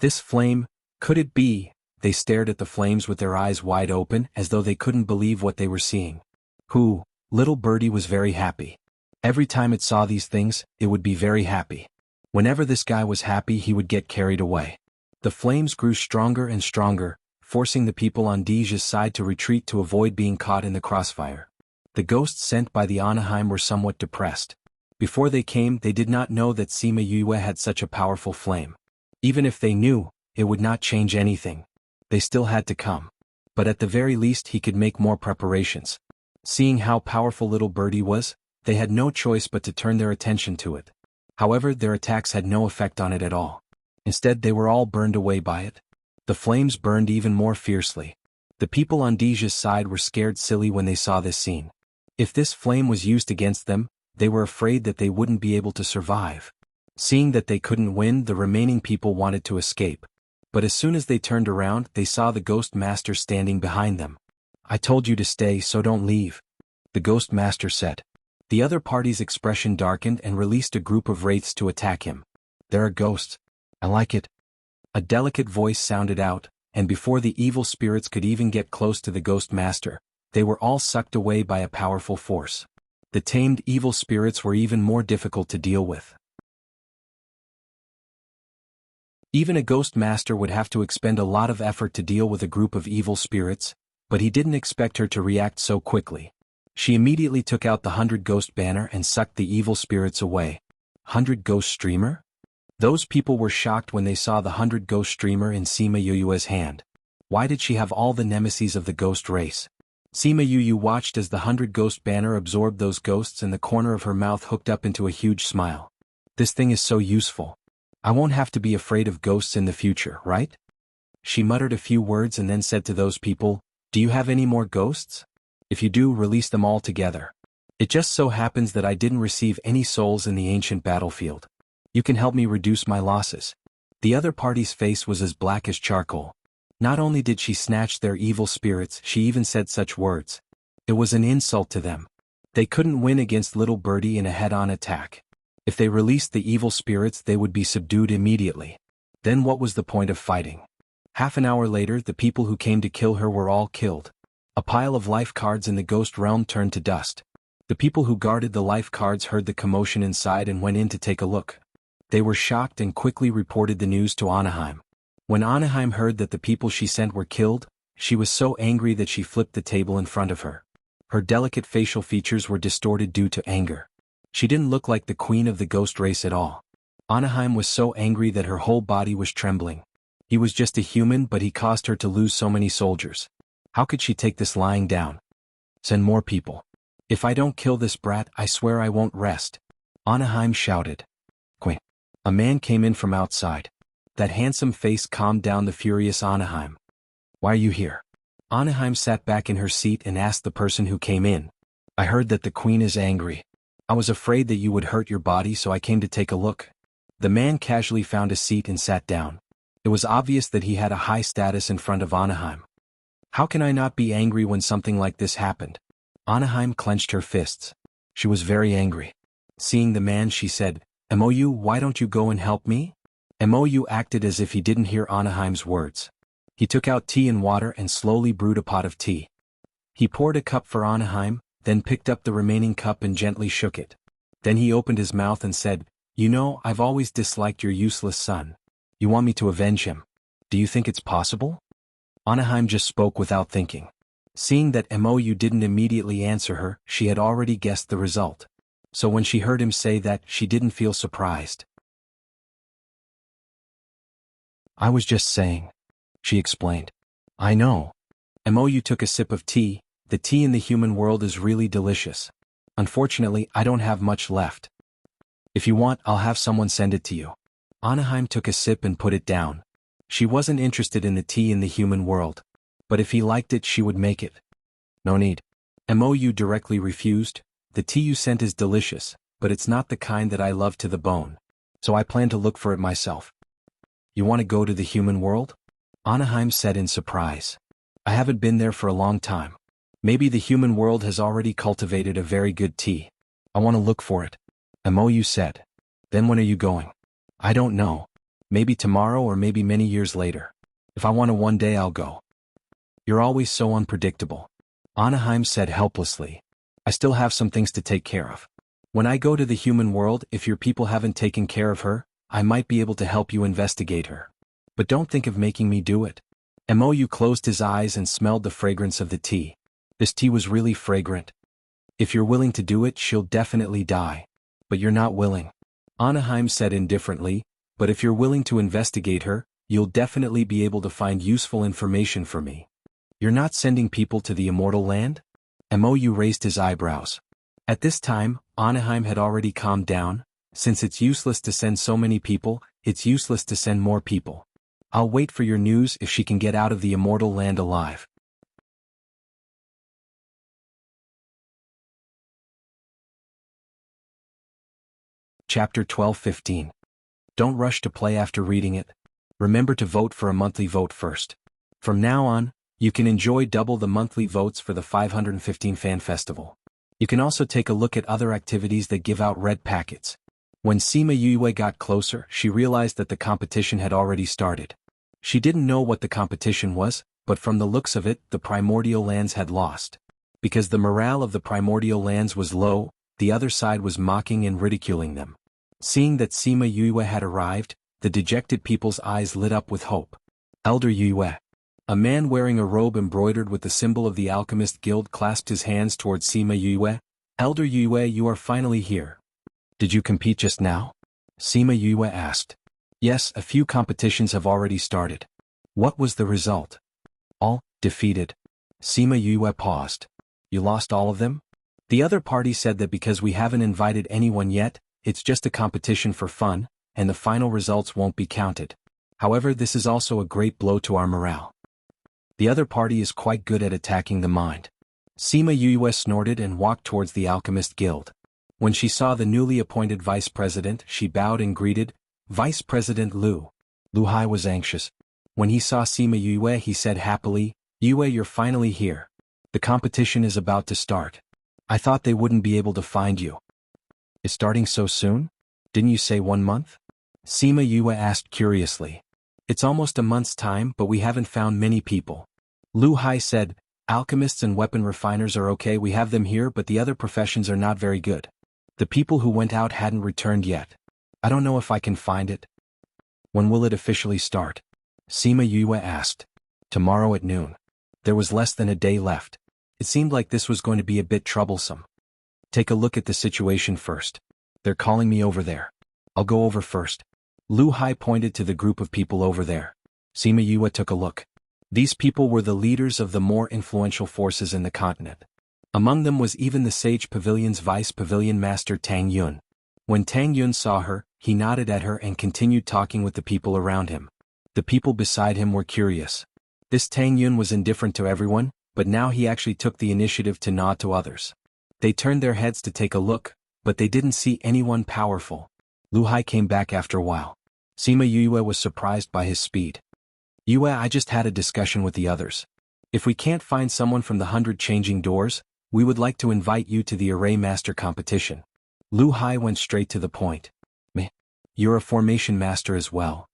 This flame, could it be? They stared at the flames with their eyes wide open as though they couldn't believe what they were seeing. Little Birdie was very happy. Every time it saw these things, it would be very happy. Whenever this guy was happy he would get carried away. The flames grew stronger and stronger, forcing the people on Deja's side to retreat to avoid being caught in the crossfire. The ghosts sent by the Anaheim were somewhat depressed. Before they came they did not know that Sima Yue had such a powerful flame. Even if they knew, it would not change anything. They still had to come. But at the very least he could make more preparations. Seeing how powerful Little Birdie was, they had no choice but to turn their attention to it. However, their attacks had no effect on it at all. Instead they were all burned away by it. The flames burned even more fiercely. The people on Deja's side were scared silly when they saw this scene. If this flame was used against them, they were afraid that they wouldn't be able to survive. Seeing that they couldn't win, the remaining people wanted to escape. But as soon as they turned around, they saw the Ghost Master standing behind them. I told you to stay, so don't leave. The Ghost Master said. The other party's expression darkened and released a group of wraiths to attack him. There are ghosts. I like it. A delicate voice sounded out, and before the evil spirits could even get close to the Ghost Master, they were all sucked away by a powerful force. The tamed evil spirits were even more difficult to deal with. Even a Ghost Master would have to expend a lot of effort to deal with a group of evil spirits, but he didn't expect her to react so quickly. She immediately took out the 100 Ghost banner and sucked the evil spirits away. 100 Ghost Streamer? Those people were shocked when they saw the 100 Ghost Streamer in Sima Yue's hand. Why did she have all the nemesis of the ghost race? Sima Yue watched as the 100 Ghost banner absorbed those ghosts and the corner of her mouth hooked up into a huge smile. This thing is so useful. I won't have to be afraid of ghosts in the future, right? She muttered a few words and then said to those people, do you have any more ghosts? If you do, release them all together. It just so happens that I didn't receive any souls in the ancient battlefield. You can help me reduce my losses. The other party's face was as black as charcoal. Not only did she snatch their evil spirits, she even said such words. It was an insult to them. They couldn't win against Little Birdie in a head-on attack. If they released the evil spirits they would be subdued immediately. Then what was the point of fighting? Half an hour later the people who came to kill her were all killed. A pile of life cards in the ghost realm turned to dust. The people who guarded the life cards heard the commotion inside and went in to take a look. They were shocked and quickly reported the news to Anaheim. When Anaheim heard that the people she sent were killed, she was so angry that she flipped the table in front of her. Her delicate facial features were distorted due to anger. She didn't look like the queen of the ghost race at all. Anaheim was so angry that her whole body was trembling. He was just a human, but he caused her to lose so many soldiers. How could she take this lying down? Send more people. If I don't kill this brat, I swear I won't rest. Anaheim shouted. Quint. A man came in from outside. That handsome face calmed down the furious Anaheim. Why are you here? Anaheim sat back in her seat and asked the person who came in. I heard that the queen is angry. I was afraid that you would hurt your body, so I came to take a look. The man casually found a seat and sat down. It was obvious that he had a high status in front of Anaheim. How can I not be angry when something like this happened? Anaheim clenched her fists. She was very angry. Seeing the man, she said, Mou, why don't you go and help me? Mou acted as if he didn't hear Anaheim's words. He took out tea and water and slowly brewed a pot of tea. He poured a cup for Anaheim, then picked up the remaining cup and gently shook it. Then he opened his mouth and said, You know, I've always disliked your useless son. You want me to avenge him. Do you think it's possible? Anaheim just spoke without thinking. Seeing that Mou didn't immediately answer her, she had already guessed the result. So when she heard him say that, she didn't feel surprised. I was just saying. She explained. I know. Mou took a sip of tea. The tea in the human world is really delicious. Unfortunately, I don't have much left. If you want, I'll have someone send it to you. Anaheim took a sip and put it down. She wasn't interested in the tea in the human world. But if he liked it, she would make it. No need. Mou directly refused. The tea you sent is delicious, but it's not the kind that I love to the bone. So I plan to look for it myself. You want to go to the human world? Anaheim said in surprise. I haven't been there for a long time. Maybe the human world has already cultivated a very good tea. I want to look for it. Mou said. Then when are you going? I don't know. Maybe tomorrow or maybe many years later. If I want to one day, I'll go. You're always so unpredictable. Anaheim said helplessly. I still have some things to take care of. When I go to the human world, if your people haven't taken care of her, I might be able to help you investigate her. But don't think of making me do it. Mou closed his eyes and smelled the fragrance of the tea. This tea was really fragrant. If you're willing to do it, she'll definitely die. But you're not willing. Anaheim said indifferently, but if you're willing to investigate her, you'll definitely be able to find useful information for me. You're not sending people to the immortal land? Mou raised his eyebrows. At this time, Anaheim had already calmed down. Since it's useless to send so many people, it's useless to send more people. I'll wait for your news if she can get out of the immortal land alive. Chapter 12:15. Don't rush to play after reading it. Remember to vote for a monthly vote first. From now on, you can enjoy double the monthly votes for the 515 Fan Festival. You can also take a look at other activities that give out red packets. When Sima Yue got closer, she realized that the competition had already started. She didn't know what the competition was, but from the looks of it, the primordial lands had lost. Because the morale of the primordial lands was low, the other side was mocking and ridiculing them. Seeing that Sima Yue had arrived, the dejected people's eyes lit up with hope. Elder Yue. A man wearing a robe embroidered with the symbol of the Alchemist Guild clasped his hands towards Sima Yue. Elder Yue, you are finally here. Did you compete just now? Sima Yue asked. Yes, a few competitions have already started. What was the result? All defeated. Sima Yue paused. You lost all of them? The other party said that because we haven't invited anyone yet, it's just a competition for fun, and the final results won't be counted. However, this is also a great blow to our morale. The other party is quite good at attacking the mind. Sima Yue snorted and walked towards the Alchemist Guild. When she saw the newly appointed vice president, she bowed and greeted, Vice President Lu. Lu Hai was anxious. When he saw Sima Yue, he said happily, Yue, you're finally here. The competition is about to start. I thought they wouldn't be able to find you. It's starting so soon? Didn't you say 1 month? Sima Yue asked curiously. It's almost a month's time, but we haven't found many people. Lu Hai said, alchemists and weapon refiners are okay, we have them here, but the other professions are not very good. The people who went out hadn't returned yet. I don't know if I can find it. When will it officially start? Sima Yue asked. Tomorrow at noon. There was less than a day left. It seemed like this was going to be a bit troublesome. Take a look at the situation first. They're calling me over there. I'll go over first. Lu Hai pointed to the group of people over there. Sima Yue took a look. These people were the leaders of the more influential forces in the continent. Among them was even the Sage Pavilion's Vice Pavilion Master Tang Yun. When Tang Yun saw her, he nodded at her and continued talking with the people around him. The people beside him were curious. This Tang Yun was indifferent to everyone, but now he actually took the initiative to nod to others. They turned their heads to take a look, but they didn't see anyone powerful. Lu Hai came back after a while. Sima Yue was surprised by his speed. Yue, I just had a discussion with the others. If we can't find someone from the 100 changing doors, we would like to invite you to the Array Master competition. Lu Hai went straight to the point. Meh. You're a formation master as well.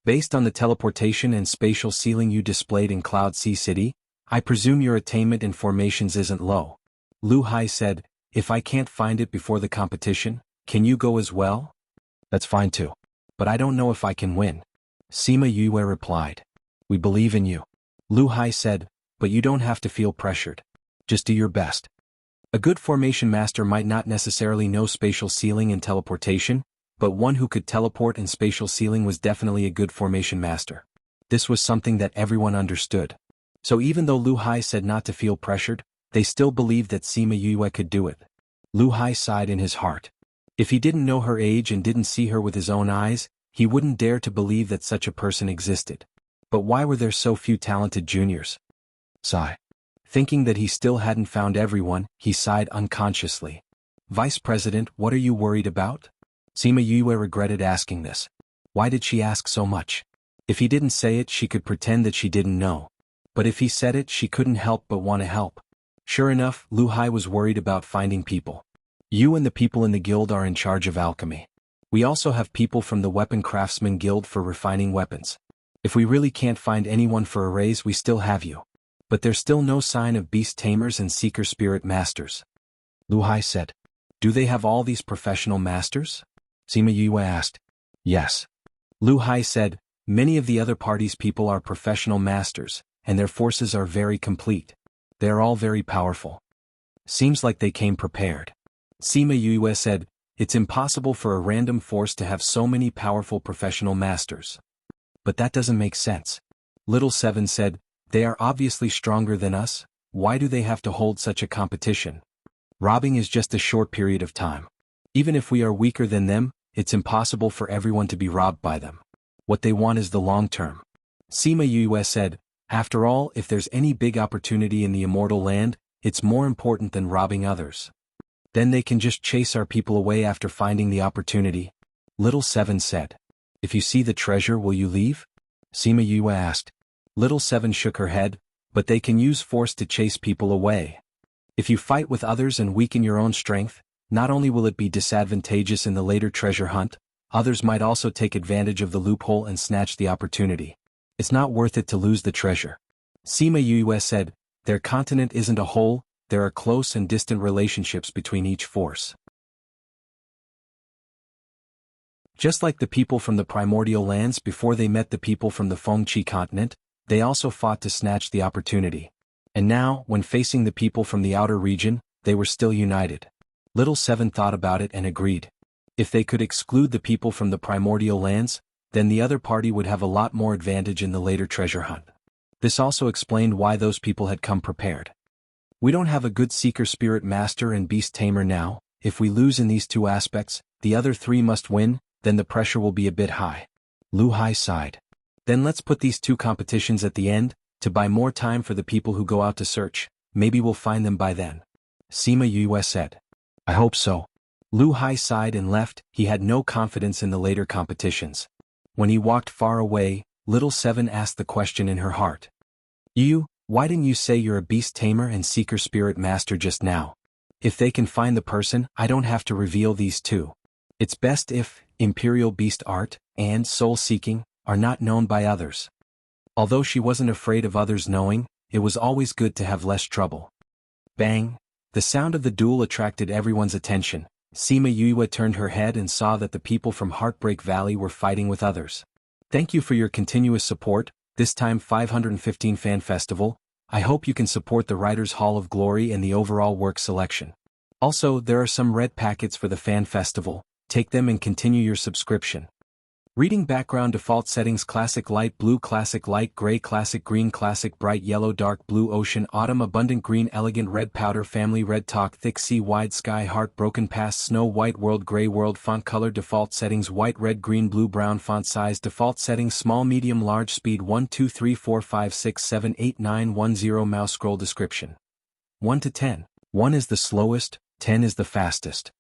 Based on the teleportation and spatial ceiling you displayed in Cloud Sea City, I presume your attainment in formations isn't low. Lu Hai said, if I can't find it before the competition, can you go as well? That's fine too. But I don't know if I can win. Sima Yue replied. We believe in you. Lu Hai said, but you don't have to feel pressured. Just do your best. A good formation master might not necessarily know spatial ceiling and teleportation, but one who could teleport and spatial ceiling was definitely a good formation master. This was something that everyone understood. So even though Lu Hai said not to feel pressured, they still believed that Sima Yue could do it. Lu Hai sighed in his heart. If he didn't know her age and didn't see her with his own eyes, he wouldn't dare to believe that such a person existed. But why were there so few talented juniors? Sigh. Thinking that he still hadn't found everyone, he sighed unconsciously. Vice President, what are you worried about? Sima Yue regretted asking this. Why did she ask so much? If he didn't say it, she could pretend that she didn't know. But if he said it, she couldn't help but want to help. Sure enough, Lu Hai was worried about finding people. You and the people in the guild are in charge of alchemy. We also have people from the Weapon Craftsman Guild for refining weapons. If we really can't find anyone for arrays, we still have you. But there's still no sign of beast tamers and seeker spirit masters. Lu Hai said. Do they have all these professional masters? Sima Yue asked. Yes. Lu Hai said, many of the other party's people are professional masters, and their forces are very complete. They are all very powerful. Seems like they came prepared. Sima Yue said, it's impossible for a random force to have so many powerful professional masters. But that doesn't make sense. Little Seven said, they are obviously stronger than us, why do they have to hold such a competition? Robbing is just a short period of time. Even if we are weaker than them, it's impossible for everyone to be robbed by them. What they want is the long term. Sima Yue said, after all, if there's any big opportunity in the immortal land, it's more important than robbing others. Then they can just chase our people away after finding the opportunity. Little Seven said. If you see the treasure, will you leave? Sima Yue asked. Little Seven shook her head, but they can use force to chase people away. If you fight with others and weaken your own strength, not only will it be disadvantageous in the later treasure hunt, others might also take advantage of the loophole and snatch the opportunity. It's not worth it to lose the treasure. Sima Yue said, their continent isn't a whole, there are close and distant relationships between each force. Just like the people from the primordial lands before they met the people from the Fengqi continent, they also fought to snatch the opportunity. And now, when facing the people from the outer region, they were still united. Little Seven thought about it and agreed. If they could exclude the people from the primordial lands, then the other party would have a lot more advantage in the later treasure hunt. This also explained why those people had come prepared. We don't have a good seeker spirit master and beast tamer now. If we lose in these two aspects, the other three must win, then the pressure will be a bit high. Lu Hai sighed. Then let's put these two competitions at the end, to buy more time for the people who go out to search, maybe we'll find them by then. Sima Yue said. I hope so. Lu Hai sighed and left, he had no confidence in the later competitions. When he walked far away, Little Seven asked the question in her heart. Why didn't you say you're a beast tamer and seeker spirit master just now? If they can find the person, I don't have to reveal these two. It's best if Imperial Beast Art and Soul Seeking are not known by others. Although she wasn't afraid of others knowing, it was always good to have less trouble. Bang! The sound of the duel attracted everyone's attention. Sima Yue turned her head and saw that the people from Heartbreak Valley were fighting with others. Thank you for your continuous support, this time 515 Fan Festival. I hope you can support the Writers Hall of Glory and the overall work selection. Also, there are some red packets for the Fan Festival, take them and continue your subscription. Reading background default settings: classic light blue, classic light gray, classic green, classic bright yellow, dark blue, ocean, autumn, abundant green, elegant red, powder, family red, talk, thick sea, wide sky, heart, broken past, snow white, world gray, world, font color default settings: white, red, green, blue, brown, font size default settings: small, medium, large, speed 1 2 3 4 5 6 7 8 9 1 0, mouse scroll description 1 to 10. 1 is the slowest, 10 is the fastest.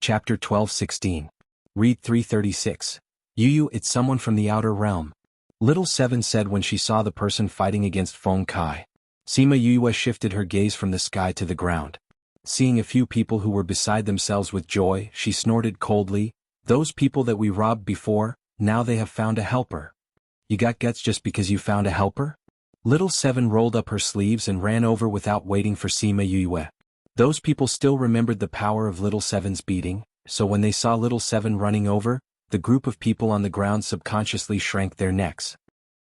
Chapter 12:16. Read 336. Yu, it's someone from the outer realm. Little Seven said when she saw the person fighting against Feng Kai. Sima Yue shifted her gaze from the sky to the ground. Seeing a few people who were beside themselves with joy, she snorted coldly, "Those people that we robbed before, now they have found a helper. You got guts just because you found a helper?" Little Seven rolled up her sleeves and ran over without waiting for Sima Yue. Those people still remembered the power of Little Seven's beating, so when they saw Little Seven running over, the group of people on the ground subconsciously shrank their necks.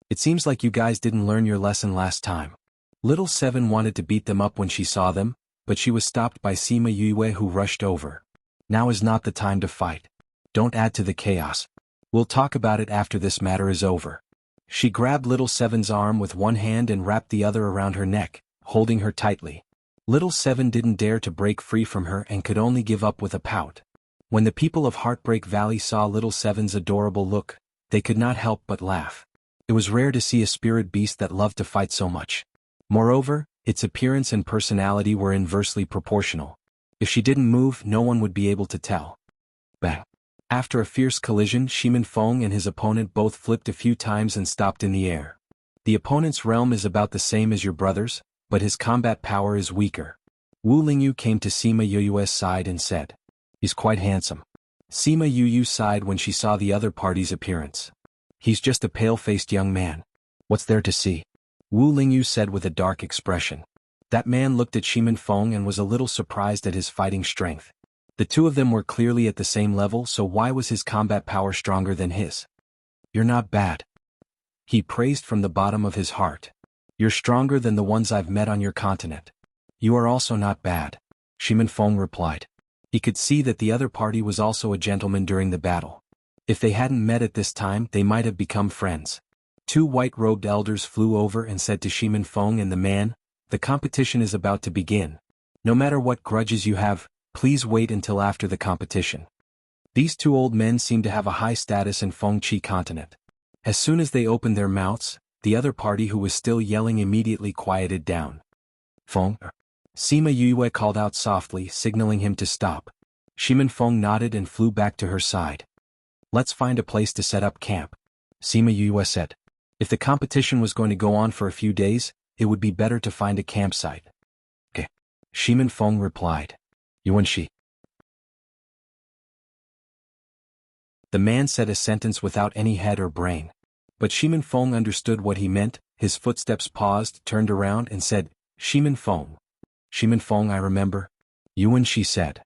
"It seems like you guys didn't learn your lesson last time." Little Seven wanted to beat them up when she saw them, but she was stopped by Sima Yue, who rushed over. "Now is not the time to fight. Don't add to the chaos. We'll talk about it after this matter is over." She grabbed Little Seven's arm with one hand and wrapped the other around her neck, holding her tightly. Little Seven didn't dare to break free from her and could only give up with a pout. When the people of Heartbreak Valley saw Little Seven's adorable look, they could not help but laugh. It was rare to see a spirit beast that loved to fight so much. Moreover, its appearance and personality were inversely proportional. If she didn't move, no one would be able to tell. Bang! After a fierce collision, Shimin Feng and his opponent both flipped a few times and stopped in the air. The opponent's realm is about the same as your brother's, but his combat power is weaker. Wu Lingyu came to Sima Yu's side and said, "He's quite handsome." Sima Yu sighed when she saw the other party's appearance. "He's just a pale-faced young man. What's there to see?" Wu Lingyu said with a dark expression. That man looked at Shimin Feng and was a little surprised at his fighting strength. The two of them were clearly at the same level, so why was his combat power stronger than his? "You're not bad," he praised from the bottom of his heart. "You're stronger than the ones I've met on your continent." "You are also not bad," Shimin Feng replied. He could see that the other party was also a gentleman during the battle. If they hadn't met at this time, they might have become friends. Two white-robed elders flew over and said to Shimin Feng and the man, "The competition is about to begin. No matter what grudges you have, please wait until after the competition." These two old men seemed to have a high status in Feng Chi continent. As soon as they opened their mouths, the other party who was still yelling immediately quieted down. "Feng?" Sima Yue called out softly, signaling him to stop. Shimin Feng nodded and flew back to her side. "Let's find a place to set up camp," Sima Yue said. If the competition was going to go on for a few days, it would be better to find a campsite. "Okay," Shimin Feng replied. "Yuan Shi." The man said a sentence without any head or brain. But Shimin Feng understood what he meant. His footsteps paused, turned around and said, "Shimin Feng." "Shimin Feng, I remember." Yuan Shi said.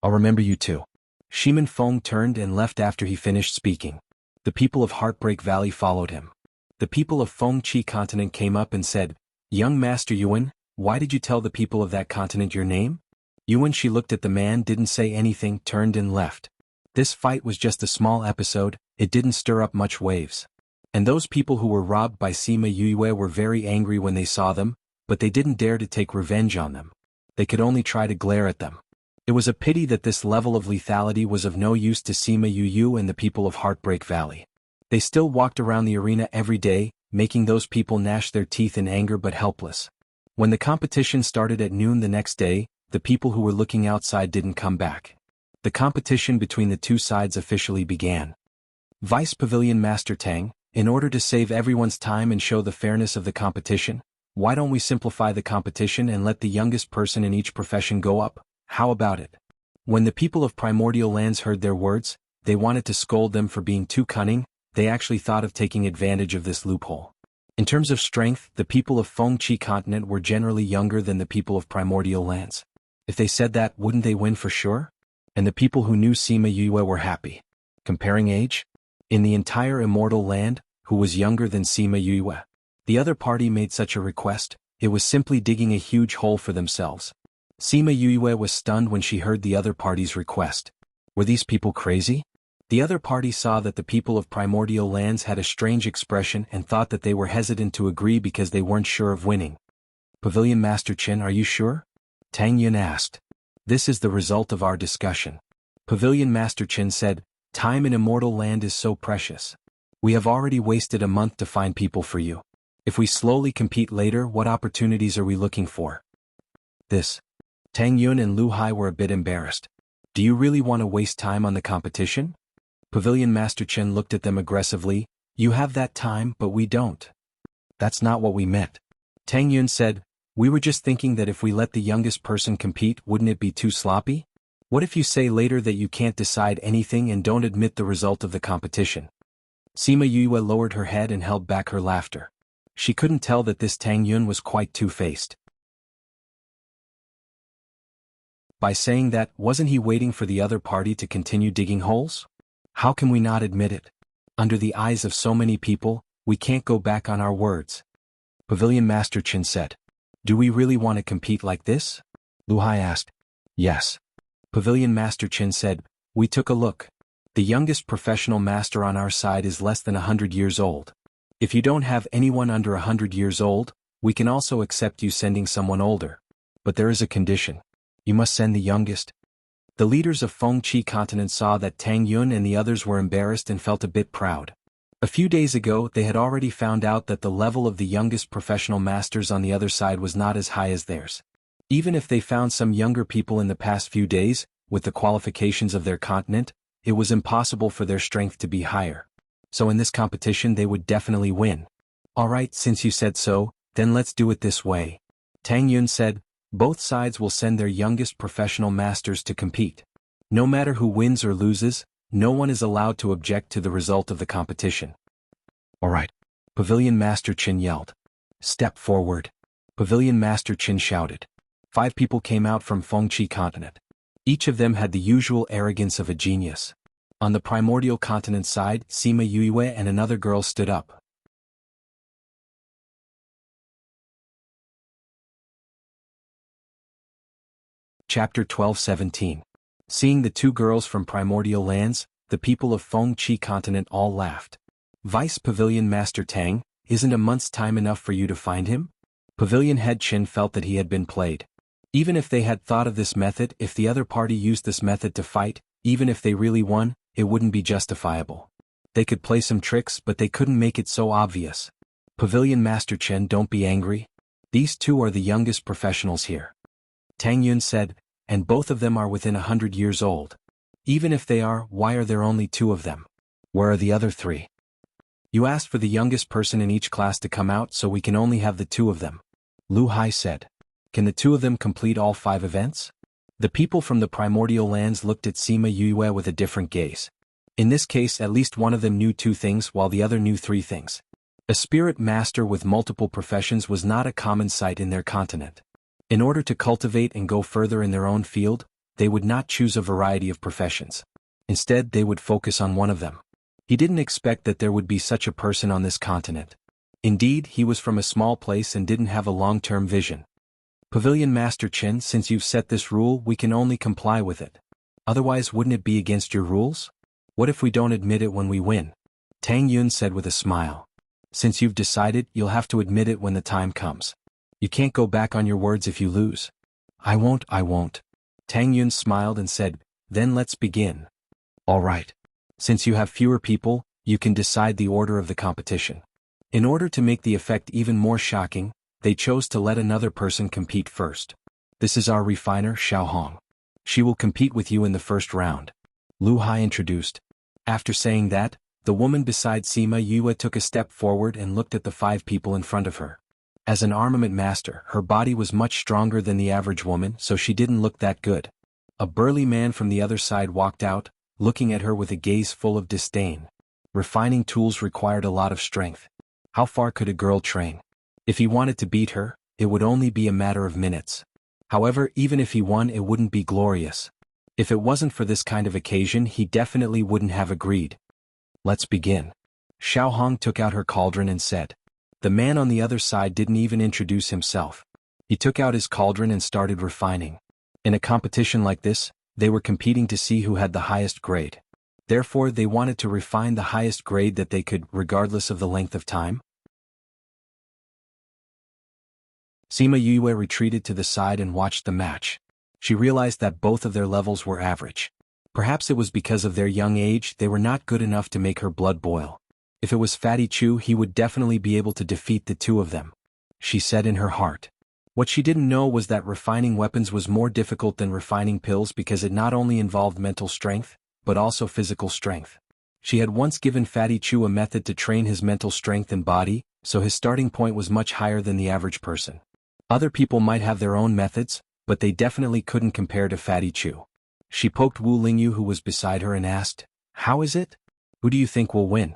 "I'll remember you too." Shimin Feng turned and left after he finished speaking. The people of Heartbreak Valley followed him. The people of Feng Chi continent came up and said, "Young Master Yuan, why did you tell the people of that continent your name?" Yuan Shi looked at the man, didn't say anything, turned and left. This fight was just a small episode, it didn't stir up much waves. And those people who were robbed by Sima Yue were very angry when they saw them, but they didn't dare to take revenge on them. They could only try to glare at them. It was a pity that this level of lethality was of no use to Sima Yu and the people of Heartbreak Valley. They still walked around the arena every day, making those people gnash their teeth in anger but helpless. When the competition started at noon the next day, the people who were looking outside didn't come back. The competition between the two sides officially began. Vice Pavilion Master Tang, in order to save everyone's time and show the fairness of the competition, why don't we simplify the competition and let the youngest person in each profession go up? How about it? When the people of Primordial Lands heard their words, they wanted to scold them for being too cunning. They actually thought of taking advantage of this loophole. In terms of strength, the people of Feng Chi continent were generally younger than the people of Primordial Lands. If they said that, wouldn't they win for sure? And the people who knew Sima Yue were happy. Comparing age? In the entire Immortal Land, who was younger than Sima Yue? The other party made such a request, it was simply digging a huge hole for themselves. Sima Yue was stunned when she heard the other party's request. Were these people crazy? The other party saw that the people of primordial lands had a strange expression and thought that they were hesitant to agree because they weren't sure of winning. Pavilion Master Qin, are you sure? Tang Yun asked. This is the result of our discussion. Pavilion Master Qin said, time in immortal land is so precious. We have already wasted a month to find people for you. If we slowly compete later, what opportunities are we looking for? This. Tang Yun and Lu Hai were a bit embarrassed. Do you really want to waste time on the competition? Pavilion Master Qin looked at them aggressively. You have that time, but we don't. That's not what we meant. Tang Yun said, we were just thinking that if we let the youngest person compete, wouldn't it be too sloppy? What if you say later that you can't decide anything and don't admit the result of the competition? Sima Yue lowered her head and held back her laughter. She couldn't tell that this Tang Yun was quite two-faced. By saying that, wasn't he waiting for the other party to continue digging holes? How can we not admit it? Under the eyes of so many people, we can't go back on our words. Pavilion Master Qin said. Do we really want to compete like this? Lu Hai asked. Yes. Pavilion Master Qin said, we took a look. The youngest professional master on our side is less than 100 years old. If you don't have anyone under 100 years old, we can also accept you sending someone older. But there is a condition. You must send the youngest. The leaders of Fengqi continent saw that Tang Yun and the others were embarrassed and felt a bit proud. A few days ago they had already found out that the level of the youngest professional masters on the other side was not as high as theirs. Even if they found some younger people in the past few days, with the qualifications of their continent, it was impossible for their strength to be higher. So in this competition they would definitely win. Alright, since you said so, then let's do it this way. Tang Yun said, both sides will send their youngest professional masters to compete. No matter who wins or loses, no one is allowed to object to the result of the competition. Alright. Pavilion Master Qin yelled. Step forward. Pavilion Master Qin shouted. 5 people came out from Fengqi continent. Each of them had the usual arrogance of a genius. On the primordial continent side, Sima Yue and another girl stood up. Chapter 12-17. Seeing the 2 girls from primordial lands, the people of Fengqi continent all laughed. Vice Pavilion Master Tang, isn't a month's time enough for you to find him? Pavilion Head Qin felt that he had been played. Even if they had thought of this method, if the other party used this method to fight, even if they really won, it wouldn't be justifiable. They could play some tricks, but they couldn't make it so obvious. Pavilion Master Qin, don't be angry. These 2 are the youngest professionals here. Tang Yun said, and both of them are within 100 years old. Even if they are, why are there only 2 of them? Where are the other 3? You asked for the youngest person in each class to come out, so we can only have the 2 of them. Lu Hai said. Can the 2 of them complete all 5 events? The people from the primordial lands looked at Sima Yue with a different gaze. In this case, at least one of them knew 2 things while the other knew 3 things. A spirit master with multiple professions was not a common sight in their continent. In order to cultivate and go further in their own field, they would not choose a variety of professions. Instead, they would focus on one of them. He didn't expect that there would be such a person on this continent. Indeed, he was from a small place and didn't have a long-term vision. Pavilion Master Qin, since you've set this rule, we can only comply with it. Otherwise, wouldn't it be against your rules? What if we don't admit it when we win? Tang Yun said with a smile. Since you've decided, you'll have to admit it when the time comes. You can't go back on your words if you lose. I won't. Tang Yun smiled and said, then let's begin. All right. Since you have fewer people, you can decide the order of the competition. In order to make the effect even more shocking, they chose to let another person compete first. This is our refiner, Xiaohong. She will compete with you in the first round. Lu Hai introduced. After saying that, the woman beside Sima Yue took a step forward and looked at the 5 people in front of her. As an armament master, her body was much stronger than the average woman, so she didn't look that good. A burly man from the other side walked out, looking at her with a gaze full of disdain. Refining tools required a lot of strength. How far could a girl train? If he wanted to beat her, it would only be a matter of minutes. However, even if he won, it wouldn't be glorious. If it wasn't for this kind of occasion, he definitely wouldn't have agreed. Let's begin. Xiaohong took out her cauldron and said. The man on the other side didn't even introduce himself. He took out his cauldron and started refining. In a competition like this, they were competing to see who had the highest grade. Therefore, they wanted to refine the highest grade that they could, regardless of the length of time. Sima Yue retreated to the side and watched the match. She realized that both of their levels were average. Perhaps it was because of their young age they were not good enough to make her blood boil. If it was Fatty Chu, he would definitely be able to defeat the two of them, she said in her heart. What she didn't know was that refining weapons was more difficult than refining pills because it not only involved mental strength, but also physical strength. She had once given Fatty Chu a method to train his mental strength and body, so his starting point was much higher than the average person. Other people might have their own methods, but they definitely couldn't compare to Fatty Chu. She poked Wu Lingyu, who was beside her, and asked, "How is it? Who do you think will win?"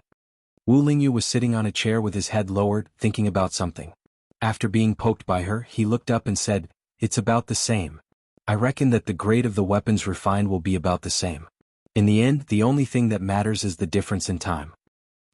Wu Lingyu was sitting on a chair with his head lowered, thinking about something. After being poked by her, he looked up and said, "It's about the same. I reckon that the grade of the weapons refined will be about the same. In the end, the only thing that matters is the difference in time."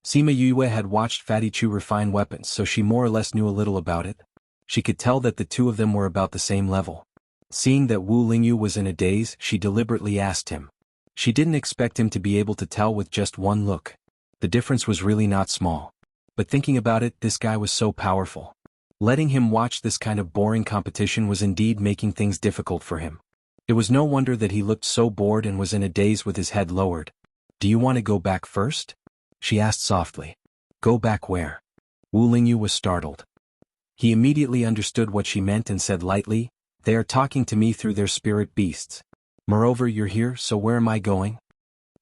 Sima Yue had watched Fatty Chu refine weapons, so she more or less knew a little about it. She could tell that the two of them were about the same level. Seeing that Wu Lingyu was in a daze, she deliberately asked him. She didn't expect him to be able to tell with just one look. The difference was really not small. But thinking about it, this guy was so powerful. Letting him watch this kind of boring competition was indeed making things difficult for him. It was no wonder that he looked so bored and was in a daze with his head lowered. "Do you want to go back first?" she asked softly. "Go back where?" Wu Lingyu was startled. He immediately understood what she meant and said lightly, "They are talking to me through their spirit beasts. Moreover, you're here, so where am I going?"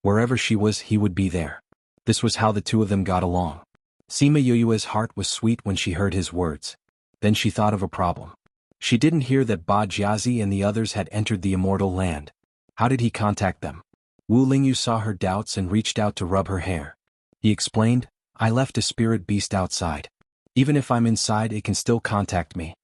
Wherever she was, he would be there. This was how the two of them got along. Sima Yue's heart was sweet when she heard his words. Then she thought of a problem. She didn't hear that Ba Jiazi and the others had entered the immortal land. How did he contact them? Wu Lingyu saw her doubts and reached out to rub her hair. He explained, "I left a spirit beast outside. Even if I'm inside, it can still contact me."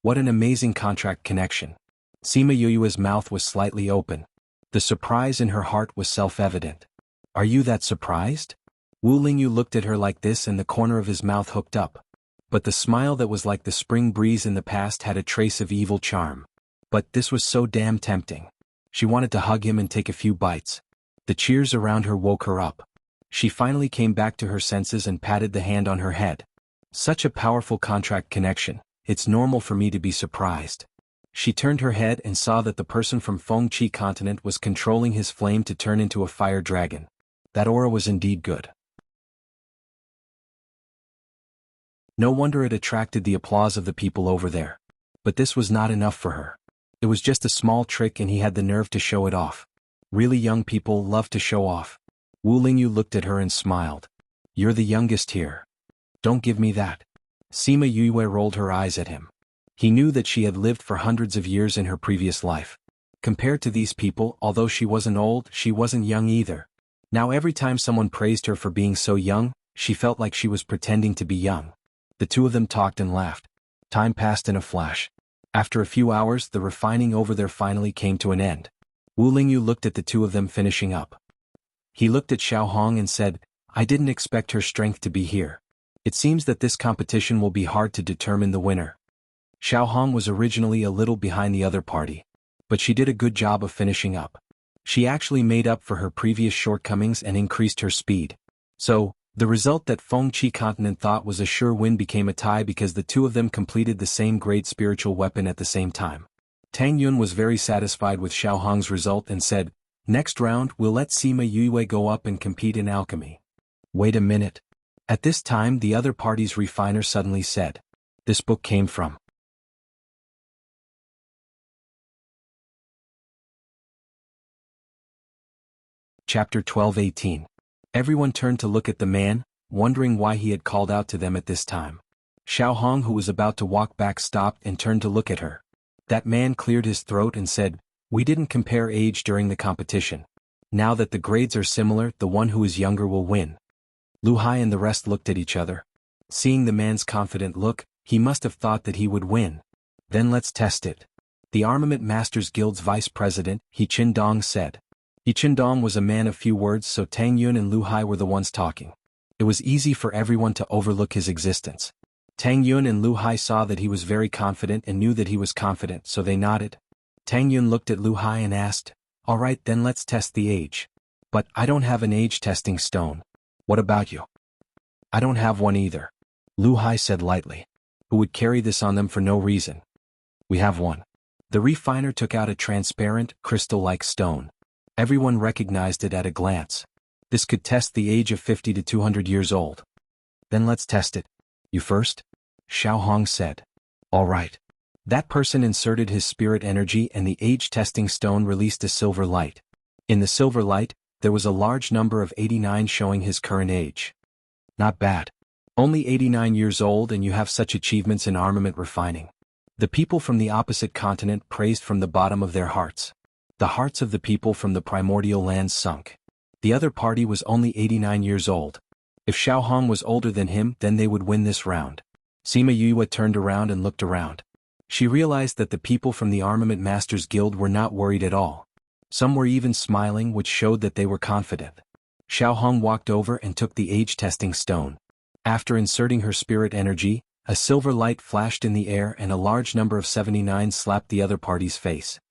What an amazing contract connection. Sima Yue's mouth was slightly open. The surprise in her heart was self-evident. "Are you that surprised?" Wu Lingyu looked at her like this and the corner of his mouth hooked up. But the smile that was like the spring breeze in the past had a trace of evil charm. But this was so damn tempting. She wanted to hug him and take a few bites. The cheers around her woke her up. She finally came back to her senses and patted the hand on her head. Such a powerful contract connection, it's normal for me to be surprised. She turned her head and saw that the person from Fengqi continent was controlling his flame to turn into a fire dragon. That aura was indeed good. No wonder it attracted the applause of the people over there. But this was not enough for her. It was just a small trick and he had the nerve to show it off. Really young people love to show off. Wu Lingyu looked at her and smiled. "You're the youngest here. Don't give me that." Sima Yue rolled her eyes at him. He knew that she had lived for hundreds of years in her previous life. Compared to these people, although she wasn't old, she wasn't young either. Now every time someone praised her for being so young, she felt like she was pretending to be young. The two of them talked and laughed. Time passed in a flash. After a few hours, the refining over there finally came to an end. Wu Lingyu looked at the two of them finishing up. He looked at Xiao Hong and said, "I didn't expect her strength to be here. It seems that this competition will be hard to determine the winner." Xiao Hong was originally a little behind the other party. But she did a good job of finishing up. She actually made up for her previous shortcomings and increased her speed. So, the result that Fengqi continent thought was a sure win became a tie because the two of them completed the same grade spiritual weapon at the same time. Tang Yun was very satisfied with Xiao Hong's result and said, "Next round we'll let Sima Yue go up and compete in alchemy." Wait a minute. At this time the other party's refiner suddenly said, "This book came from." Chapter 12:18. Everyone turned to look at the man, wondering why he had called out to them at this time. Xiao Hong, who was about to walk back, stopped and turned to look at her. That man cleared his throat and said, "We didn't compare age during the competition. Now that the grades are similar, the one who is younger will win." Lu Hai and the rest looked at each other. Seeing the man's confident look, he must have thought that he would win. "Then let's test it." The Armament Masters Guild's vice president, He Qindong, said. He Qindong was a man of few words, so Tang Yun and Lu Hai were the ones talking. It was easy for everyone to overlook his existence. Tang Yun and Lu Hai saw that he was very confident and knew that he was confident, so they nodded. Tang Yun looked at Lu Hai and asked, "All right, then let's test the age. But I don't have an age-testing stone. What about you?" "I don't have one either," Lu Hai said lightly. "Who would carry this on them for no reason?" "We have one." The refiner took out a transparent, crystal-like stone. Everyone recognized it at a glance. This could test the age of 50 to 200 years old. "Then let's test it. You first?" Xiao Hong said. "All right." That person inserted his spirit energy and the age-testing stone released a silver light. In the silver light, there was a large number of 89 showing his current age. "Not bad. Only 89 years old and you have such achievements in armament refining." The people from the opposite continent praised from the bottom of their hearts. The hearts of the people from the primordial lands sunk. The other party was only 89 years old. If Xiao Hong was older than him, then they would win this round. Sima Yue turned around and looked around. She realized that the people from the Armament Masters Guild were not worried at all. Some were even smiling, which showed that they were confident. Xiao Hong walked over and took the age-testing stone. After inserting her spirit energy, a silver light flashed in the air and a large number of 79 slapped the other party's face.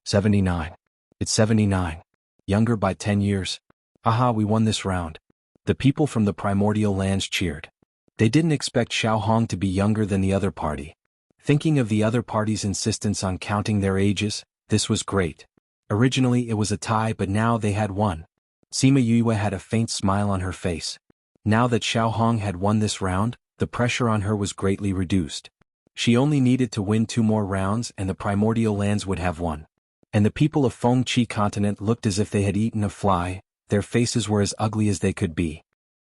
79. It's 79. Younger by 10 years. Haha, we won this round. The people from the primordial lands cheered. They didn't expect Xiao Hong to be younger than the other party. Thinking of the other party's insistence on counting their ages, this was great. Originally it was a tie, but now they had won. Sima Yue had a faint smile on her face. Now that Xiao Hong had won this round, the pressure on her was greatly reduced. She only needed to win 2 more rounds and the primordial lands would have won. And the people of Feng Qi continent looked as if they had eaten a fly. Their faces were as ugly as they could be.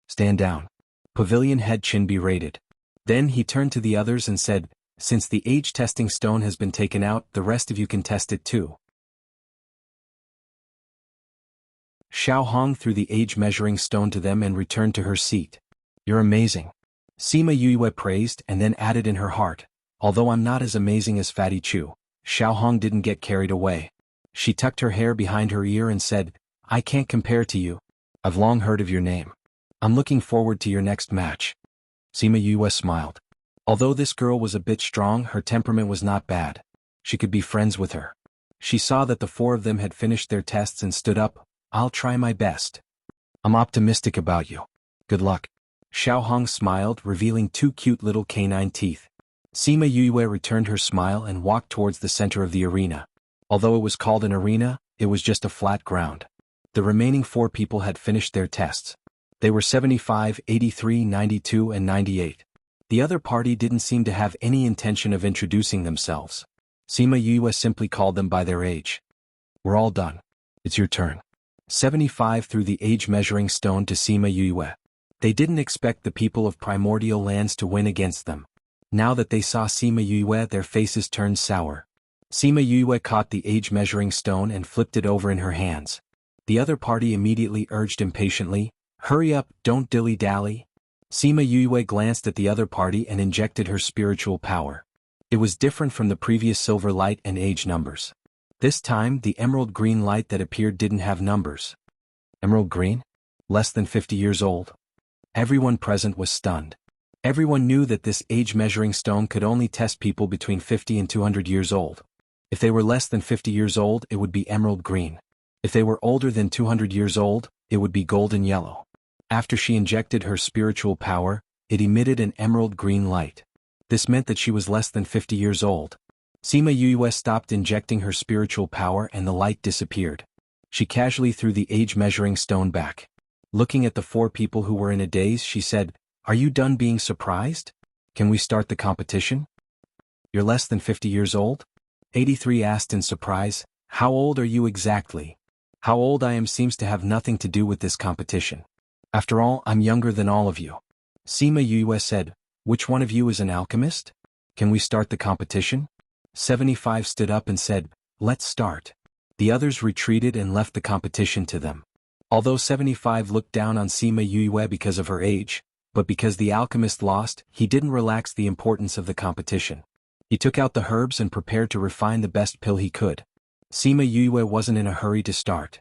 "Stand down." Pavilion head Qin berated. Then he turned to the others and said, "Since the age-testing stone has been taken out, the rest of you can test it too." Xiao Hong threw the age-measuring stone to them and returned to her seat. "You're amazing." Sima Yue praised and then added in her heart, "Although I'm not as amazing as Fatty Chu." Xiao Hong didn't get carried away. She tucked her hair behind her ear and said, "I can't compare to you. I've long heard of your name. I'm looking forward to your next match." Sima Yue smiled. Although this girl was a bit strong, her temperament was not bad. She could be friends with her. She saw that the 4 of them had finished their tests and stood up. "I'll try my best. I'm optimistic about you. Good luck." Xiao Hong smiled, revealing 2 cute little canine teeth. Sima Yue returned her smile and walked towards the center of the arena. Although it was called an arena, it was just a flat ground. The remaining 4 people had finished their tests. They were 75, 83, 92 and 98. The other party didn't seem to have any intention of introducing themselves. Sima Yue simply called them by their age. "We're all done. It's your turn." 75 threw the age-measuring stone to Sima Yue. They didn't expect the people of primordial lands to win against them. Now that they saw Sima Yue, their faces turned sour. Sima Yue caught the age-measuring stone and flipped it over in her hands. The other party immediately urged impatiently, "Hurry up, don't dilly-dally." Sima Yue glanced at the other party and injected her spiritual power. It was different from the previous silver light and age numbers. This time, the emerald green light that appeared didn't have numbers. Emerald green? Less than 50 years old? Everyone present was stunned. Everyone knew that this age-measuring stone could only test people between 50 and 200 years old. If they were less than 50 years old, it would be emerald green. If they were older than 200 years old, it would be golden yellow. After she injected her spiritual power, it emitted an emerald green light. This meant that she was less than 50 years old. Sima Yue stopped injecting her spiritual power and the light disappeared. She casually threw the age-measuring stone back. Looking at the 4 people who were in a daze, she said, "Are you done being surprised? Can we start the competition?" "You're less than 50 years old?" 83 asked in surprise. "How old are you exactly?" "How old I am seems to have nothing to do with this competition. After all, I'm younger than all of you." Sima Yue said, "Which one of you is an alchemist? Can we start the competition?" 75 stood up and said, "Let's start." The others retreated and left the competition to them. Although 75 looked down on Sima Yue because of her age, but because the alchemist lost, he didn't relax the importance of the competition. He took out the herbs and prepared to refine the best pill he could. Sima Yue wasn't in a hurry to start.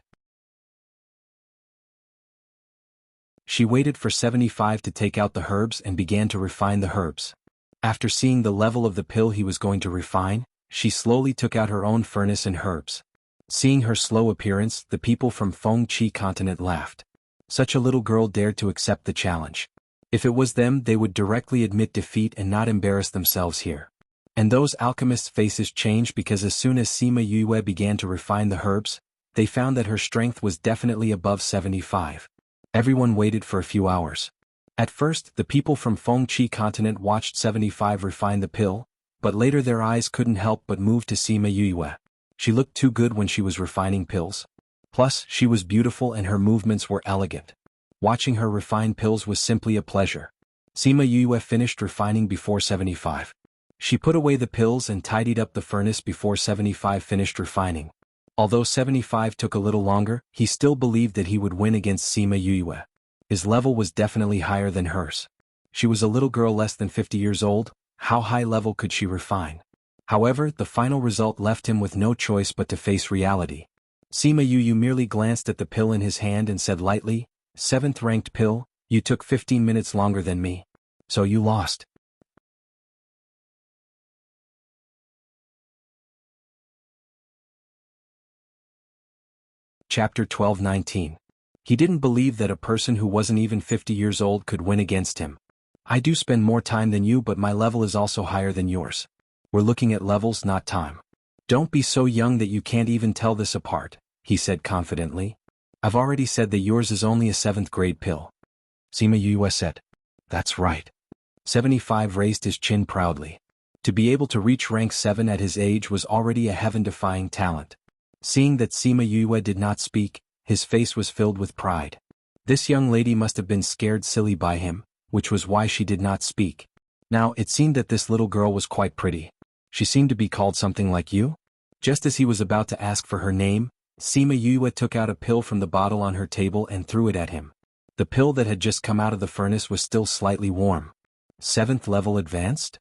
She waited for 75 to take out the herbs and began to refine the herbs. After seeing the level of the pill he was going to refine, She slowly took out her own furnace and herbs. Seeing her slow appearance, the people from Fengqi continent laughed. Such a little girl dared to accept the challenge. If it was them, they would directly admit defeat and not embarrass themselves here. And those alchemists' faces changed because as soon as Sima Yue began to refine the herbs, they found that her strength was definitely above 75. Everyone waited for a few hours. At first, the people from Fengqi continent watched 75 refine the pill, but later their eyes couldn't help but move to Sima Yue. She looked too good when she was refining pills. Plus, she was beautiful and her movements were elegant. Watching her refine pills was simply a pleasure. Sima Yue finished refining before 75. She put away the pills and tidied up the furnace before 75 finished refining. Although 75 took a little longer, he still believed that he would win against Sima Yue. His level was definitely higher than hers. She was a little girl less than 50 years old. How high level could she refine? However, the final result left him with no choice but to face reality. Sima Yue merely glanced at the pill in his hand and said lightly, "7th ranked pill, you took 15 minutes longer than me. So you lost." Chapter 12-19. He didn't believe that a person who wasn't even 50 years old could win against him. "I do spend more time than you, but my level is also higher than yours. We're looking at levels, not time. Don't be so young that you can't even tell this apart," he said confidently. "I've already said that yours is only a 7th grade pill." Sima Yue said. "That's right." 75 raised his chin proudly. To be able to reach rank 7 at his age was already a heaven-defying talent. Seeing that Sima Yue did not speak, his face was filled with pride. This young lady must have been scared silly by him, which was why she did not speak. Now, it seemed that this little girl was quite pretty. She seemed to be called something like you? Just as he was about to ask for her name, Sima Yue took out a pill from the bottle on her table and threw it at him. The pill that had just come out of the furnace was still slightly warm. 7th level advanced?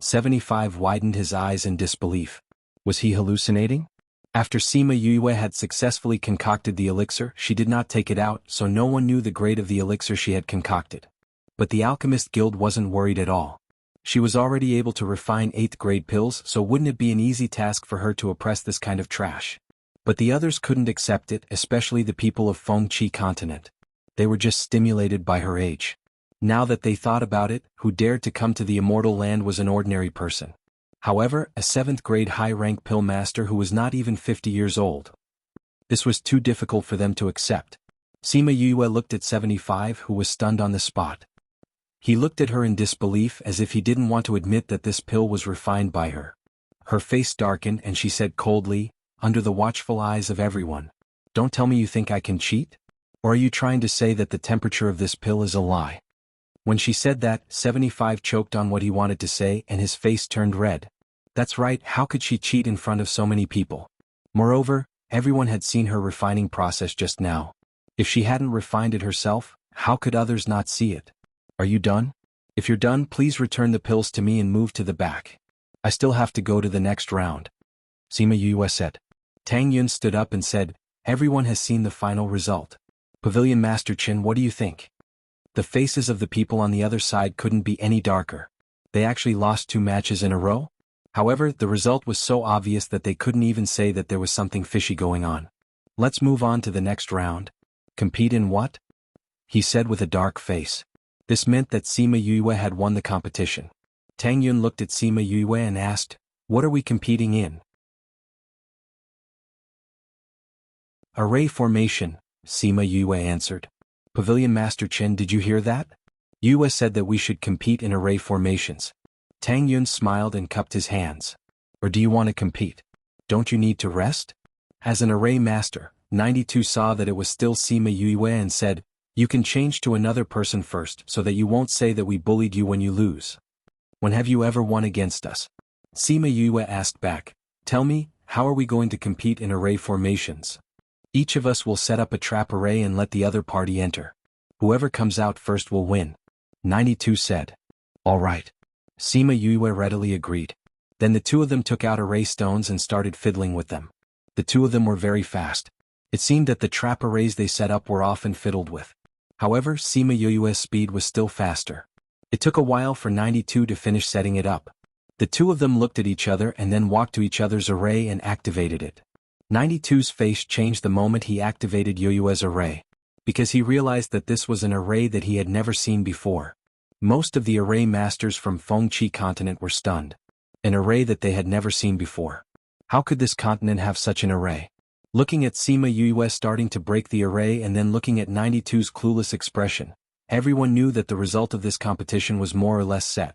75 widened his eyes in disbelief. Was he hallucinating? After Sima Yue had successfully concocted the elixir, she did not take it out, so no one knew the grade of the elixir she had concocted. But the Alchemist Guild wasn't worried at all. She was already able to refine 8th grade pills, so wouldn't it be an easy task for her to oppress this kind of trash? But the others couldn't accept it, especially the people of Fengqi continent. They were just stimulated by her age. Now that they thought about it, who dared to come to the immortal land was an ordinary person. However, a 7th grade high-rank pill master who was not even 50 years old. This was too difficult for them to accept. Sima Yue looked at 75, who was stunned on the spot. He looked at her in disbelief as if he didn't want to admit that this pill was refined by her. Her face darkened and she said coldly, under the watchful eyes of everyone, "Don't tell me you think I can cheat? Or are you trying to say that the temperature of this pill is a lie?" When she said that, 75 choked on what he wanted to say and his face turned red. That's right, how could she cheat in front of so many people? Moreover, everyone had seen her refining process just now. If she hadn't refined it herself, how could others not see it? "Are you done? If you're done, please return the pills to me and move to the back. I still have to go to the next round," Sima Yue said. Tang Yun stood up and said, "Everyone has seen the final result. Pavilion Master Qin, what do you think?" The faces of the people on the other side couldn't be any darker. They actually lost 2 matches in a row? However, the result was so obvious that they couldn't even say that there was something fishy going on. "Let's move on to the next round." "Compete in what?" he said with a dark face. This meant that Sima Yue had won the competition. Tang Yun looked at Sima Yue and asked, "What are we competing in?" "Array formation," Sima Yue answered. "Pavilion Master Qin, did you hear that? Yue said that we should compete in array formations." Tang Yun smiled and cupped his hands. "Or do you want to compete? Don't you need to rest?" As an array master, 92 saw that it was still Sima Yue and said, "You can change to another person first so that you won't say that we bullied you when you lose. When have you ever won against us?" Sima Yue asked back, "Tell me, how are we going to compete in array formations? Each of us will set up a trap array and let the other party enter. Whoever comes out first will win." 92 said. "All right." Sima Yue readily agreed. Then the two of them took out array stones and started fiddling with them. The two of them were very fast. It seemed that the trap arrays they set up were often fiddled with. However, Sima Yue's speed was still faster. It took a while for 92 to finish setting it up. The two of them looked at each other and then walked to each other's array and activated it. 92's face changed the moment he activated Yoyue's array, because he realized that this was an array that he had never seen before. Most of the array masters from Fengqi continent were stunned. An array that they had never seen before. How could this continent have such an array? Looking at Sima Yue starting to break the array and then looking at 92's clueless expression, everyone knew that the result of this competition was more or less set.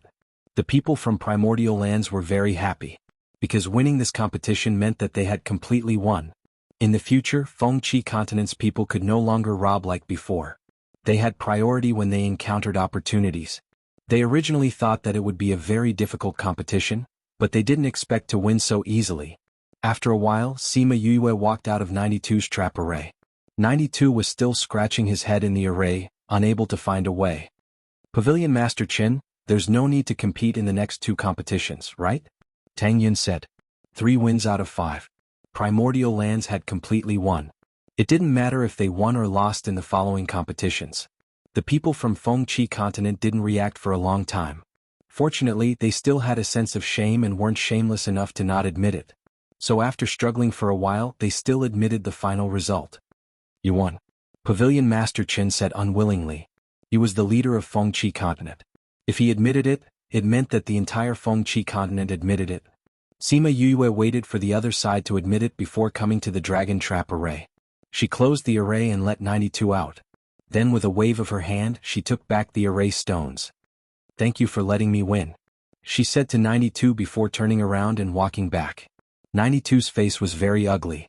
The people from primordial lands were very happy, because winning this competition meant that they had completely won. In the future, Fengqi continent's people could no longer rob like before. They had priority when they encountered opportunities. They originally thought that it would be a very difficult competition, but they didn't expect to win so easily. After a while, Sima Yue walked out of 92's trap array. 92 was still scratching his head in the array, unable to find a way. Pavilion Master Qin, there's no need to compete in the next two competitions, right? Tang Yin said. 3 wins out of 5. Primordial lands had completely won. It didn't matter if they won or lost in the following competitions. The people from Fengqi continent didn't react for a long time. Fortunately, they still had a sense of shame and weren't shameless enough to not admit it. So after struggling for a while, they still admitted the final result. You won. Pavilion Master Qin said unwillingly. He was the leader of Fengqi continent. If he admitted it, it meant that the entire Fengqi continent admitted it. Sima Yue waited for the other side to admit it before coming to the dragon trap array. She closed the array and let 92 out. Then with a wave of her hand, she took back the array stones. Thank you for letting me win, she said to 92 before turning around and walking back. 92's face was very ugly.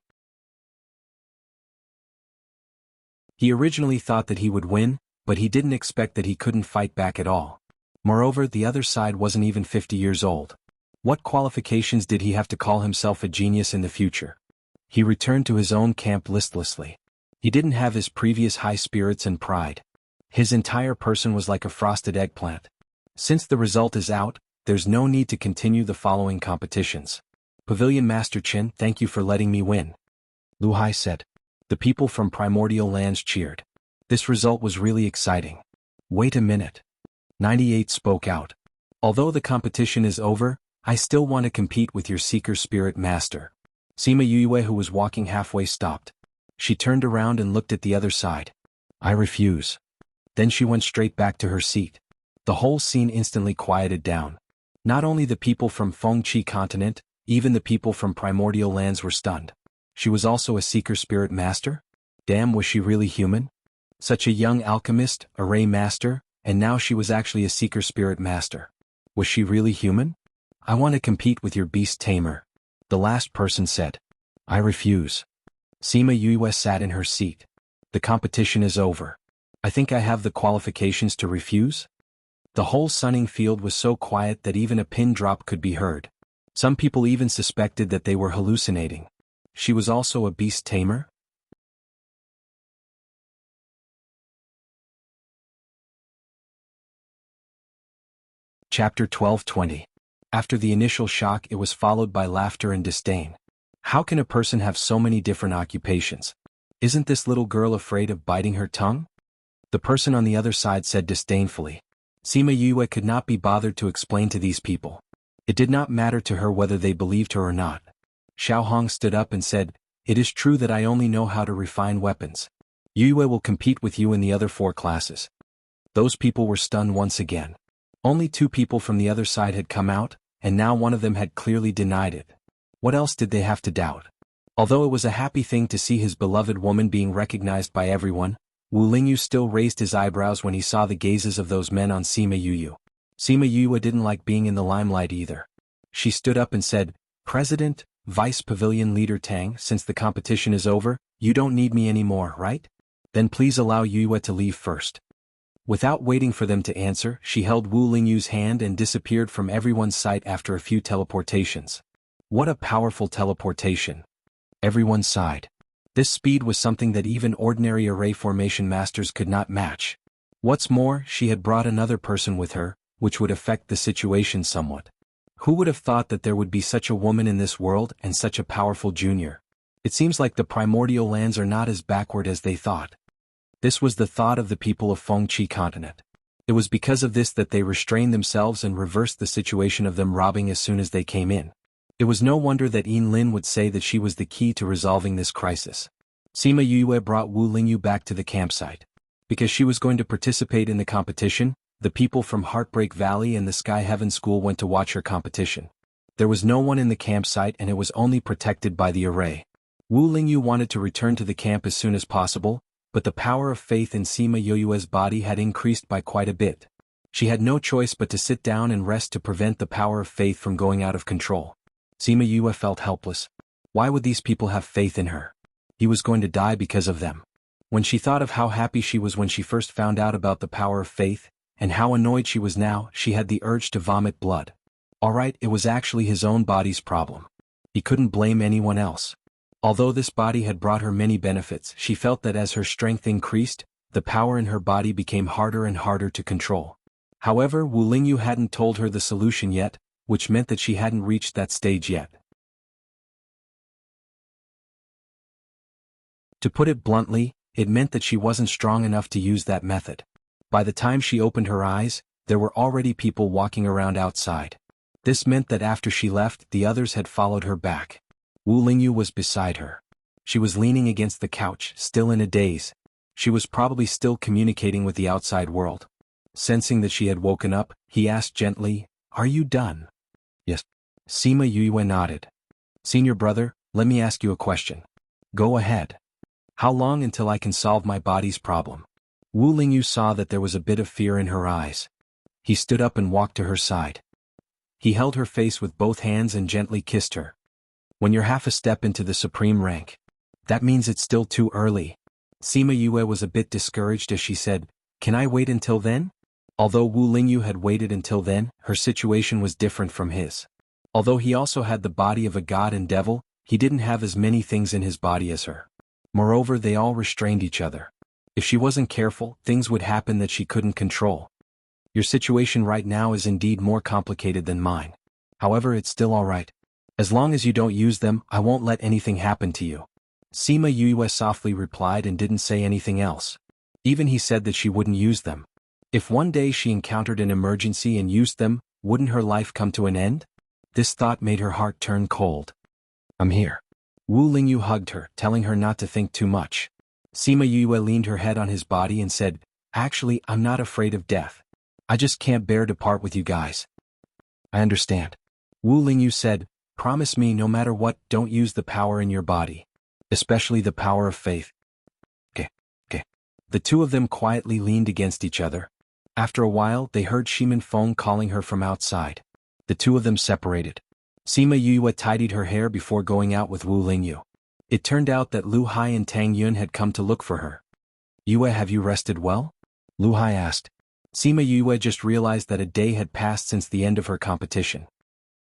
He originally thought that he would win, but he didn't expect that he couldn't fight back at all. Moreover, the other side wasn't even 50 years old. What qualifications did he have to call himself a genius in the future? He returned to his own camp listlessly. He didn't have his previous high spirits and pride. His entire person was like a frosted eggplant. Since the result is out, there's no need to continue the following competitions. Pavilion Master Qin, thank you for letting me win, Lu Hai said. The people from primordial lands cheered. This result was really exciting. Wait a minute. 98 spoke out. Although the competition is over, I still want to compete with your Seeker Spirit Master. Sima Yue, who was walking halfway, stopped. She turned around and looked at the other side. I refuse. Then she went straight back to her seat. The whole scene instantly quieted down. Not only the people from Fengqi continent, even the people from primordial lands were stunned. She was also a Seeker Spirit Master? Damn, was she really human? Such a young alchemist, array master, and now she was actually a Seeker Spirit Master. Was she really human? I want to compete with your beast tamer, the last person said. I refuse. Sima Yue sat in her seat. The competition is over. I think I have the qualifications to refuse? The whole sunning field was so quiet that even a pin drop could be heard. Some people even suspected that they were hallucinating. She was also a beast tamer? Chapter 12:20. After the initial shock, it was followed by laughter and disdain. How can a person have so many different occupations? Isn't this little girl afraid of biting her tongue? The person on the other side said disdainfully. Sima Yue could not be bothered to explain to these people. It did not matter to her whether they believed her or not. Xiao Hong stood up and said, It is true that I only know how to refine weapons. Yue will compete with you in the other 4 classes. Those people were stunned once again. Only 2 people from the other side had come out, and now one of them had clearly denied it. What else did they have to doubt? Although it was a happy thing to see his beloved woman being recognized by everyone, Wu Lingyu still raised his eyebrows when he saw the gazes of those men on Sima Yue. Sima Yue didn't like being in the limelight either. She stood up and said, President, Vice Pavilion Leader Tang, since the competition is over, you don't need me anymore, right? Then please allow Yue to leave first. Without waiting for them to answer, she held Wu Lingyu's hand and disappeared from everyone's sight after a few teleportations. What a powerful teleportation. Everyone sighed. This speed was something that even ordinary array formation masters could not match. What's more, she had brought another person with her, which would affect the situation somewhat. Who would have thought that there would be such a woman in this world and such a powerful junior? It seems like the primordial lands are not as backward as they thought. This was the thought of the people of Fengqi continent. It was because of this that they restrained themselves and reversed the situation of them robbing as soon as they came in. It was no wonder that Yin Lin would say that she was the key to resolving this crisis. Sima Yue brought Wu Lingyu back to the campsite. Because she was going to participate in the competition, the people from Heartbreak Valley and the Sky Heaven School went to watch her competition. There was no one in the campsite and it was only protected by the array. Wu Lingyu wanted to return to the camp as soon as possible, but the power of faith in Sima Yue's body had increased by quite a bit. She had no choice but to sit down and rest to prevent the power of faith from going out of control. Sima Yue felt helpless. Why would these people have faith in her? He was going to die because of them. When she thought of how happy she was when she first found out about the power of faith, and how annoyed she was now, she had the urge to vomit blood. Alright, it was actually his own body's problem. He couldn't blame anyone else. Although this body had brought her many benefits, she felt that as her strength increased, the power in her body became harder and harder to control. However, Wu Lingyu hadn't told her the solution yet, which meant that she hadn't reached that stage yet. To put it bluntly, it meant that she wasn't strong enough to use that method. By the time she opened her eyes, there were already people walking around outside. This meant that after she left, the others had followed her back. Wu Lingyu was beside her. She was leaning against the couch, still in a daze. She was probably still communicating with the outside world. Sensing that she had woken up, he asked gently, "Are you done?" "Yes." Sima Yue nodded. "Senior brother, let me ask you a question." "Go ahead." "How long until I can solve my body's problem?" Wu Lingyu saw that there was a bit of fear in her eyes. He stood up and walked to her side. He held her face with both hands and gently kissed her. "When you're half a step into the supreme rank. That means it's still too early." Sima Yue was a bit discouraged as she said, "Can I wait until then?" Although Wu Lingyu had waited until then, her situation was different from his. Although he also had the body of a god and devil, he didn't have as many things in his body as her. Moreover, they all restrained each other. If she wasn't careful, things would happen that she couldn't control. "Your situation right now is indeed more complicated than mine. However, it's still alright. As long as you don't use them, I won't let anything happen to you." Sima Yue softly replied and didn't say anything else. Even he said that she wouldn't use them. If one day she encountered an emergency and used them, wouldn't her life come to an end? This thought made her heart turn cold. "I'm here." Wu Lingyu hugged her, telling her not to think too much. Sima Yue leaned her head on his body and said, "Actually, I'm not afraid of death. I just can't bear to part with you guys." "I understand." Wu Lingyu said, "Promise me no matter what, don't use the power in your body. Especially the power of faith." Okay. The two of them quietly leaned against each other. After a while, they heard Shimin Feng calling her from outside. The two of them separated. Sima Yue tidied her hair before going out with Wu Lingyu. It turned out that Lu Hai and Tang Yun had come to look for her. "Yue, have you rested well?" Lu Hai asked. Sima Yue just realized that a day had passed since the end of her competition.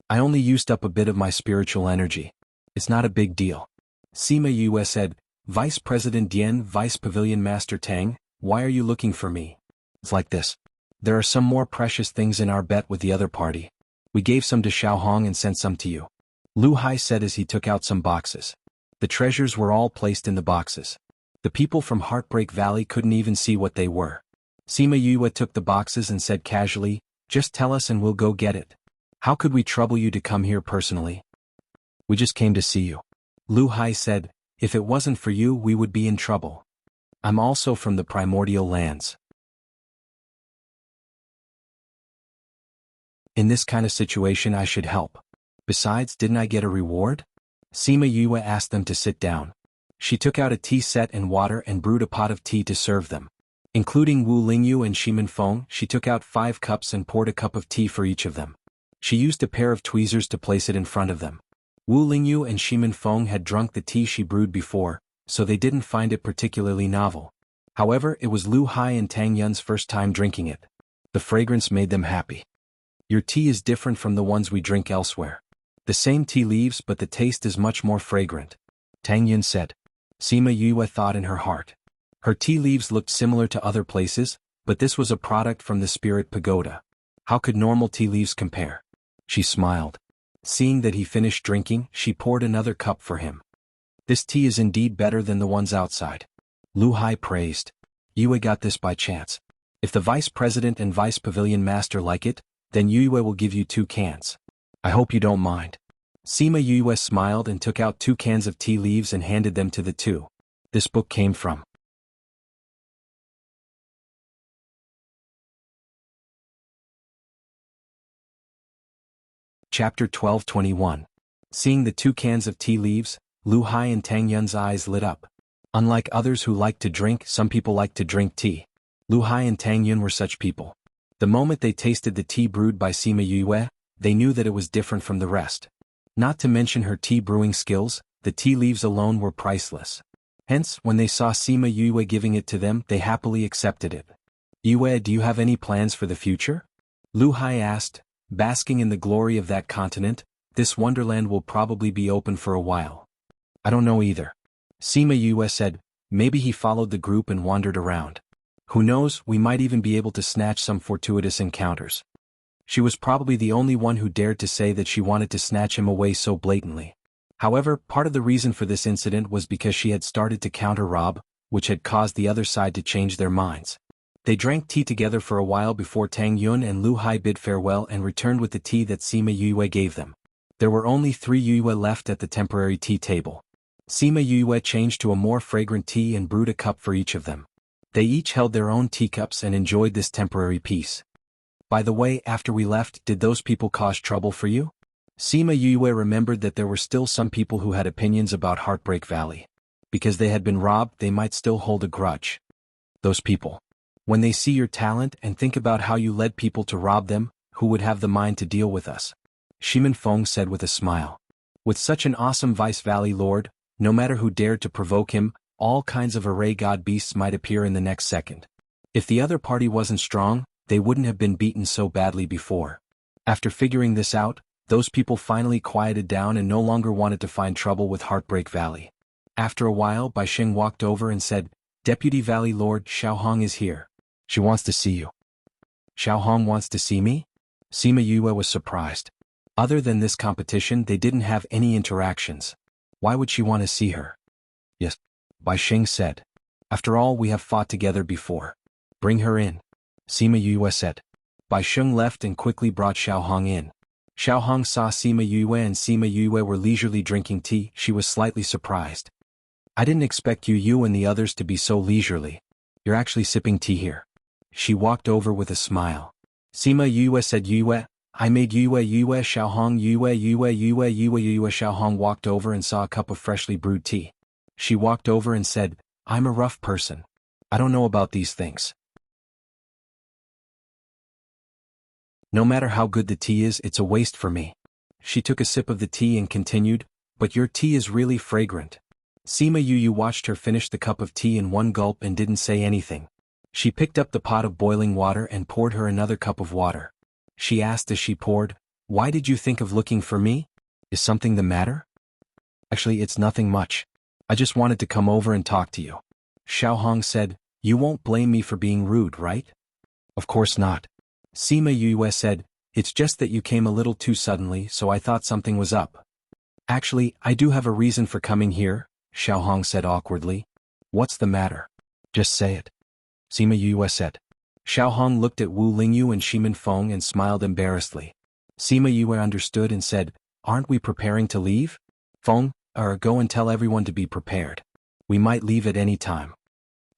"I only used up a bit of my spiritual energy. It's not a big deal." Sima Yue said, "Vice President Dian, Vice Pavilion Master Tang, why are you looking for me?" "It's like this. There are some more precious things in our bet with the other party. We gave some to Xiaohong and sent some to you." Lu Hai said as he took out some boxes. The treasures were all placed in the boxes. The people from Heartbreak Valley couldn't even see what they were. Sima Yue took the boxes and said casually, "Just tell us and we'll go get it. How could we trouble you to come here personally?" "We just came to see you." Lu Hai said, "If it wasn't for you, we would be in trouble. I'm also from the primordial lands. In this kind of situation I should help. Besides, didn't I get a reward?" Sima Yue asked them to sit down. She took out a tea set and water and brewed a pot of tea to serve them. Including Wu Lingyu and Shimin Feng, she took out 5 cups and poured a cup of tea for each of them. She used a pair of tweezers to place it in front of them. Wu Lingyu and Shimin Feng had drunk the tea she brewed before, so they didn't find it particularly novel. However, it was Lu Hai and Tang Yun's first time drinking it. The fragrance made them happy. "Your tea is different from the ones we drink elsewhere. The same tea leaves, but the taste is much more fragrant," Tang Yun said. Sima Yue thought in her heart. Her tea leaves looked similar to other places, but this was a product from the Spirit Pagoda. How could normal tea leaves compare? She smiled. Seeing that he finished drinking, she poured another cup for him. "This tea is indeed better than the ones outside," Lu Hai praised. "Yue got this by chance." If the vice president and vice pavilion master like it, then Yue will give you 2 cans. I hope you don't mind. Sima Yue smiled and took out 2 cans of tea leaves and handed them to the two. This book came from Chapter 1221. Seeing the 2 cans of tea leaves, Lu Hai and Tang Yun's eyes lit up. Unlike others who like to drink, some people like to drink tea. Lu Hai and Tang Yun were such people. The moment they tasted the tea brewed by Sima Yue, they knew that it was different from the rest. Not to mention her tea brewing skills, the tea leaves alone were priceless. Hence, when they saw Sima Yue giving it to them, they happily accepted it. Yue, do you have any plans for the future? Lu Hai asked. Basking in the glory of that continent, this wonderland will probably be open for a while. I don't know either. Sima Yue said. Maybe he followed the group and wandered around. Who knows, we might even be able to snatch some fortuitous encounters. She was probably the only one who dared to say that she wanted to snatch him away so blatantly. However, part of the reason for this incident was because she had started to counter-rob, which had caused the other side to change their minds. They drank tea together for a while before Tang Yun and Lu Hai bid farewell and returned with the tea that Sima Yue gave them. There were only 3 Yue left at the temporary tea table. Sima Yue changed to a more fragrant tea and brewed a cup for each of them. They each held their own teacups and enjoyed this temporary peace. By the way, after we left, did those people cause trouble for you? Sima Yue remembered that there were still some people who had opinions about Heartbreak Valley. Because they had been robbed, they might still hold a grudge. Those people. When they see your talent and think about how you led people to rob them, who would have the mind to deal with us? Shimin Feng said with a smile. With such an awesome Vice Valley Lord, no matter who dared to provoke him, all kinds of array god beasts might appear in the next second. If the other party wasn't strong, they wouldn't have been beaten so badly before. After figuring this out, those people finally quieted down and no longer wanted to find trouble with Heartbreak Valley. After a while, Bai Sheng walked over and said, Deputy Valley Lord Xiao Hong is here. She wants to see you. Xiao Hong wants to see me? Sima Yue was surprised. Other than this competition, they didn't have any interactions. Why would she want to see her? Yes, Bai Sheng said. After all, we have fought together before. Bring her in. Sima Yue said. Bai Sheng left and quickly brought Xiao Hong in. Xiao Hong saw Sima Yue and Sima Yue were leisurely drinking tea. She was slightly surprised. I didn't expect you and the others to be so leisurely. You're actually sipping tea here. She walked over with a smile. Sima Yue said, Yue, I made Yue Xiao Hong Yue Xiao Hong walked over and saw a cup of freshly brewed tea. She walked over and said, I'm a rough person. I don't know about these things. No matter how good the tea is, it's a waste for me. She took a sip of the tea and continued, but your tea is really fragrant. Sima Yue watched her finish the cup of tea in one gulp and didn't say anything. She picked up the pot of boiling water and poured her another cup of water. She asked as she poured, Why did you think of looking for me? Is something the matter? Actually, it's nothing much. I just wanted to come over and talk to you. Xiao Hong said, You won't blame me for being rude, right? Of course not. Sima Yue said, It's just that you came a little too suddenly, so I thought something was up. Actually, I do have a reason for coming here, Xiao Hong said awkwardly. What's the matter? Just say it. Sima Yue said. Xiao Hong looked at Wu Lingyu and Shimin Feng and smiled embarrassedly. Sima Yue understood and said, Aren't we preparing to leave? Feng, go and tell everyone to be prepared. We might leave at any time.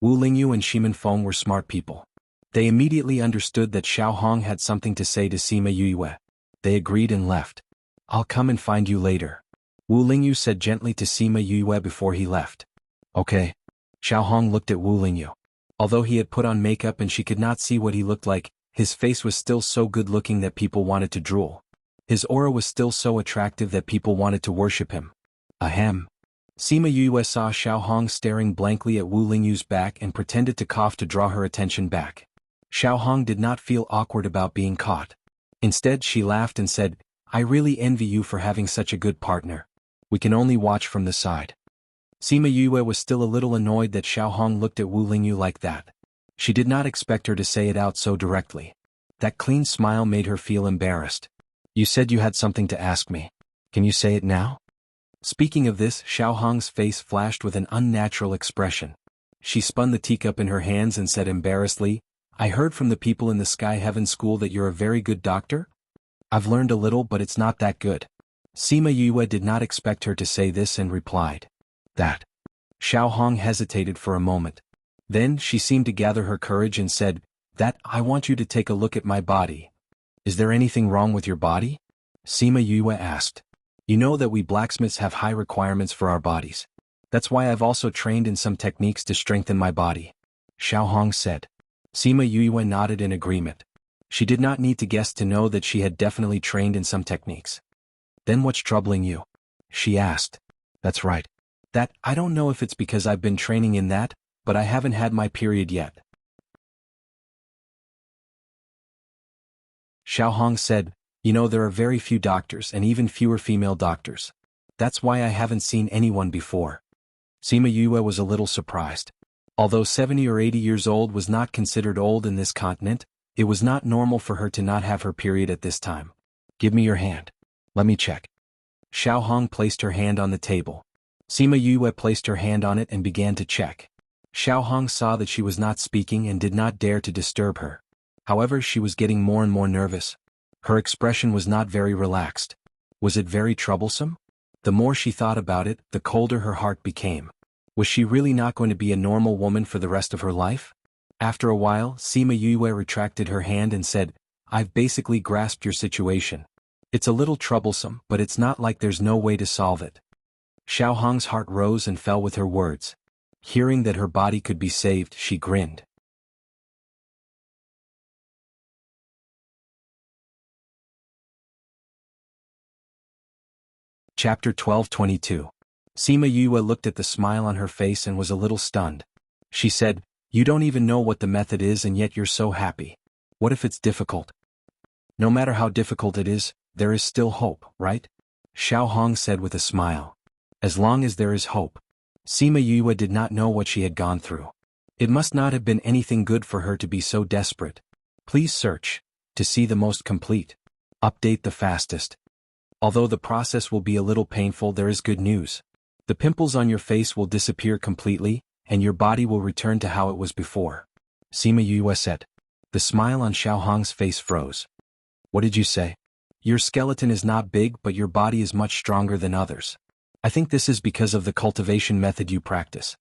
Wu Lingyu and Shimin Feng were smart people. They immediately understood that Xiao Hong had something to say to Sima Yue. They agreed and left. I'll come and find you later. Wu Lingyu said gently to Sima Yue before he left. Okay. Xiao Hong looked at Wu Lingyu. Although he had put on makeup and she could not see what he looked like, his face was still so good-looking that people wanted to drool. His aura was still so attractive that people wanted to worship him. Ahem. Sima Yue saw Xiao Hong staring blankly at Wu Lingyu's back and pretended to cough to draw her attention back. Xiao Hong did not feel awkward about being caught. Instead, she laughed and said, I really envy you for having such a good partner. We can only watch from the side. Sima Yue was still a little annoyed that Xiao Hong looked at Wu Lingyu like that. She did not expect her to say it out so directly. That clean smile made her feel embarrassed. You said you had something to ask me. Can you say it now? Speaking of this, Xiao Hong's face flashed with an unnatural expression. She spun the teacup in her hands and said embarrassedly, I heard from the people in the Sky Heaven School that you're a very good doctor? I've learned a little but it's not that good. Sima Yue did not expect her to say this and replied. That. Xiao Hong hesitated for a moment. Then she seemed to gather her courage and said, That, I want you to take a look at my body. Is there anything wrong with your body? Sima Yue asked. You know that we blacksmiths have high requirements for our bodies. That's why I've also trained in some techniques to strengthen my body. Xiao Hong said. Sima Yue nodded in agreement. She did not need to guess to know that she had definitely trained in some techniques. Then what's troubling you? She asked. That's right. That, I don't know if it's because I've been training in that, but I haven't had my period yet. Xiao Hong said, You know there are very few doctors and even fewer female doctors. That's why I haven't seen anyone before. Sima Yue was a little surprised. Although 70 or 80 years old was not considered old in this continent, it was not normal for her to not have her period at this time. Give me your hand. Let me check. Xiao Hong placed her hand on the table. Sima Yue placed her hand on it and began to check. Xiao Hong saw that she was not speaking and did not dare to disturb her. However, she was getting more and more nervous. Her expression was not very relaxed. Was it very troublesome? The more she thought about it, the colder her heart became. Was she really not going to be a normal woman for the rest of her life? After a while, Sima Yue retracted her hand and said, I've basically grasped your situation. It's a little troublesome, but it's not like there's no way to solve it. Xiao Hong's heart rose and fell with her words. Hearing that her body could be saved, she grinned. Chapter 12:22. Sima Yue looked at the smile on her face and was a little stunned. She said, You don't even know what the method is and yet you're so happy. What if it's difficult? No matter how difficult it is, there is still hope, right? Xiao Hong said with a smile. As long as there is hope. Sima Yue did not know what she had gone through. It must not have been anything good for her to be so desperate. Please search. To see the most complete. Update the fastest. Although the process will be a little painful, there is good news. The pimples on your face will disappear completely, and your body will return to how it was before. Sima Yue said. The smile on Xiao Hong's face froze. What did you say? Your skeleton is not big, but your body is much stronger than others. I think this is because of the cultivation method you practice.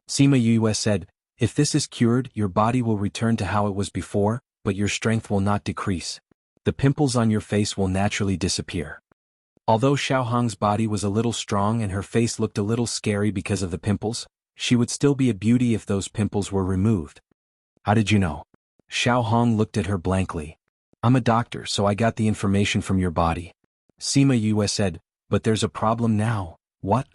Sima Yue said, If this is cured, your body will return to how it was before, but your strength will not decrease. The pimples on your face will naturally disappear. Although Xiao Hong's body was a little strong and her face looked a little scary because of the pimples, she would still be a beauty if those pimples were removed. How did you know? Xiao Hong looked at her blankly. I'm a doctor, so I got the information from your body. Sima Yue said, But there's a problem now. What?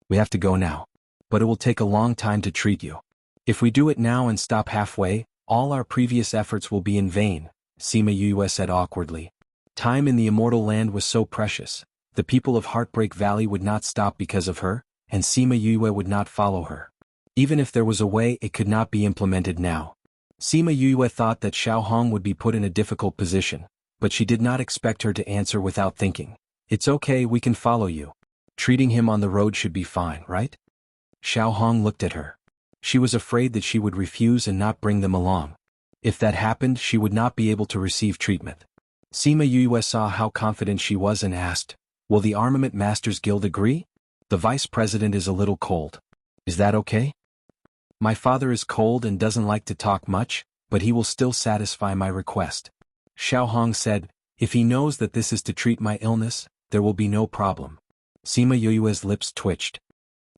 We have to go now. But it will take a long time to treat you. If we do it now and stop halfway, all our previous efforts will be in vain, Sima Yue said awkwardly. Time in the immortal land was so precious. The people of Heartbreak Valley would not stop because of her, and Sima Yue would not follow her. Even if there was a way, it could not be implemented now. Sima Yue thought that Xiao Hong would be put in a difficult position, but she did not expect her to answer without thinking. It's okay, we can follow you. Treating him on the road should be fine, right? Xiao Hong looked at her. She was afraid that she would refuse and not bring them along. If that happened, she would not be able to receive treatment. Sima Yue saw how confident she was and asked, Will the Armament Masters Guild agree? The vice president is a little cold. Is that okay? My father is cold and doesn't like to talk much, but he will still satisfy my request. Xiao Hong said, If he knows that this is to treat my illness, there will be no problem. Sima Yue's lips twitched.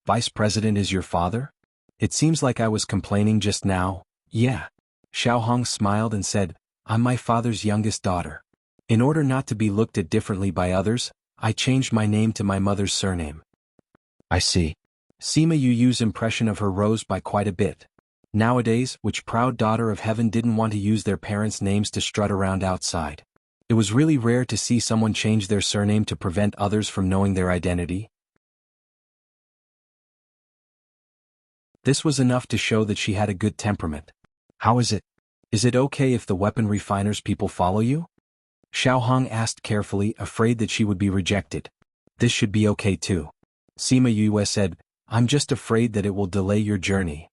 Vice president is your father? It seems like I was complaining just now. Yeah. Xiao Hong smiled and said, I'm my father's youngest daughter. In order not to be looked at differently by others, I changed my name to my mother's surname. I see. Sima Yue's impression of her rose by quite a bit. Nowadays, which proud daughter of heaven didn't want to use their parents' names to strut around outside? It was really rare to see someone change their surname to prevent others from knowing their identity. This was enough to show that she had a good temperament. How is it? Is it okay if the weapon refiners people follow you? Xiao Hong asked carefully, afraid that she would be rejected. This should be okay too. Sima Yue said, I'm just afraid that it will delay your journey.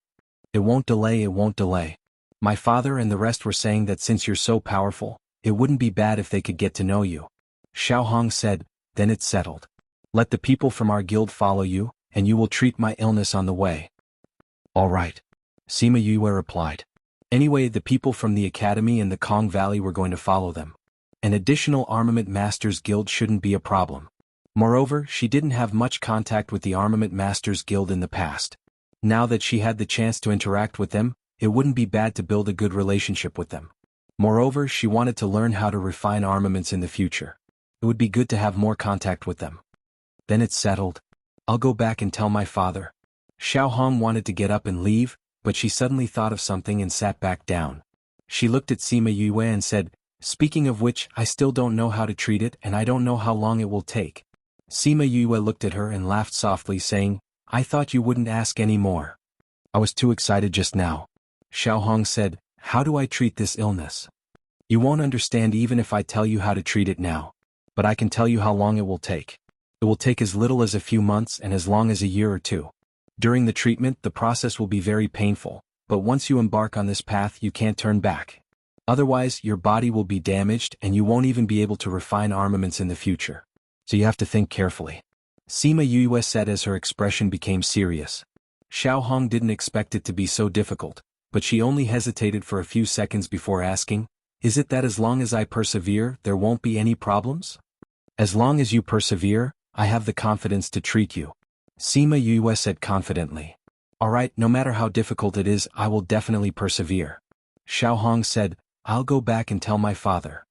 It won't delay, it won't delay. My father and the rest were saying that since you're so powerful, it wouldn't be bad if they could get to know you. Xiao Hong said, then it's settled. Let the people from our guild follow you, and you will treat my illness on the way. All right. Sima Yue replied. Anyway, the people from the academy and the Kong Valley were going to follow them. An additional Armament Masters Guild shouldn't be a problem. Moreover, she didn't have much contact with the Armament Masters Guild in the past. Now that she had the chance to interact with them, it wouldn't be bad to build a good relationship with them. Moreover, she wanted to learn how to refine armaments in the future. It would be good to have more contact with them. Then it's settled. I'll go back and tell my father. Xiao Hong wanted to get up and leave, but she suddenly thought of something and sat back down. She looked at Sima Yue and said, speaking of which, I still don't know how to treat it and I don't know how long it will take. Sima Yue looked at her and laughed softly, saying, I thought you wouldn't ask any more. I was too excited just now. Xiao Hong said, how do I treat this illness? You won't understand even if I tell you how to treat it now. But I can tell you how long it will take. It will take as little as a few months and as long as a year or two. During the treatment, the process will be very painful, but once you embark on this path, you can't turn back. Otherwise, your body will be damaged and you won't even be able to refine armaments in the future. So you have to think carefully. Sima Yue said as her expression became serious. Xiao Hong didn't expect it to be so difficult, but she only hesitated for a few seconds before asking, is it that as long as I persevere, there won't be any problems? As long as you persevere, I have the confidence to treat you. Sima Yue said confidently. Alright, no matter how difficult it is, I will definitely persevere. Xiao Hong said, I'll go back and tell my father.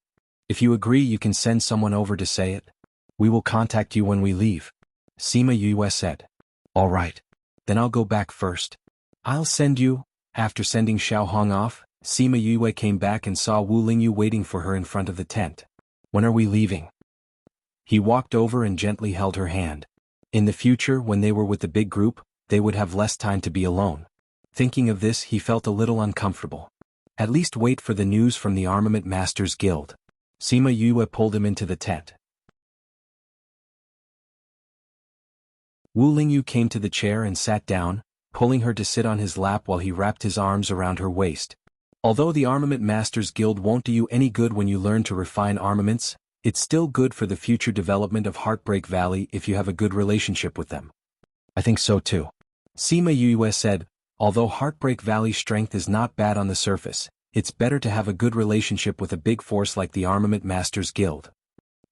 If you agree, you can send someone over to say it. We will contact you when we leave. Sima Yue said. Alright. Then I'll go back first. I'll send you. After sending Xiao Hong off, Sima Yue came back and saw Wu Lingyu waiting for her in front of the tent. When are we leaving? He walked over and gently held her hand. In the future, when they were with the big group, they would have less time to be alone. Thinking of this, he felt a little uncomfortable. At least wait for the news from the Armament Masters Guild. Sima Yue pulled him into the tent. Wu Lingyu came to the chair and sat down, pulling her to sit on his lap while he wrapped his arms around her waist. Although the Armament Masters Guild won't do you any good when you learn to refine armaments, it's still good for the future development of Heartbreak Valley if you have a good relationship with them. I think so too. Sima Yue said, although Heartbreak Valley's strength is not bad on the surface, it's better to have a good relationship with a big force like the Armament Masters Guild.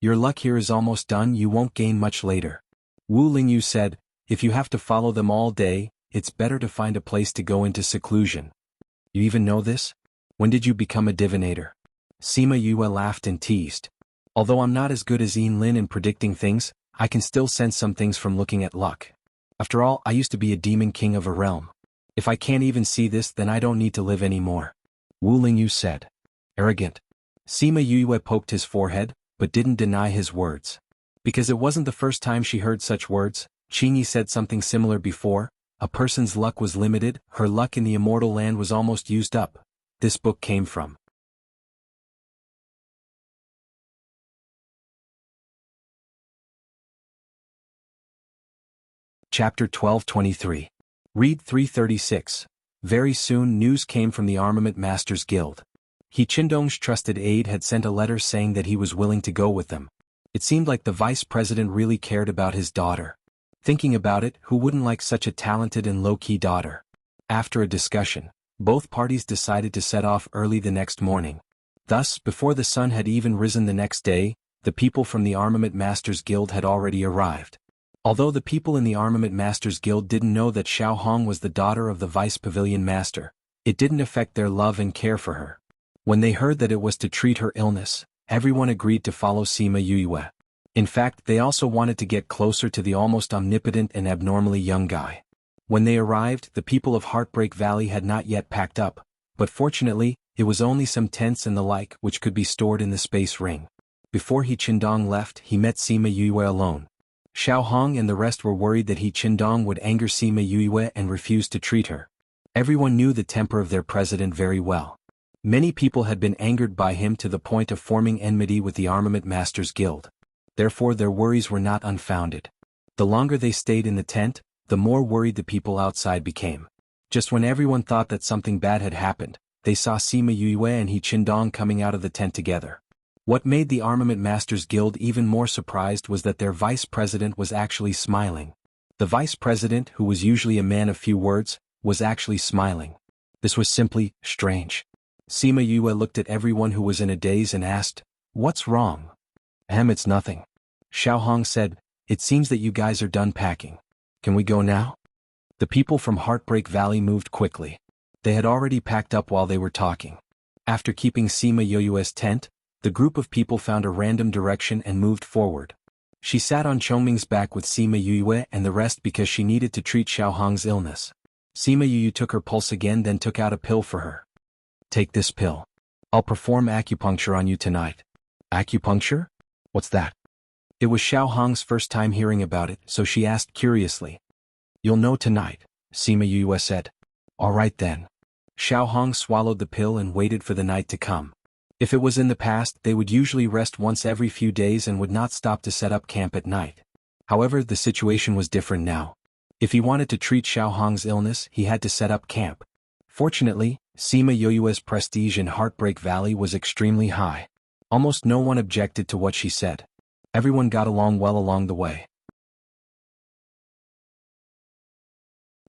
Your luck here is almost done, you won't gain much later. Wu Lingyu said, if you have to follow them all day, it's better to find a place to go into seclusion. You even know this? When did you become a divinator? Sima Yue laughed and teased. Although I'm not as good as Yin Lin in predicting things, I can still sense some things from looking at luck. After all, I used to be a demon king of a realm. If I can't even see this, then I don't need to live anymore. Wu Lingyu said. Arrogant. Sima Yue poked his forehead, but didn't deny his words. Because it wasn't the first time she heard such words, Qingyi said something similar before. A person's luck was limited, her luck in the immortal land was almost used up. This book came from. Chapter 1223. Read 336. Very soon news came from the Armament Masters Guild. He Qindong's trusted aide had sent a letter saying that he was willing to go with them. It seemed like the vice president really cared about his daughter. Thinking about it, who wouldn't like such a talented and low-key daughter? After a discussion, both parties decided to set off early the next morning. Thus, before the sun had even risen the next day, the people from the Armament Masters Guild had already arrived. Although the people in the Armament Masters Guild didn't know that Xiao Hong was the daughter of the Vice Pavilion Master, it didn't affect their love and care for her. When they heard that it was to treat her illness, everyone agreed to follow Sima Yue. In fact, they also wanted to get closer to the almost omnipotent and abnormally young guy. When they arrived, the people of Heartbreak Valley had not yet packed up, but fortunately, it was only some tents and the like which could be stored in the space ring. Before He Qindong left, he met Sima Yue alone. Xiao Hong and the rest were worried that He Qindong would anger Sima Yue and refuse to treat her. Everyone knew the temper of their president very well. Many people had been angered by him to the point of forming enmity with the Armament Masters Guild. Therefore their worries were not unfounded. The longer they stayed in the tent, the more worried the people outside became. Just when everyone thought that something bad had happened, they saw Sima Yue and He Qindong coming out of the tent together. What made the Armament Masters Guild even more surprised was that their vice president was actually smiling. The vice president, who was usually a man of few words, was actually smiling. This was simply strange. Sima Yue looked at everyone who was in a daze and asked, "What's wrong?" It's nothing." Xiao Hong said, "It seems that you guys are done packing. Can we go now?" The people from Heartbreak Valley moved quickly. They had already packed up while they were talking. After keeping Sima Yue's tent, the group of people found a random direction and moved forward. She sat on Chongming's back with Sima Yue and the rest because she needed to treat Xiao Hong's illness. Sima Yue took her pulse again, then took out a pill for her. "Take this pill. I'll perform acupuncture on you tonight." "Acupuncture? What's that?" It was Xiao Hong's first time hearing about it, so she asked curiously. "You'll know tonight," Sima Yue said. "All right then." Xiao Hong swallowed the pill and waited for the night to come. If it was in the past, they would usually rest once every few days and would not stop to set up camp at night. However, the situation was different now. If he wanted to treat Xiao Hong's illness, he had to set up camp. Fortunately, Sima Yue's prestige in Heartbreak Valley was extremely high. Almost no one objected to what she said. Everyone got along well along the way.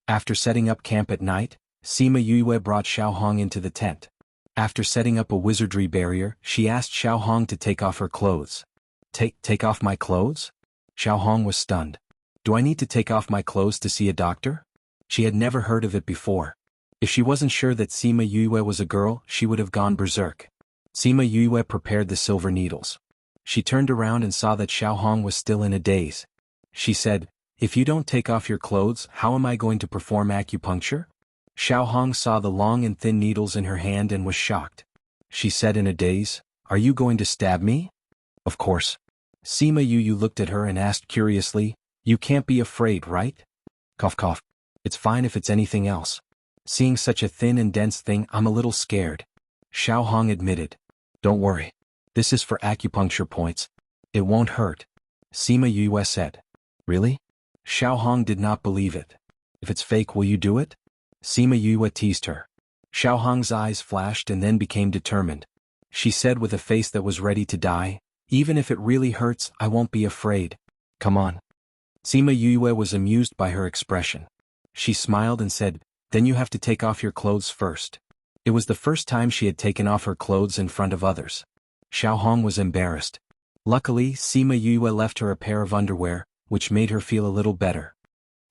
After setting up camp at night, Sima Yue brought Xiao Hong into the tent. After setting up a wizardry barrier, she asked Xiao Hong to take off her clothes. Take off my clothes?" Xiao Hong was stunned. "Do I need to take off my clothes to see a doctor?" She had never heard of it before. If she wasn't sure that Sima Yue was a girl, she would have gone berserk. Sima Yue prepared the silver needles. She turned around and saw that Xiao Hong was still in a daze. She said, "If you don't take off your clothes, how am I going to perform acupuncture?" Xiao Hong saw the long and thin needles in her hand and was shocked. She said in a daze, "Are you going to stab me?" "Of course." Sima Yue looked at her and asked curiously, "You can't be afraid, right?" Cough cough. "It's fine if it's anything else. Seeing such a thin and dense thing, I'm a little scared." Xiao Hong admitted. "Don't worry. This is for acupuncture points. It won't hurt." Sima Yue said. "Really?" Xiao Hong did not believe it. "If it's fake, will you do it?" Sima Yue teased her. Xiao Hong's eyes flashed and then became determined. She said with a face that was ready to die, "Even if it really hurts, I won't be afraid. Come on." Sima Yue was amused by her expression. She smiled and said, "Then you have to take off your clothes first." It was the first time she had taken off her clothes in front of others. Xiao Hong was embarrassed. Luckily, Sima Yue left her a pair of underwear, which made her feel a little better.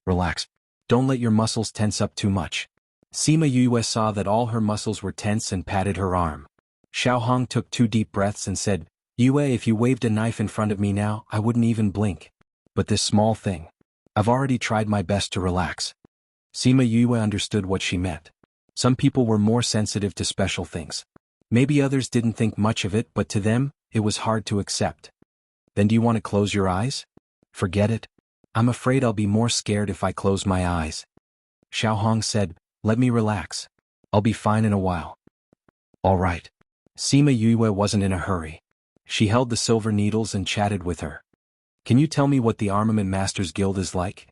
"Relax. Don't let your muscles tense up too much." Sima Yue saw that all her muscles were tense and patted her arm. Xiao Hong took 2 deep breaths and said, "Yue, if you waved a knife in front of me now, I wouldn't even blink. But this small thing. I've already tried my best to relax." Sima Yue understood what she meant. Some people were more sensitive to special things. Maybe others didn't think much of it, but to them, it was hard to accept. "Then do you want to close your eyes?" "Forget it. I'm afraid I'll be more scared if I close my eyes." Xiao Hong said, "Let me relax. I'll be fine in a while." "All right." Sima Yue wasn't in a hurry. She held the silver needles and chatted with her. "Can you tell me what the Armament Masters Guild is like?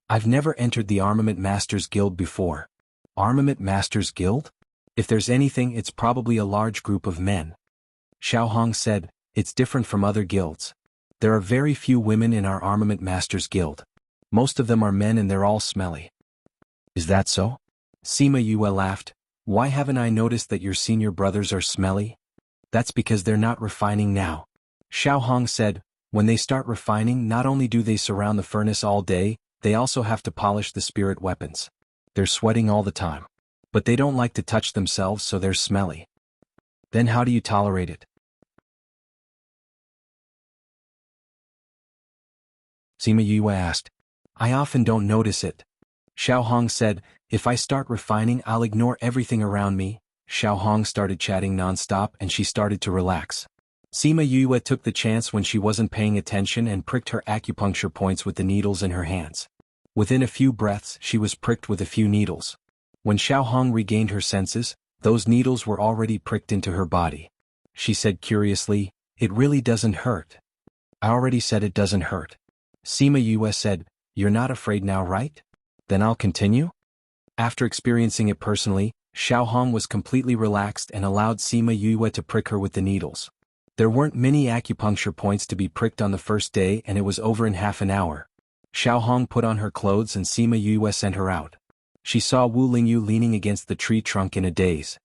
I've never entered the Armament Masters Guild before." "Armament Masters Guild? If there's anything, it's probably a large group of men." Xiao Hong said, "It's different from other guilds. There are very few women in our Armament Masters Guild. Most of them are men and they're all smelly." "Is that so?" Sima Yue laughed. "Why haven't I noticed that your senior brothers are smelly?" "That's because they're not refining now." Xiao Hong said, "When they start refining, not only do they surround the furnace all day, they also have to polish the spirit weapons. They're sweating all the time. But they don't like to touch themselves, so they're smelly." "Then how do you tolerate it?" Sima Yue asked. "I often don't notice it." Xiao Hong said, "If I start refining, I'll ignore everything around me." Xiao Hong started chatting non-stop and she started to relax. Sima Yue took the chance when she wasn't paying attention and pricked her acupuncture points with the needles in her hands. Within a few breaths, she was pricked with a few needles. When Xiao Hong regained her senses, those needles were already pricked into her body. She said curiously, "It really doesn't hurt." "I already said it doesn't hurt." Sima Yue said, "You're not afraid now, right? Then I'll continue?" After experiencing it personally, Xiao Hong was completely relaxed and allowed Sima Yue to prick her with the needles. There weren't many acupuncture points to be pricked on the first day, and it was over in half an hour. Xiao Hong put on her clothes and Sima Yue sent her out. She saw Wu Lingyu leaning against the tree trunk in a daze.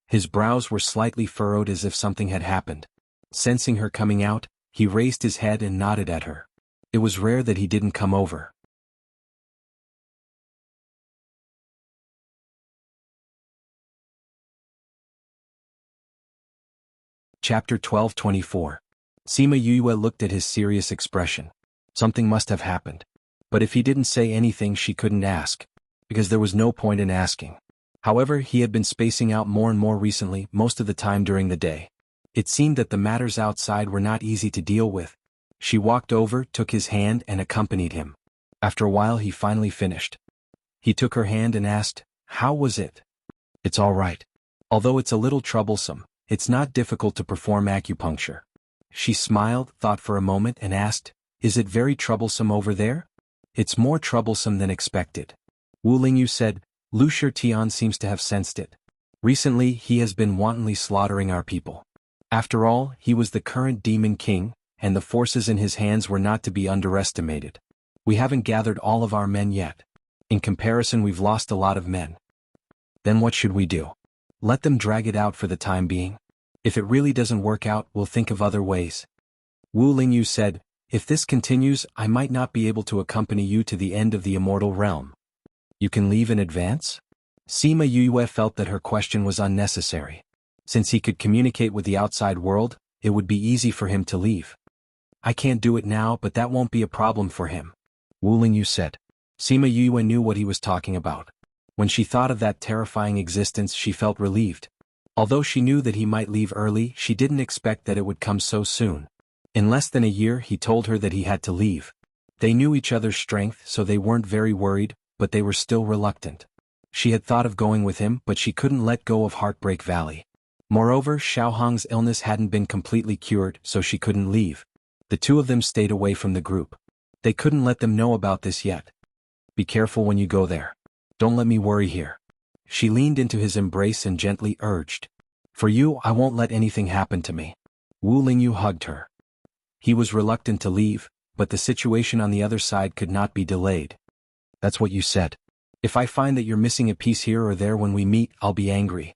His brows were slightly furrowed as if something had happened. Sensing her coming out, he raised his head and nodded at her. It was rare that he didn't come over. Chapter 12:24. Sima Yue looked at his serious expression. Something must have happened. But if he didn't say anything, she couldn't ask, because there was no point in asking. However, he had been spacing out more and more recently, most of the time during the day. It seemed that the matters outside were not easy to deal with. She walked over, took his hand and accompanied him. After a while he finally finished. He took her hand and asked, "How was it?" "It's all right. Although it's a little troublesome, it's not difficult to perform acupuncture." She smiled, thought for a moment and asked, "Is it very troublesome over there?" "It's more troublesome than expected." Wu Lingyu said, "Lu Shitian seems to have sensed it. Recently he has been wantonly slaughtering our people. After all, he was the current demon king, and the forces in his hands were not to be underestimated. We haven't gathered all of our men yet. In comparison, we've lost a lot of men." "Then what should we do? Let them drag it out for the time being? If it really doesn't work out, we'll think of other ways." Wu Lingyu said, "If this continues, I might not be able to accompany you to the end of the immortal realm." "You can leave in advance?" Sima Yue felt that her question was unnecessary. Since he could communicate with the outside world, it would be easy for him to leave. "I can't do it now, but that won't be a problem for him," Wu Lingyu said. Sima Yue knew what he was talking about. When she thought of that terrifying existence, she felt relieved. Although she knew that he might leave early, she didn't expect that it would come so soon. In less than a year he told her that he had to leave. They knew each other's strength, so they weren't very worried, but they were still reluctant. She had thought of going with him, but she couldn't let go of Heartbreak Valley. Moreover, Xiao Hong's illness hadn't been completely cured, so she couldn't leave. The two of them stayed away from the group. They couldn't let them know about this yet. "Be careful when you go there. Don't let me worry here." She leaned into his embrace and gently urged, "For you, I won't let anything happen to me." Wu Lingyu hugged her. He was reluctant to leave, but the situation on the other side could not be delayed. "That's what you said. If I find that you're missing a piece here or there when we meet, I'll be angry."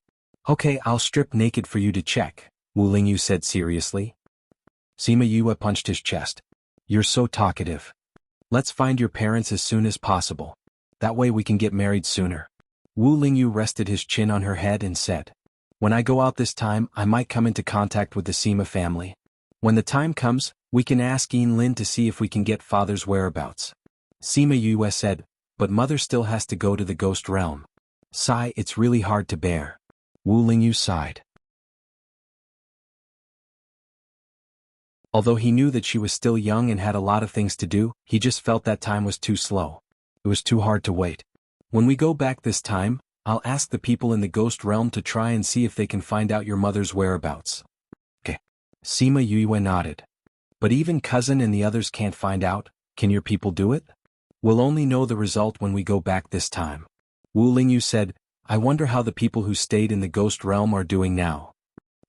"Okay, I'll strip naked for you to check," Wu Lingyu said seriously. Sima Yue punched his chest. "You're so talkative. Let's find your parents as soon as possible. That way we can get married sooner." Wu Lingyu rested his chin on her head and said, "When I go out this time, I might come into contact with the Sima family. When the time comes, we can ask Yin Lin to see if we can get father's whereabouts." Sima Yue said, "But mother still has to go to the ghost realm. Sigh, it's really hard to bear." Wu Lingyu sighed. Although he knew that she was still young and had a lot of things to do, he just felt that time was too slow. It was too hard to wait. "When we go back this time, I'll ask the people in the ghost realm to try and see if they can find out your mother's whereabouts." "Okay." Sima Yue nodded. "But even cousin and the others can't find out, can your people do it?" "We'll only know the result when we go back this time." Wu Lingyu said, "I wonder how the people who stayed in the ghost realm are doing now.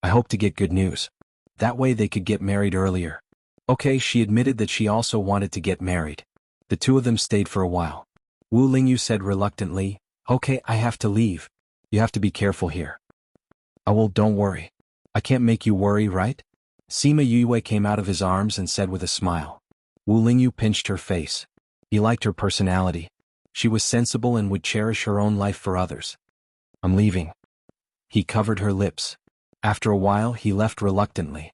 I hope to get good news. That way they could get married earlier." Okay, she admitted that she also wanted to get married. The two of them stayed for a while. Wu Lingyu said reluctantly, "Okay, I have to leave. You have to be careful here." "I will, don't worry. I can't make you worry, right?" Sima Yue came out of his arms and said with a smile. Wu Lingyu pinched her face. He liked her personality. She was sensible and would cherish her own life for others. "I'm leaving." He covered her lips. After a while he left reluctantly.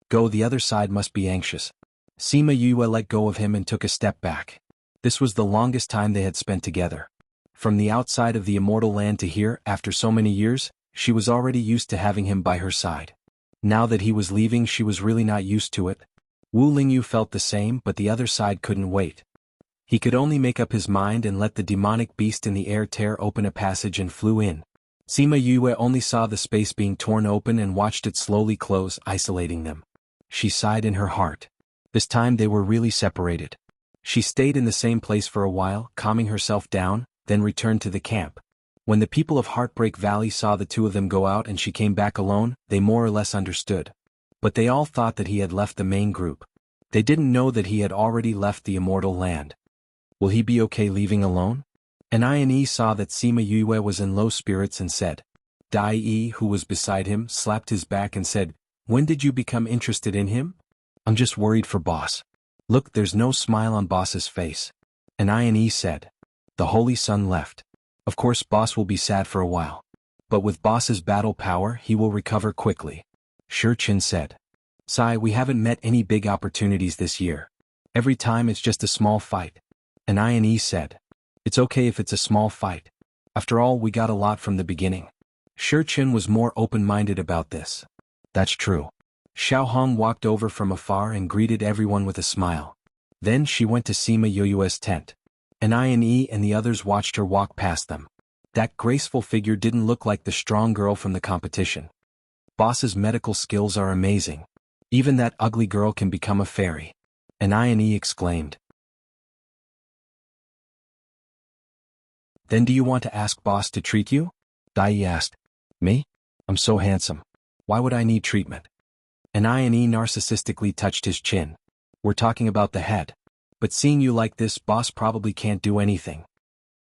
"Go, the other side must be anxious." Sima Yue let go of him and took a step back. This was the longest time they had spent together. From the outside of the immortal land to here, after so many years, she was already used to having him by her side. Now that he was leaving, she was really not used to it. Wu Lingyu felt the same, but the other side couldn't wait. He could only make up his mind and let the demonic beast in the air tear open a passage and flew in. Sima Yue only saw the space being torn open and watched it slowly close, isolating them. She sighed in her heart. This time they were really separated. She stayed in the same place for a while, calming herself down, then returned to the camp. When the people of Heartbreak Valley saw the two of them go out and she came back alone, they more or less understood. But they all thought that he had left the main group. They didn't know that he had already left the immortal land. Will he be okay leaving alone? And I saw that Sima Yue was in low spirits and said. Dai Yi, who was beside him, slapped his back and said, "When did you become interested in him?" "I'm just worried for boss." "Look, there's no smile on boss's face." And I said. The Holy Sun left. Of course boss will be sad for a while. But with boss's battle power he will recover quickly. Shi Qin said. Sai, we haven't met any big opportunities this year. Every time it's just a small fight. And I said. It's okay if it's a small fight. After all, we got a lot from the beginning. Shi Qin was more open-minded about this. That's true. Xiao Hong walked over from afar and greeted everyone with a smile. Then she went to Sima Yue's tent. And and the others watched her walk past them. That graceful figure didn't look like the strong girl from the competition. Boss's medical skills are amazing. Even that ugly girl can become a fairy. And exclaimed. Then do you want to ask boss to treat you? Dai asked. Me? I'm so handsome. Why would I need treatment? And narcissistically touched his chin. We're talking about the head. But seeing you like this, boss probably can't do anything.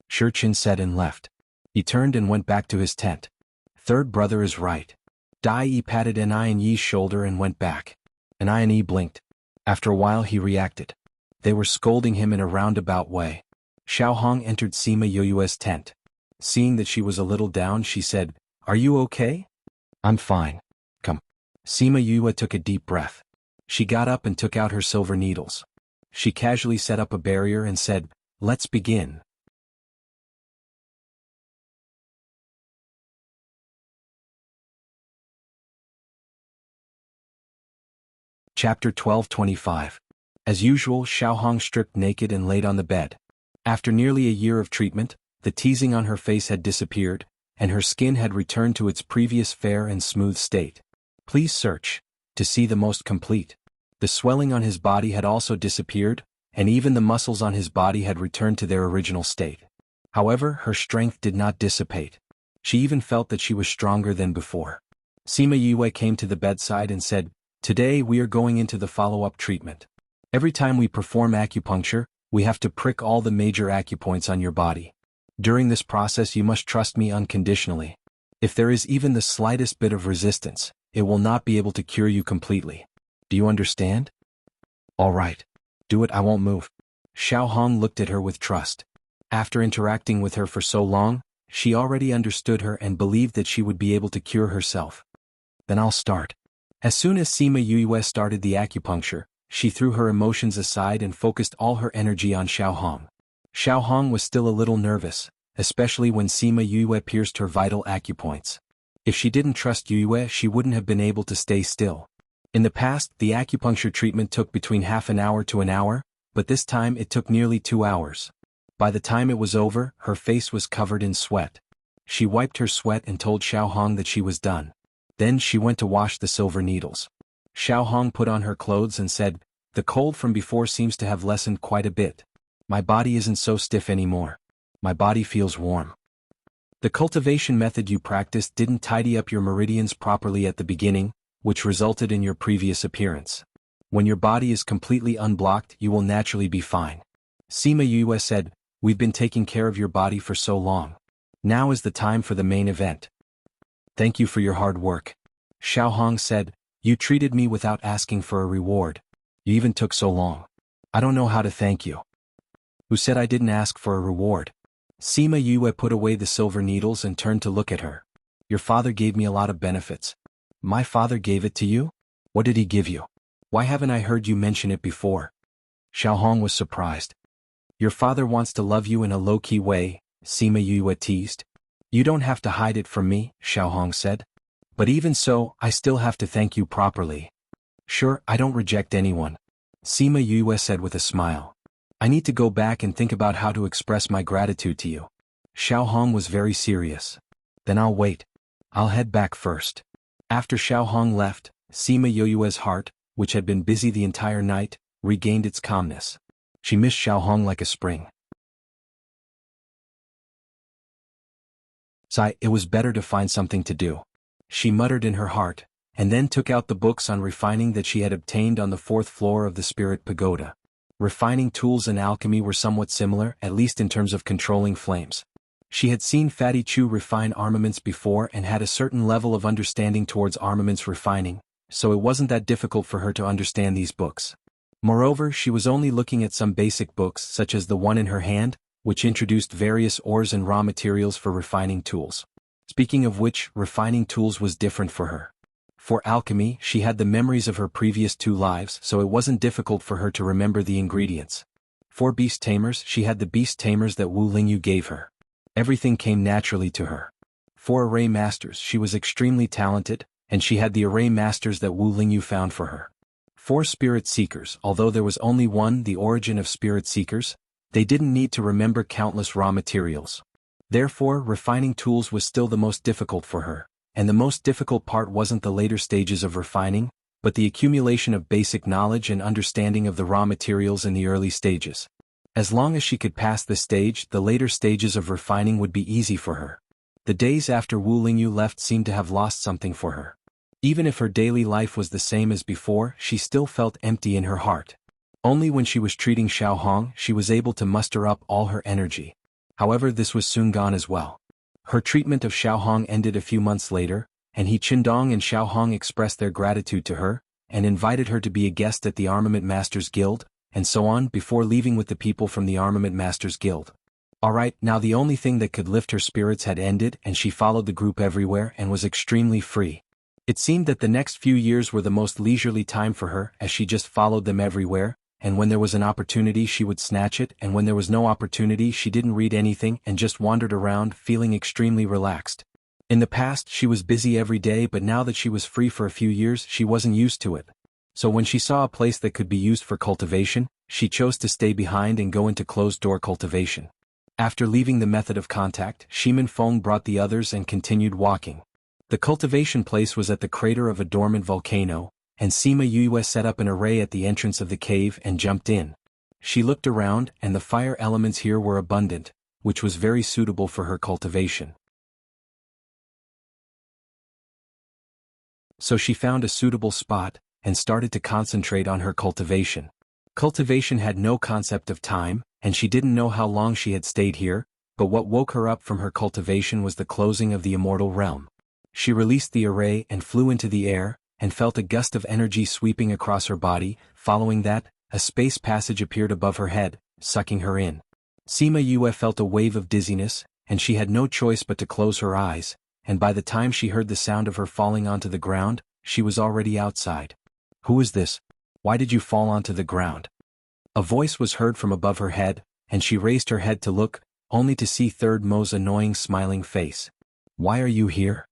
Shi Qin said and left. He turned and went back to his tent. Third brother is right. Dai patted Yi's shoulder and went back. And Yi blinked. After a while he reacted. They were scolding him in a roundabout way. Xiao Hong entered Sima Yue's tent. Seeing that she was a little down, she said, "Are you okay?" "I'm fine. Come." Sima Yue took a deep breath. She got up and took out her silver needles. She casually set up a barrier and said, "Let's begin." Chapter 12:25. As usual, Xiao Hong stripped naked and laid on the bed. After nearly a year of treatment, the teasing on her face had disappeared, and her skin had returned to its previous fair and smooth state. Please search to see the most complete. The swelling on his body had also disappeared, and even the muscles on his body had returned to their original state. However, her strength did not dissipate. She even felt that she was stronger than before. Sima Yue came to the bedside and said, "Today we are going into the follow-up treatment. Every time we perform acupuncture, we have to prick all the major acupoints on your body. During this process you must trust me unconditionally. If there is even the slightest bit of resistance, it will not be able to cure you completely. Do you understand?" "All right. Do it, I won't move." Xiao Hong looked at her with trust. After interacting with her for so long, she already understood her and believed that she would be able to cure herself. "Then I'll start." As soon as Sima Yue started the acupuncture, she threw her emotions aside and focused all her energy on Xiao Hong. Xiao Hong was still a little nervous, especially when Sima Yue pierced her vital acupoints. If she didn't trust Yue, she wouldn't have been able to stay still. In the past, the acupuncture treatment took between half an hour to an hour, but this time it took nearly 2 hours. By the time it was over, her face was covered in sweat. She wiped her sweat and told Xiao Hong that she was done. Then she went to wash the silver needles. Xiao Hong put on her clothes and said, "The cold from before seems to have lessened quite a bit. My body isn't so stiff anymore. My body feels warm." The cultivation method you practiced didn't tidy up your meridians properly at the beginning, which resulted in your previous appearance. When your body is completely unblocked, you will naturally be fine. Sima Yue said, "We've been taking care of your body for so long. Now is the time for the main event." "Thank you for your hard work." Xiao Hong said, "You treated me without asking for a reward. You even took so long. I don't know how to thank you." "Who said I didn't ask for a reward?" Sima Yue put away the silver needles and turned to look at her. "Your father gave me a lot of benefits." "My father gave it to you? What did he give you? Why haven't I heard you mention it before?" Xiao Hong was surprised. "Your father wants to love you in a low-key way," Sima Yue teased. "You don't have to hide it from me," Xiao Hong said. "But even so, I still have to thank you properly." "Sure, I don't reject anyone," Sima Yue said with a smile. "I need to go back and think about how to express my gratitude to you." Xiao Hong was very serious. "Then I'll wait. I'll head back first." After Xiao Hong left, Sima Yue's heart, which had been busy the entire night, regained its calmness. She missed Xiao Hong like a spring. Sigh, it was better to find something to do. She muttered in her heart, and then took out the books on refining that she had obtained on the 4th floor of the Spirit Pagoda. Refining tools and alchemy were somewhat similar, at least in terms of controlling flames. She had seen Fatty Chu refine armaments before and had a certain level of understanding towards armaments refining, so it wasn't that difficult for her to understand these books. Moreover, she was only looking at some basic books such as the one in her hand, which introduced various ores and raw materials for refining tools. Speaking of which, refining tools was different for her. For alchemy, she had the memories of her previous 2 lives, so it wasn't difficult for her to remember the ingredients. For beast tamers, she had the beast tamers that Wu Lingyu gave her. Everything came naturally to her. For array masters, she was extremely talented, and she had the array masters that Wu Lingyu found for her. For spirit seekers, although there was only one, the origin of spirit seekers, they didn't need to remember countless raw materials. Therefore, refining tools was still the most difficult for her, and the most difficult part wasn't the later stages of refining, but the accumulation of basic knowledge and understanding of the raw materials in the early stages. As long as she could pass this stage, the later stages of refining would be easy for her. The days after Wu Lingyu left seemed to have lost something for her. Even if her daily life was the same as before, she still felt empty in her heart. Only when she was treating Xiaohong she was able to muster up all her energy. However, this was soon gone as well. Her treatment of Xiaohong ended a few months later, and Qindong and Xiaohong expressed their gratitude to her, and invited her to be a guest at the Armament Masters Guild, and so on before leaving with the people from the Armament Masters Guild. Alright, now the only thing that could lift her spirits had ended and she followed the group everywhere and was extremely free. It seemed that the next few years were the most leisurely time for her as she just followed them everywhere, and when there was an opportunity she would snatch it, and when there was no opportunity she didn't read anything and just wandered around feeling extremely relaxed. In the past she was busy every day, but now that she was free for a few years she wasn't used to it. So when she saw a place that could be used for cultivation, she chose to stay behind and go into closed-door cultivation. After leaving the method of contact, Shimin Feng brought the others and continued walking. The cultivation place was at the crater of a dormant volcano, and Sima Yue set up an array at the entrance of the cave and jumped in. She looked around, and the fire elements here were abundant, which was very suitable for her cultivation. So she found a suitable spot, and started to concentrate on her cultivation. Cultivation had no concept of time, and she didn't know how long she had stayed here, but what woke her up from her cultivation was the closing of the immortal realm. She released the array and flew into the air, and felt a gust of energy sweeping across her body. Following that, a space passage appeared above her head, sucking her in. Sima Yue felt a wave of dizziness, and she had no choice but to close her eyes, and by the time she heard the sound of her falling onto the ground, she was already outside. "Who is this? Why did you fall onto the ground?" A voice was heard from above her head, and she raised her head to look, only to see Third Mo's annoying smiling face. "Why are you here?"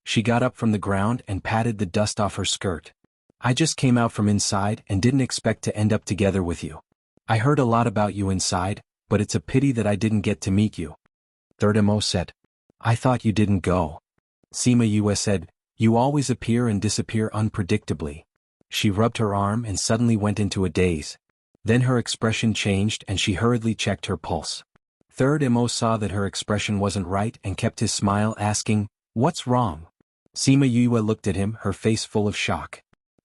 She got up from the ground and patted the dust off her skirt. "I just came out from inside and didn't expect to end up together with you. I heard a lot about you inside, but it's a pity that I didn't get to meet you." Third Mo said. "I thought you didn't go." Sima Yue said, "You always appear and disappear unpredictably." She rubbed her arm and suddenly went into a daze. Then her expression changed and she hurriedly checked her pulse. Third Mo saw that her expression wasn't right and kept his smile, asking, "What's wrong?" Sima Yue looked at him, her face full of shock.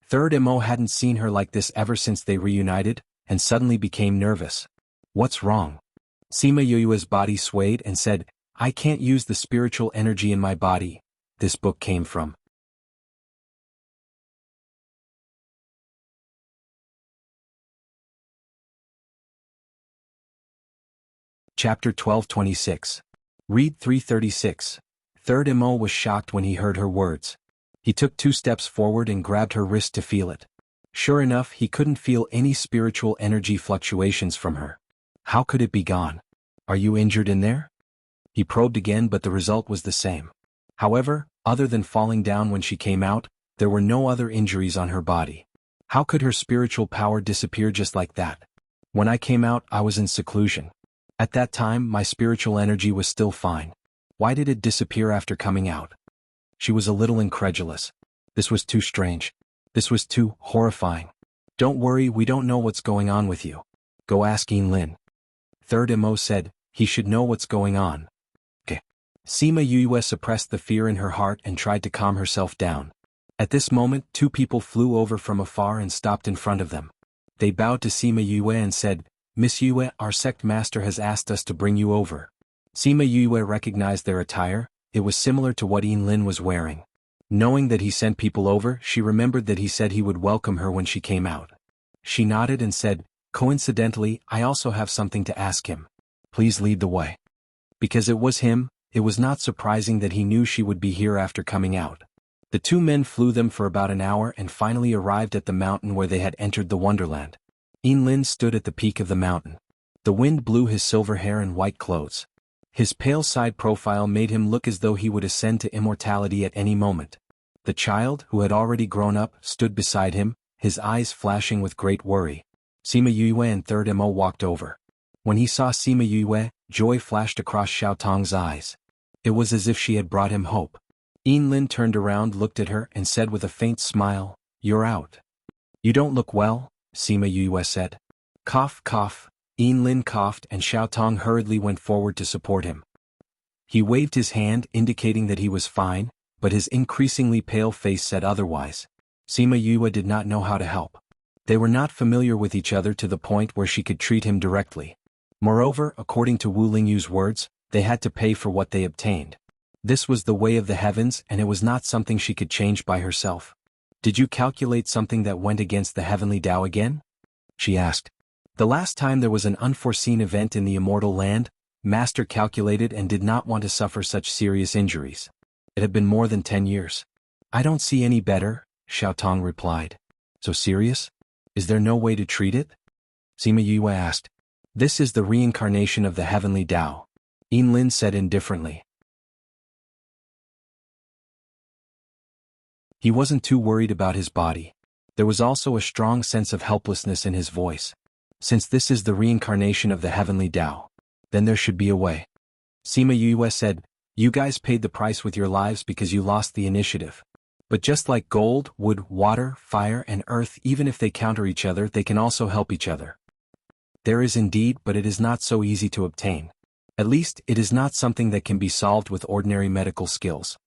Third Mo hadn't seen her like this ever since they reunited, and suddenly became nervous. "What's wrong?" Sima Yue's body swayed and said, "I can't use the spiritual energy in my body this book came from." Chapter 1226. Read 336. Third Mo was shocked when he heard her words. He took 2 steps forward and grabbed her wrist to feel it. Sure enough, he couldn't feel any spiritual energy fluctuations from her. How could it be gone? "Are you injured in there?" He probed again, but the result was the same. However, other than falling down when she came out, there were no other injuries on her body. How could her spiritual power disappear just like that? "When I came out, I was in seclusion. At that time, my spiritual energy was still fine. Why did it disappear after coming out?" She was a little incredulous. This was too strange. This was too horrifying. "Don't worry, we don't know what's going on with you. Go ask Yin Lin." Third Mo said, "He should know what's going on." "Okay." Sima Yue suppressed the fear in her heart and tried to calm herself down. At this moment, two people flew over from afar and stopped in front of them. They bowed to Sima Yue and said, "Miss Yue, our sect master has asked us to bring you over." Sima Yue recognized their attire. It was similar to what Lin was wearing. Knowing that he sent people over, she remembered that he said he would welcome her when she came out. She nodded and said, "Coincidentally, I also have something to ask him. Please lead the way." Because it was him, it was not surprising that he knew she would be here after coming out. The two men flew them for about an hour and finally arrived at the mountain where they had entered the wonderland. Lin stood at the peak of the mountain. The wind blew his silver hair and white clothes. His pale side profile made him look as though he would ascend to immortality at any moment. The child, who had already grown up, stood beside him, his eyes flashing with great worry. Sima Yue and Third Mo walked over. When he saw Sima Yue, joy flashed across Xiaotong's eyes. It was as if she had brought him hope. Lin turned around, looked at her, and said with a faint smile, "You're out." "You don't look well," Sima Yue said. Cough, cough. Lin coughed and Xiaotong hurriedly went forward to support him. He waved his hand indicating that he was fine, but his increasingly pale face said otherwise. Sima Yue did not know how to help. They were not familiar with each other to the point where she could treat him directly. Moreover, according to Wu Lingyu's words, they had to pay for what they obtained. This was the way of the heavens and it was not something she could change by herself. "Did you calculate something that went against the heavenly Tao again?" she asked. The last time there was an unforeseen event in the immortal land, Master calculated and did not want to suffer such serious injuries. It had been more than 10 years. "I don't see any better," Xiaotong replied. "So serious? Is there no way to treat it?" Sima Yue asked. "This is the reincarnation of the heavenly Tao," Lin said indifferently. He wasn't too worried about his body. There was also a strong sense of helplessness in his voice. "Since this is the reincarnation of the heavenly Tao, then there should be a way." Sima Yue said, "You guys paid the price with your lives because you lost the initiative. But just like gold, wood, water, fire, and earth, even if they counter each other, they can also help each other. There is indeed, but it is not so easy to obtain. At least, it is not something that can be solved with ordinary medical skills."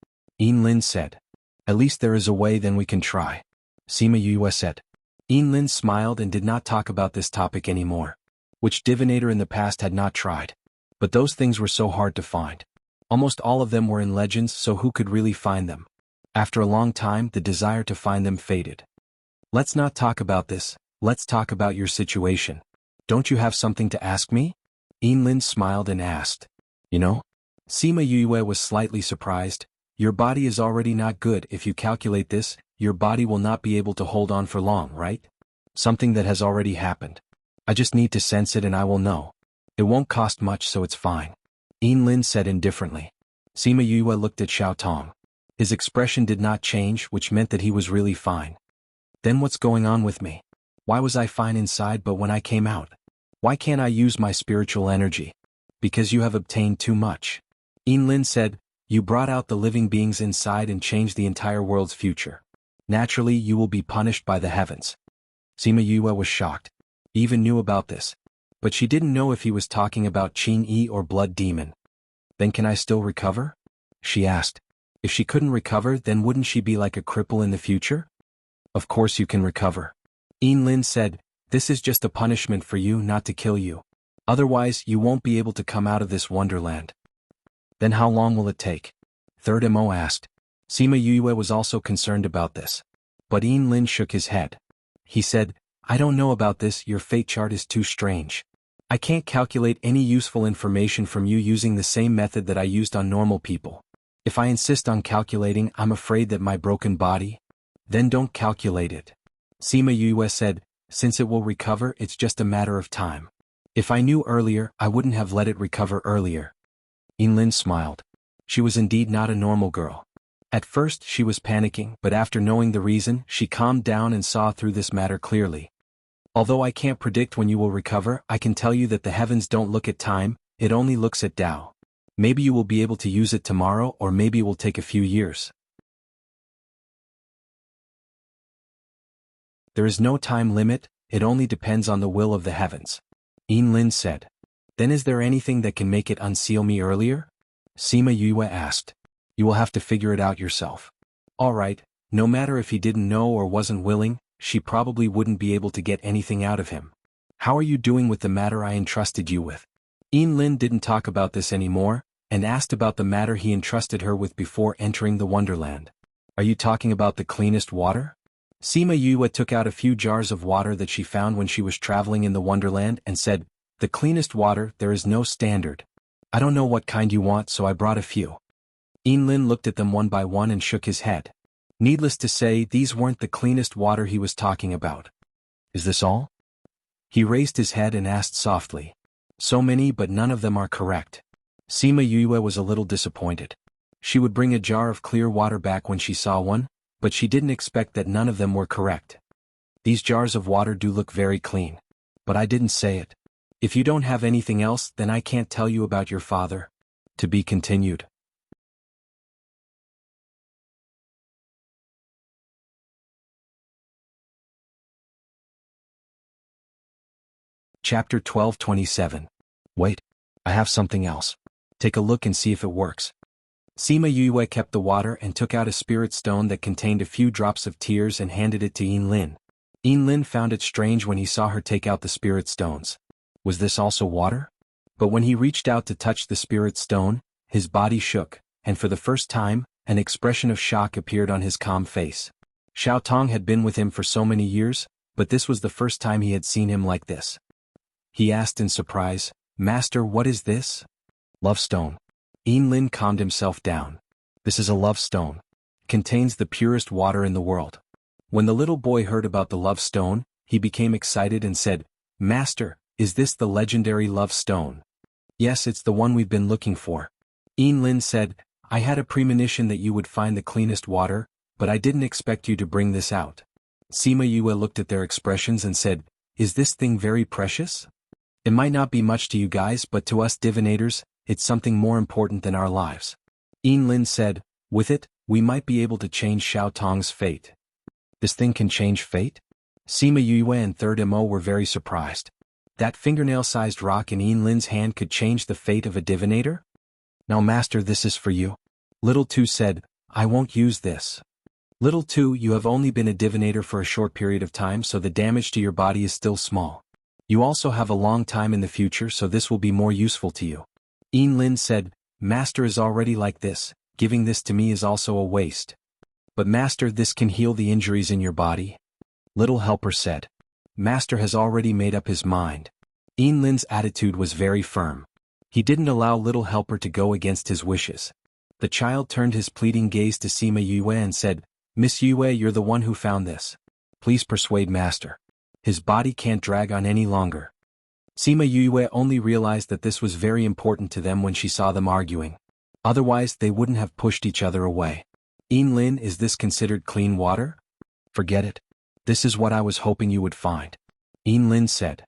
Lin said. "At least there is a way, then we can try," Sima Yue said. Lin smiled and did not talk about this topic anymore. Which divinator in the past had not tried? But those things were so hard to find. Almost all of them were in legends, so who could really find them? After a long time, the desire to find them faded. "Let's not talk about this, let's talk about your situation. Don't you have something to ask me?" Lin smiled and asked. "You know?" Sima Yue was slightly surprised. "Your body is already not good. If you calculate this, your body will not be able to hold on for long, right? Something that has already happened. I just need to sense it and I will know. It won't cost much, so it's fine," Lin said indifferently. Sima Yue looked at Xiaotong. His expression did not change, which meant that he was really fine. "Then what's going on with me? Why was I fine inside but when I came out? Why can't I use my spiritual energy?" "Because you have obtained too much," Lin said. "You brought out the living beings inside and changed the entire world's future. Naturally, you will be punished by the heavens." Sima Yue was shocked. He even knew about this. But she didn't know if he was talking about Qin Yi or Blood Demon. "Then can I still recover?" she asked. If she couldn't recover, then wouldn't she be like a cripple in the future? "Of course you can recover," Lin said. "This is just a punishment for you, not to kill you. Otherwise, you won't be able to come out of this wonderland." "Then how long will it take?" Third Mo asked. Sima Yue was also concerned about this. But Lin shook his head. He said, "I don't know about this, your fate chart is too strange. I can't calculate any useful information from you using the same method that I used on normal people. If I insist on calculating, I'm afraid that my broken body—" "Then don't calculate it," Sima Yue said. "Since it will recover, it's just a matter of time. If I knew earlier, I wouldn't have let it recover earlier." Lin smiled. She was indeed not a normal girl. At first she was panicking, but after knowing the reason, she calmed down and saw through this matter clearly. "Although I can't predict when you will recover, I can tell you that the heavens don't look at time, it only looks at Tao. Maybe you will be able to use it tomorrow, or maybe it will take a few years. There is no time limit, it only depends on the will of the heavens," Lin said. "Then is there anything that can make it unseal me earlier?" Sima Yue asked. You will have to figure it out yourself. Alright, no matter if he didn't know or wasn't willing, she probably wouldn't be able to get anything out of him. How are you doing with the matter I entrusted you with? Lin didn't talk about this anymore, and asked about the matter he entrusted her with before entering the Wonderland. Are you talking about the cleanest water? Sima Yue took out a few jars of water that she found when she was traveling in the Wonderland and said, The cleanest water, there is no standard. I don't know what kind you want, so I brought a few. Lin looked at them one by one and shook his head. Needless to say, these weren't the cleanest water he was talking about. Is this all? He raised his head and asked softly. So many, but none of them are correct. Sima Yue was a little disappointed. She would bring a jar of clear water back when she saw one, but she didn't expect that none of them were correct. These jars of water do look very clean. But I didn't say it. If you don't have anything else, then I can't tell you about your father. To be continued. Chapter 12:27. Wait. I have something else. Take a look and see if it works. Sima Yue kept the water and took out a spirit stone that contained a few drops of tears and handed it to Lin. Lin found it strange when he saw her take out the spirit stones. Was this also water? But when he reached out to touch the spirit stone, his body shook, and for the first time, an expression of shock appeared on his calm face. Xiao Tong had been with him for so many years, but this was the first time he had seen him like this. He asked in surprise, Master, what is this? Love stone. Lin calmed himself down. This is a love stone. Contains the purest water in the world. When the little boy heard about the love stone, he became excited and said, Master, is this the legendary love stone? Yes, it's the one we've been looking for. Lin said, I had a premonition that you would find the cleanest water, but I didn't expect you to bring this out. Sima Yue looked at their expressions and said, Is this thing very precious? It might not be much to you guys, but to us divinators, it's something more important than our lives. Lin said, With it, we might be able to change Xiao Tong's fate. This thing can change fate? Sima Yue and Third Mo were very surprised. That fingernail-sized rock in Lin's hand could change the fate of a divinator? Now Master, this is for you. Little Two said, I won't use this. Little Two, you have only been a divinator for a short period of time, so the damage to your body is still small. You also have a long time in the future, so this will be more useful to you. Lin said, Master is already like this, giving this to me is also a waste. But Master, this can heal the injuries in your body. Little Helper said. Master has already made up his mind. Lin's attitude was very firm. He didn't allow Little Helper to go against his wishes. The child turned his pleading gaze to Sima Yue and said, Miss Yue, you're the one who found this. Please persuade Master. His body can't drag on any longer. Sima Yue only realized that this was very important to them when she saw them arguing. Otherwise, they wouldn't have pushed each other away. Lin, is this considered clean water? Forget it. This is what I was hoping you would find. Lin said.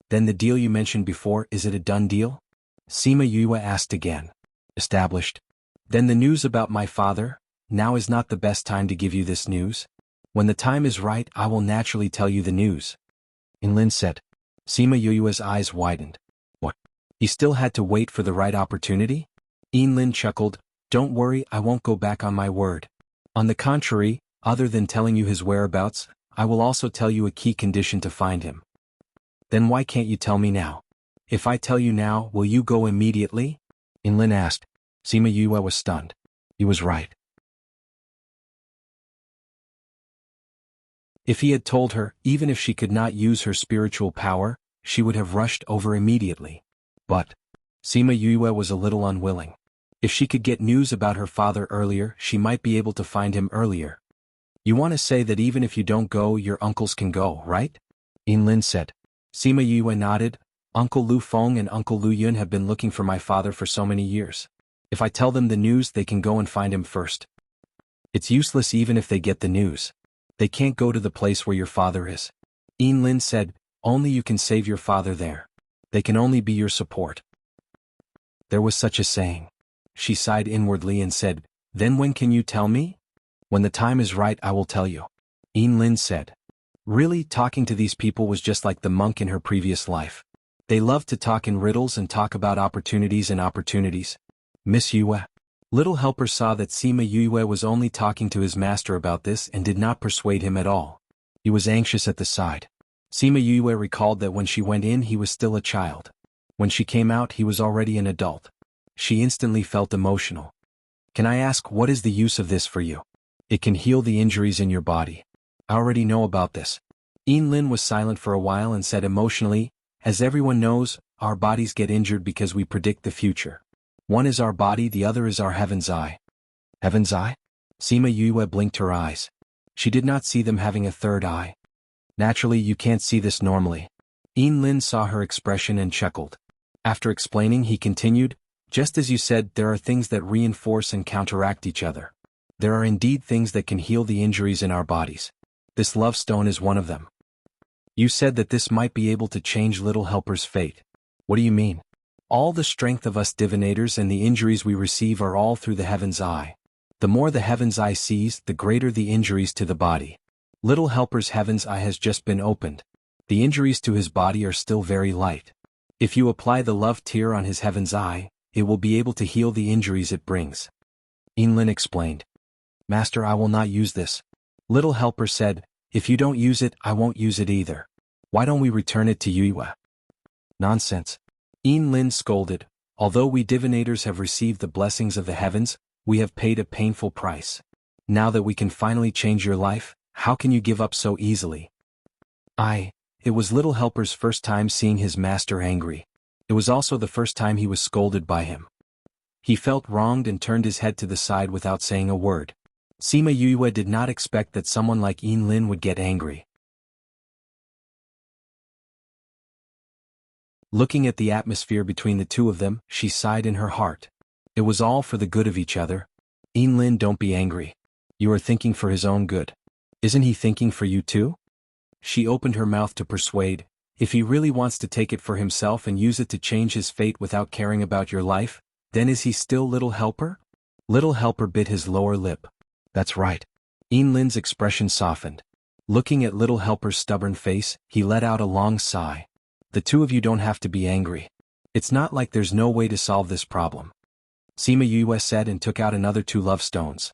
Then the deal you mentioned before, is it a done deal? Sima Yue asked again. Established. Then the news about my father? Now is not the best time to give you this news. When the time is right, I will naturally tell you the news. Lin said. Sima Yue's eyes widened. What? He still had to wait for the right opportunity? Lin chuckled, Don't worry, I won't go back on my word. On the contrary, other than telling you his whereabouts, I will also tell you a key condition to find him. Then why can't you tell me now? If I tell you now, will you go immediately? Lin asked. Sima Yue was stunned. He was right. If he had told her, even if she could not use her spiritual power, she would have rushed over immediately. But Sima Yue was a little unwilling. If she could get news about her father earlier, she might be able to find him earlier. You want to say that even if you don't go, your uncles can go, right? Lin said. Sima Yue nodded. Uncle Lu Feng and Uncle Lu Yun have been looking for my father for so many years. If I tell them the news, they can go and find him first. It's useless even if they get the news. They can't go to the place where your father is. Lin said, Only you can save your father there. They can only be your support. There was such a saying. She sighed inwardly and said, Then when can you tell me? When the time is right, I will tell you. Lin said. Really, talking to these people was just like the monk in her previous life. They loved to talk in riddles and talk about opportunities and opportunities. Miss Yue. Little Helper saw that Sima Yue was only talking to his master about this and did not persuade him at all. He was anxious at the side. Sima Yue recalled that when she went in he was still a child. When she came out he was already an adult. She instantly felt emotional. Can I ask what is the use of this for you? It can heal the injuries in your body. I already know about this. Lin was silent for a while and said emotionally, as everyone knows, our bodies get injured because we predict the future. One is our body, the other is our heaven's eye. Heaven's eye? Sima Yue blinked her eyes. She did not see them having a third eye. Naturally, you can't see this normally. Lin saw her expression and chuckled. After explaining, he continued, just as you said, there are things that reinforce and counteract each other. There are indeed things that can heal the injuries in our bodies. This love stone is one of them. You said that this might be able to change Little Helper's fate. What do you mean? All the strength of us divinators and the injuries we receive are all through the heaven's eye. The more the heaven's eye sees, the greater the injuries to the body. Little Helper's heaven's eye has just been opened. The injuries to his body are still very light. If you apply the love tear on his heaven's eye, it will be able to heal the injuries it brings. Lin explained. Master, I will not use this. Little Helper said, if you don't use it, I won't use it either. Why don't we return it to Yue? Nonsense. Lin scolded, although we divinators have received the blessings of the heavens, we have paid a painful price. Now that we can finally change your life, how can you give up so easily? It was Little Helper's first time seeing his master angry. It was also the first time he was scolded by him. He felt wronged and turned his head to the side without saying a word. Sima Yue did not expect that someone like Lin would get angry. Looking at the atmosphere between the two of them, she sighed in her heart. It was all for the good of each other. Lin, don't be angry. You are thinking for his own good. Isn't he thinking for you too? She opened her mouth to persuade, if he really wants to take it for himself and use it to change his fate without caring about your life, then is he still Little Helper? Little Helper bit his lower lip. That's right. Lin's expression softened. Looking at Little Helper's stubborn face, he let out a long sigh. The two of you don't have to be angry. It's not like there's no way to solve this problem. Sima Yue said and took out another 2 love stones.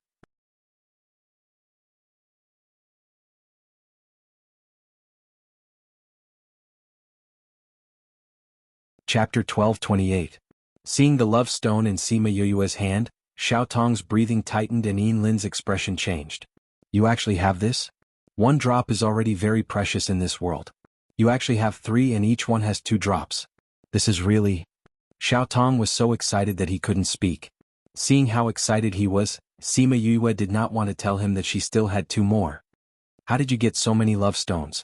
Chapter 12:28. Seeing the love stone in Sima Yue's hand, Xiao Tong's breathing tightened and Lin's expression changed. You actually have this? 1 drop is already very precious in this world. You actually have 3 and each one has 2 drops. This is really... Xiao Tong was so excited that he couldn't speak. Seeing how excited he was, Sima Yue did not want to tell him that she still had 2 more. How did you get so many love stones?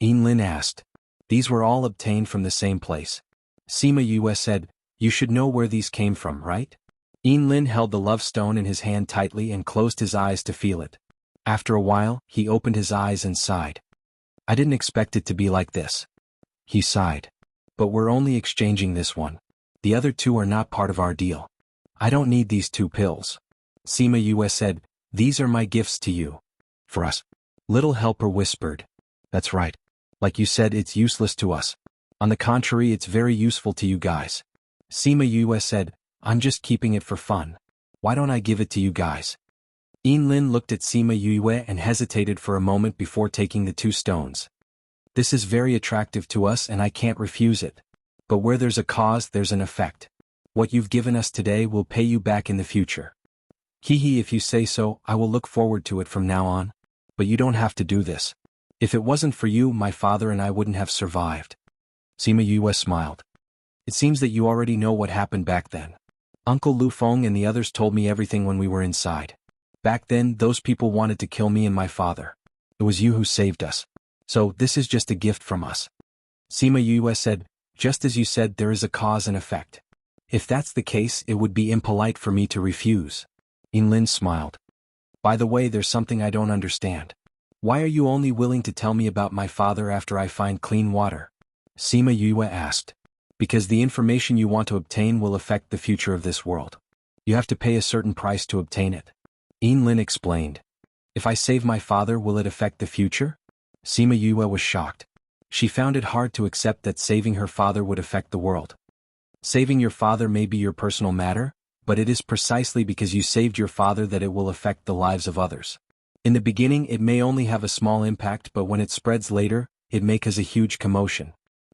Lin asked. These were all obtained from the same place. Sima Yue said, you should know where these came from, right? Lin held the love stone in his hand tightly and closed his eyes to feel it. After a while, he opened his eyes and sighed. I didn't expect it to be like this. He sighed. But we're only exchanging this one. The other 2 are not part of our deal. I don't need these 2 pills. Sima Yue said, these are my gifts to you. For us. Little Helper whispered. That's right. Like you said, it's useless to us. On the contrary, it's very useful to you guys. Sima Yue said, I'm just keeping it for fun. Why don't I give it to you guys? Lin looked at Sima Yue and hesitated for a moment before taking the 2 stones. This is very attractive to us and I can't refuse it. But where there's a cause, there's an effect. What you've given us today will pay you back in the future. Hee, if you say so, I will look forward to it from now on. But you don't have to do this. If it wasn't for you, my father and I wouldn't have survived. Sima Yue smiled. It seems that you already know what happened back then. Uncle Lu Feng and the others told me everything when we were inside. Back then, those people wanted to kill me and my father. It was you who saved us. So, this is just a gift from us. Sima Yue said, just as you said, there is a cause and effect. If that's the case, it would be impolite for me to refuse. Lin smiled. By the way, there's something I don't understand. Why are you only willing to tell me about my father after I find clean water? Sima Yue asked. Because the information you want to obtain will affect the future of this world. You have to pay a certain price to obtain it. Lin explained. If I save my father, will it affect the future? Sima Yue was shocked. She found it hard to accept that saving her father would affect the world. Saving your father may be your personal matter, but it is precisely because you saved your father that it will affect the lives of others. In the beginning it may only have a small impact, but when it spreads later, it may cause a huge commotion.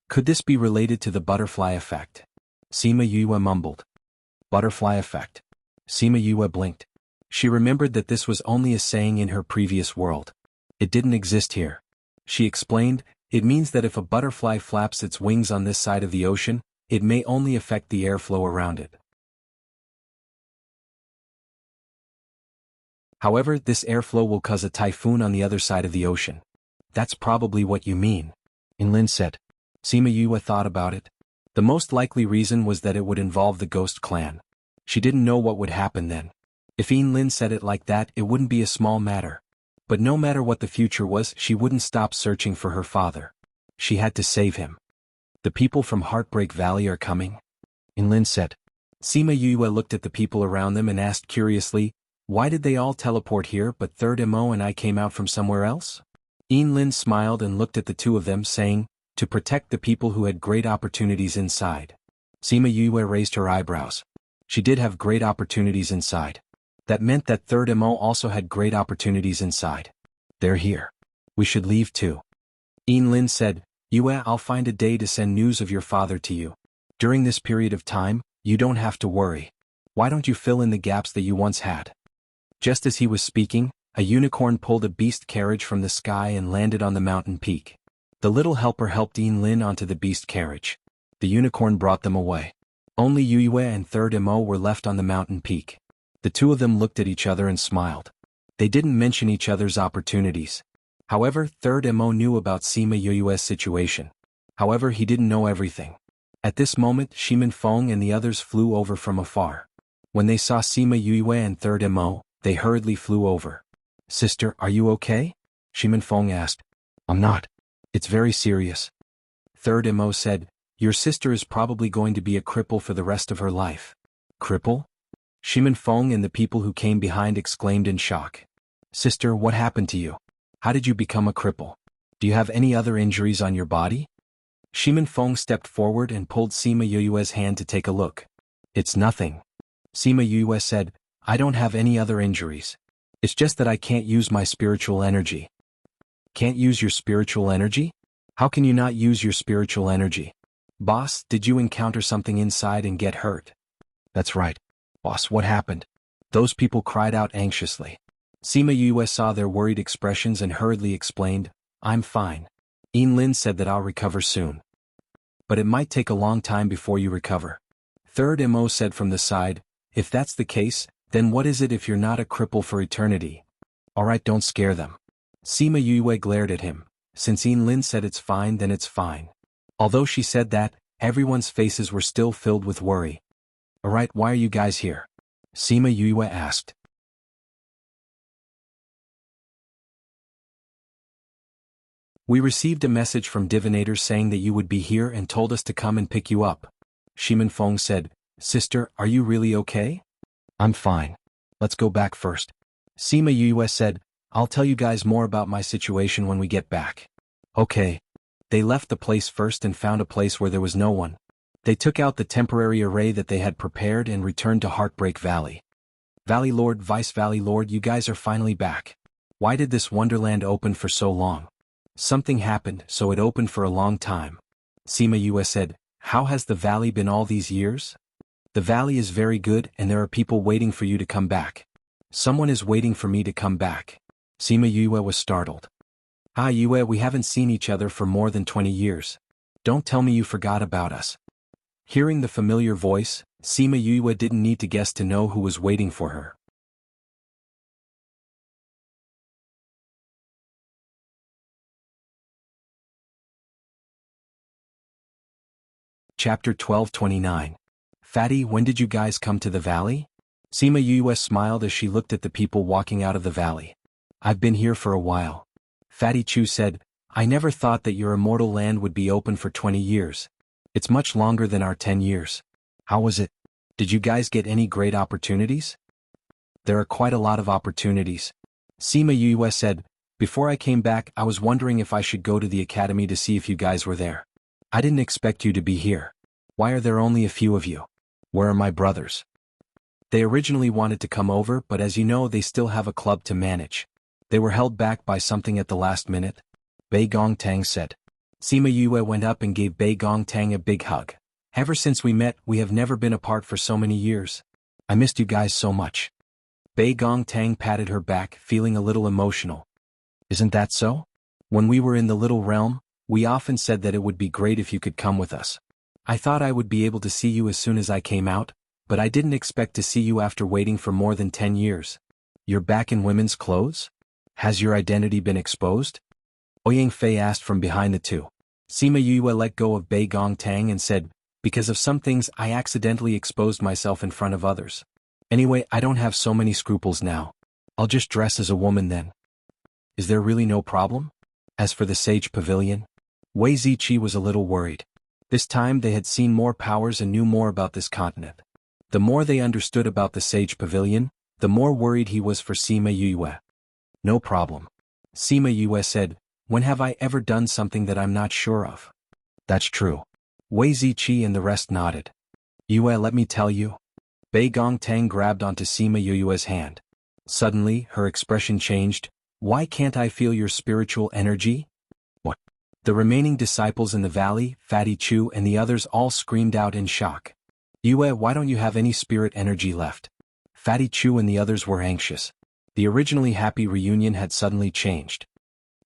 Could this be related to the butterfly effect? Sima Yue mumbled. Butterfly effect. Sima Yue blinked. She remembered that this was only a saying in her previous world. It didn't exist here. She explained, it means that if a butterfly flaps its wings on this side of the ocean, it may only affect the airflow around it. However, this airflow will cause a typhoon on the other side of the ocean. That's probably what you mean. Inlin said. Sima Yue thought about it. The most likely reason was that it would involve the ghost clan. She didn't know what would happen then. If Inlin said it like that, it wouldn't be a small matter. But no matter what the future was, she wouldn't stop searching for her father. She had to save him. The people from Heartbreak Valley are coming? Inlin said. Sima Yue looked at the people around them and asked curiously, why did they all teleport here but Third Mo and I came out from somewhere else? Inlin smiled and looked at the two of them saying, to protect the people who had great opportunities inside. Sima Yue raised her eyebrows. She did have great opportunities inside. That meant that Third Mo also had great opportunities inside. They're here. We should leave too. Inlin said, Yue, I'll find a day to send news of your father to you. During this period of time, you don't have to worry. Why don't you fill in the gaps that you once had? Just as he was speaking, a unicorn pulled a beast carriage from the sky and landed on the mountain peak. The little helper helped Inlin onto the beast carriage. The unicorn brought them away. Only Yue and Third Mo were left on the mountain peak. The two of them looked at each other and smiled. They didn't mention each other's opportunities. However, Third Mo knew about Sima Yue's situation. However, he didn't know everything. At this moment, Shimin Feng and the others flew over from afar. When they saw Sima Yue and Third Mo, they hurriedly flew over. Sister, are you okay? Shimin Feng asked. I'm not. It's very serious. Third Mo said, your sister is probably going to be a cripple for the rest of her life. Cripple? Shimin Feng and the people who came behind exclaimed in shock. Sister, what happened to you? How did you become a cripple? Do you have any other injuries on your body? Shimin Feng stepped forward and pulled Sima Yue's hand to take a look. It's nothing. Sima Yue said, I don't have any other injuries. It's just that I can't use my spiritual energy. Can't use your spiritual energy? How can you not use your spiritual energy? Boss, did you encounter something inside and get hurt? That's right. Boss, what happened? Those people cried out anxiously. Sima Yue saw their worried expressions and hurriedly explained, I'm fine. Inlin said that I'll recover soon. But it might take a long time before you recover. Third Mo said from the side, if that's the case, then what is it if you're not a cripple for eternity? Alright, don't scare them. Sima Yue glared at him. Since Inlin said it's fine, then it's fine. Although she said that, everyone's faces were still filled with worry. Alright, why are you guys here? Sima Yue asked. We received a message from divinators saying that you would be here and told us to come and pick you up. Shimin Feng said, Sister, are you really okay? I'm fine. Let's go back first. Sima Yue said, I'll tell you guys more about my situation when we get back. Okay. They left the place first and found a place where there was no one. They took out the temporary array that they had prepared and returned to Heartbreak Valley. Valley Lord, Vice Valley Lord, you guys are finally back. Why did this wonderland open for so long? Something happened, so it opened for a long time. Sima Yue said, how has the valley been all these years? The valley is very good and there are people waiting for you to come back. Someone is waiting for me to come back. Sima Yue was startled. Ah Yue, we haven't seen each other for more than 20 years. Don't tell me you forgot about us. Hearing the familiar voice, Sima Yue didn't need to guess to know who was waiting for her. Chapter 12:29. Fatty, when did you guys come to the valley? Sima Yue smiled as she looked at the people walking out of the valley. I've been here for a while. Fatty Chu said, I never thought that your immortal land would be open for 20 years. It's much longer than our 10 years. How was it? Did you guys get any great opportunities? There are quite a lot of opportunities. Sima Yue said, before I came back I was wondering if I should go to the academy to see if you guys were there. I didn't expect you to be here. Why are there only a few of you? Where are my brothers? They originally wanted to come over, but as you know, they still have a club to manage. They were held back by something at the last minute. Bei Gongtang said. Sima Yue went up and gave Bei Gongtang a big hug. Ever since we met, we have never been apart for so many years. I missed you guys so much. Bei Gongtang patted her back, feeling a little emotional. Isn't that so? When we were in the little realm, we often said that it would be great if you could come with us. I thought I would be able to see you as soon as I came out, but I didn't expect to see you after waiting for more than 10 years. You're back in women's clothes? Has your identity been exposed? Ouyang Fei asked from behind the two. Sima Yue let go of Bei Gongtang and said, because of some things I accidentally exposed myself in front of others. Anyway, I don't have so many scruples now. I'll just dress as a woman then. Is there really no problem? As for the Sage Pavilion? Wei Ziqi was a little worried. This time they had seen more powers and knew more about this continent. The more they understood about the Sage Pavilion, the more worried he was for Sima Yue. No problem. Sima Yue said, when have I ever done something that I'm not sure of? That's true. Wei Ziqi and the rest nodded. Yue, let me tell you. Bei Gongtang grabbed onto Sima Yue's hand. Suddenly, her expression changed. Why can't I feel your spiritual energy? What? The remaining disciples in the valley, Fatty Chu and the others all screamed out in shock. Yue, why don't you have any spirit energy left? Fatty Chu and the others were anxious. The originally happy reunion had suddenly changed.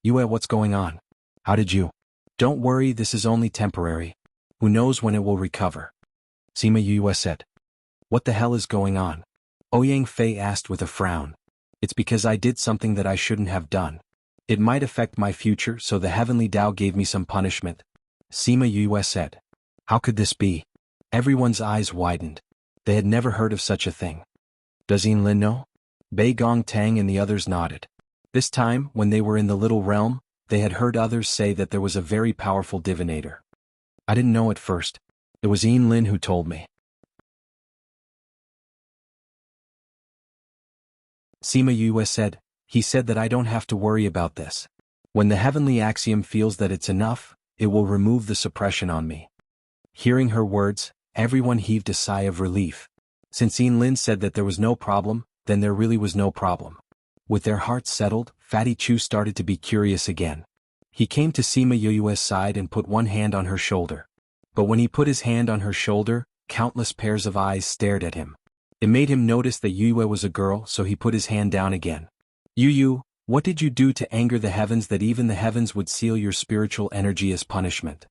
Yue, what's going on? How did you? Don't worry, this is only temporary. Who knows when it will recover? Sima Yue said. What the hell is going on? Ouyang Fei asked with a frown. It's because I did something that I shouldn't have done. It might affect my future, so the heavenly Tao gave me some punishment. Sima Yue said. How could this be? Everyone's eyes widened. They had never heard of such a thing. Does Yinlin know? Bei Gongtang and the others nodded. This time, when they were in the little realm, they had heard others say that there was a very powerful divinator. I didn't know at first. It was Yinlin who told me. Sima Yue said, he said that I don't have to worry about this. When the heavenly axiom feels that it's enough, it will remove the suppression on me. Hearing her words, everyone heaved a sigh of relief. Since Yinlin said that there was no problem, then there really was no problem. With their hearts settled, Fatty Chu started to be curious again. He came to Sima Yue's side and put one hand on her shoulder. But when he put his hand on her shoulder, countless pairs of eyes stared at him. It made him notice that Yue was a girl, so he put his hand down again. Yu, what did you do to anger the heavens that even the heavens would seal your spiritual energy as punishment?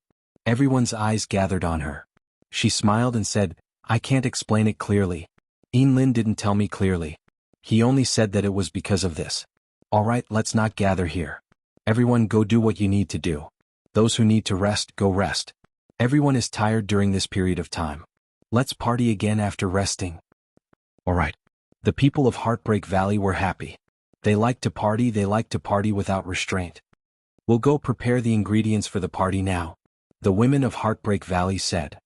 Everyone's eyes gathered on her. She smiled and said, I can't explain it clearly. Yinlin didn't tell me clearly. He only said that it was because of this. Alright, let's not gather here. Everyone go do what you need to do. Those who need to rest, go rest. Everyone is tired during this period of time. Let's party again after resting. Alright. The people of Heartbreak Valley were happy. They liked to party without restraint. We'll go prepare the ingredients for the party now. The women of Heartbreak Valley said.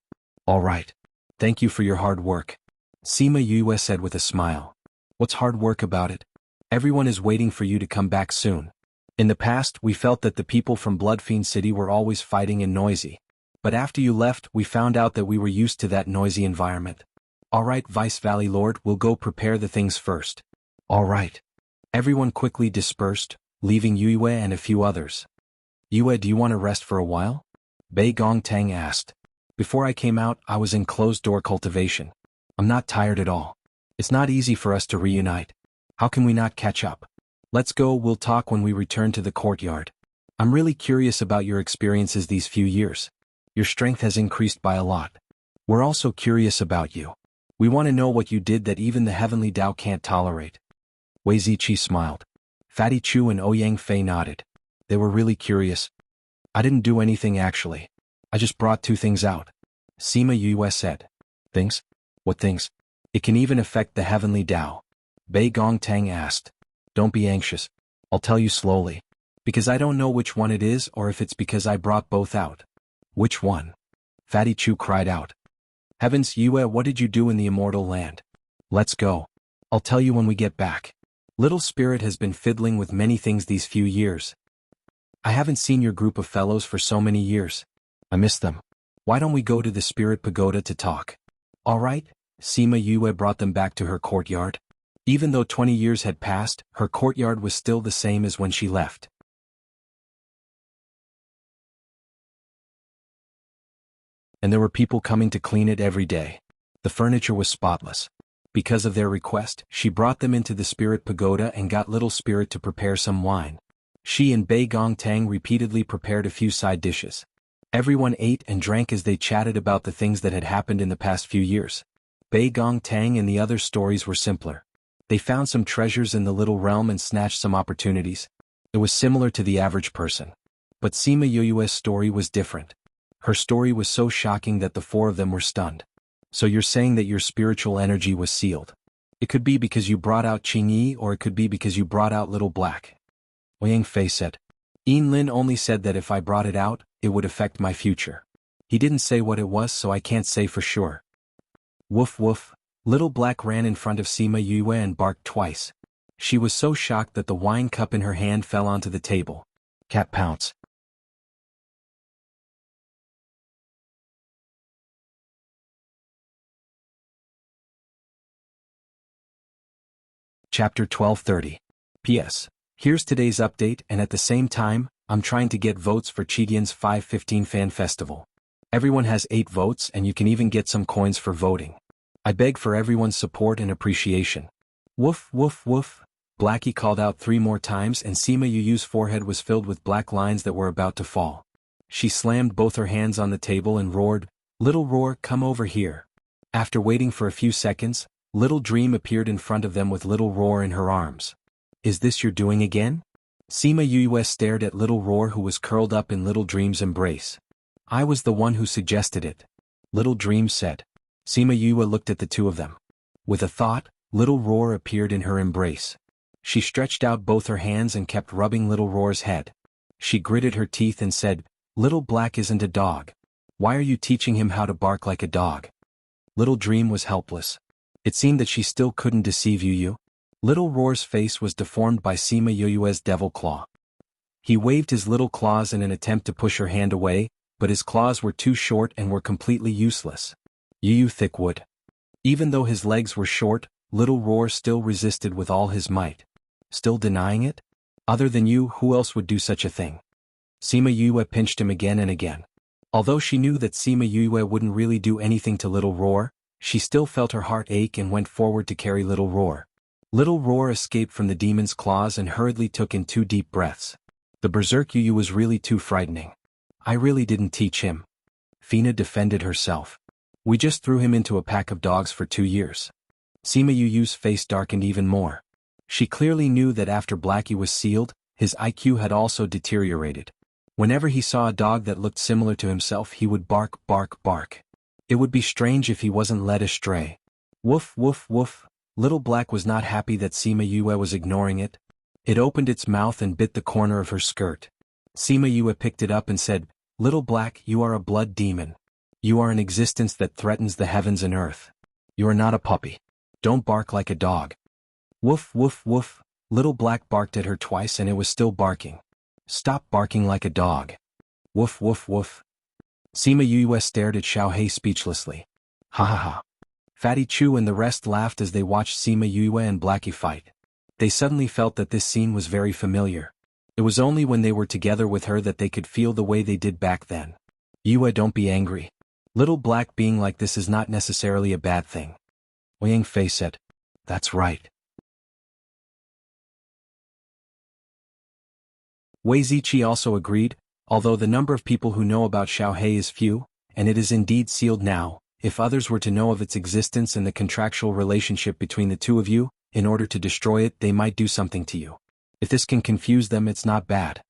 Alright. Thank you for your hard work. Sima Yue said with a smile. What's hard work about it? Everyone is waiting for you to come back soon. In the past, we felt that the people from Bloodfiend City were always fighting and noisy. But after you left, we found out that we were used to that noisy environment. Alright, Vice Valley Lord, we'll go prepare the things first. Alright. Everyone quickly dispersed, leaving Yue and a few others. Yue, do you want to rest for a while? Bei Gongtang asked. Before I came out, I was in closed-door cultivation. I'm not tired at all. It's not easy for us to reunite. How can we not catch up? Let's go, we'll talk when we return to the courtyard. I'm really curious about your experiences these few years. Your strength has increased by a lot. We're also curious about you. We want to know what you did that even the heavenly Tao can't tolerate. Wei Ziqi smiled. Fatty Chu and Ouyang Fei nodded. They were really curious. I didn't do anything actually. I just brought two things out. Sima Yue said. Things? What things? It can even affect the heavenly Tao. Bei Gongtang asked. Don't be anxious. I'll tell you slowly. Because I don't know which one it is or if it's because I brought both out. Which one? Fatty Chu cried out. Heavens, Yue, what did you do in the immortal land? Let's go. I'll tell you when we get back. Little Spirit has been fiddling with many things these few years. I haven't seen your group of fellows for so many years. I miss them. Why don't we go to the Spirit Pagoda to talk? Alright, Sima Yue brought them back to her courtyard. Even though 20 years had passed, her courtyard was still the same as when she left. And there were people coming to clean it every day. The furniture was spotless. Because of their request, she brought them into the spirit pagoda and got little spirit to prepare some wine. She and Bei Gong Tang repeatedly prepared a few side dishes. Everyone ate and drank as they chatted about the things that had happened in the past few years. Bei Gong Tang and the other stories were simpler. They found some treasures in the little realm and snatched some opportunities. It was similar to the average person. But Sima Yue's story was different. Her story was so shocking that the four of them were stunned. So you're saying that your spiritual energy was sealed. It could be because you brought out Qingyi, or it could be because you brought out Little Black. Wang Fei said. Yin Lin only said that if I brought it out, it would affect my future. He didn't say what it was, so I can't say for sure. Woof woof. Little Black ran in front of Sima Yue and barked twice. She was so shocked that the wine cup in her hand fell onto the table. Cat pounce. Chapter 1230. P.S. Here's today's update, and at the same time, I'm trying to get votes for Chidian's 515 Fan Festival. Everyone has 8 votes and you can even get some coins for voting. I beg for everyone's support and appreciation. Woof woof woof. Blackie called out 3 more times and Sima Yu's forehead was filled with black lines that were about to fall. She slammed both her hands on the table and roared, Little Roar, come over here. After waiting for a few seconds, Little Dream appeared in front of them with Little Roar in her arms. Is this your doing again? Sima Yue stared at Little Roar, who was curled up in Little Dream's embrace. I was the one who suggested it. Little Dream said. Sima Yue looked at the two of them. With a thought, Little Roar appeared in her embrace. She stretched out both her hands and kept rubbing Little Roar's head. She gritted her teeth and said, Little Black isn't a dog. Why are you teaching him how to bark like a dog? Little Dream was helpless. It seemed that she still couldn't deceive Yu. Little Roar's face was deformed by Sima Yue's devil claw. He waved his little claws in an attempt to push her hand away, but his claws were too short and were completely useless. Yu thick wood. Even though his legs were short, Little Roar still resisted with all his might. Still denying it? Other than you, who else would do such a thing? Sima Yue pinched him again and again. Although she knew that Sima Yue wouldn't really do anything to Little Roar, she still felt her heart ache and went forward to carry Little Roar. Little Roar escaped from the demon's claws and hurriedly took in 2 deep breaths. The berserk Yu was really too frightening. I really didn't teach him. Fina defended herself. We just threw him into a pack of dogs for 2 years. Sima Yu's face darkened even more. She clearly knew that after Blackie was sealed, his IQ had also deteriorated. Whenever he saw a dog that looked similar to himself, he would bark, bark, bark. It would be strange if he wasn't led astray. Woof woof woof. Little Black was not happy that Sima Yue was ignoring it. It opened its mouth and bit the corner of her skirt. Sima Yue picked it up and said, Little Black, you are a blood demon. You are an existence that threatens the heavens and earth. You are not a puppy. Don't bark like a dog. Woof woof woof. Little Black barked at her twice and it was still barking. Stop barking like a dog. Woof woof woof. Sima Yue stared at Xiaohei speechlessly. Ha ha ha. Fatty Chu and the rest laughed as they watched Sima Yue and Blackie fight. They suddenly felt that this scene was very familiar. It was only when they were together with her that they could feel the way they did back then. Yue, don't be angry. Little Black being like this is not necessarily a bad thing. Wang Fei said. That's right. Wei Ziqi also agreed, although the number of people who know about Xiaohei is few, and it is indeed sealed now, if others were to know of its existence and the contractual relationship between the two of you, in order to destroy it they might do something to you. If this can confuse them, it's not bad.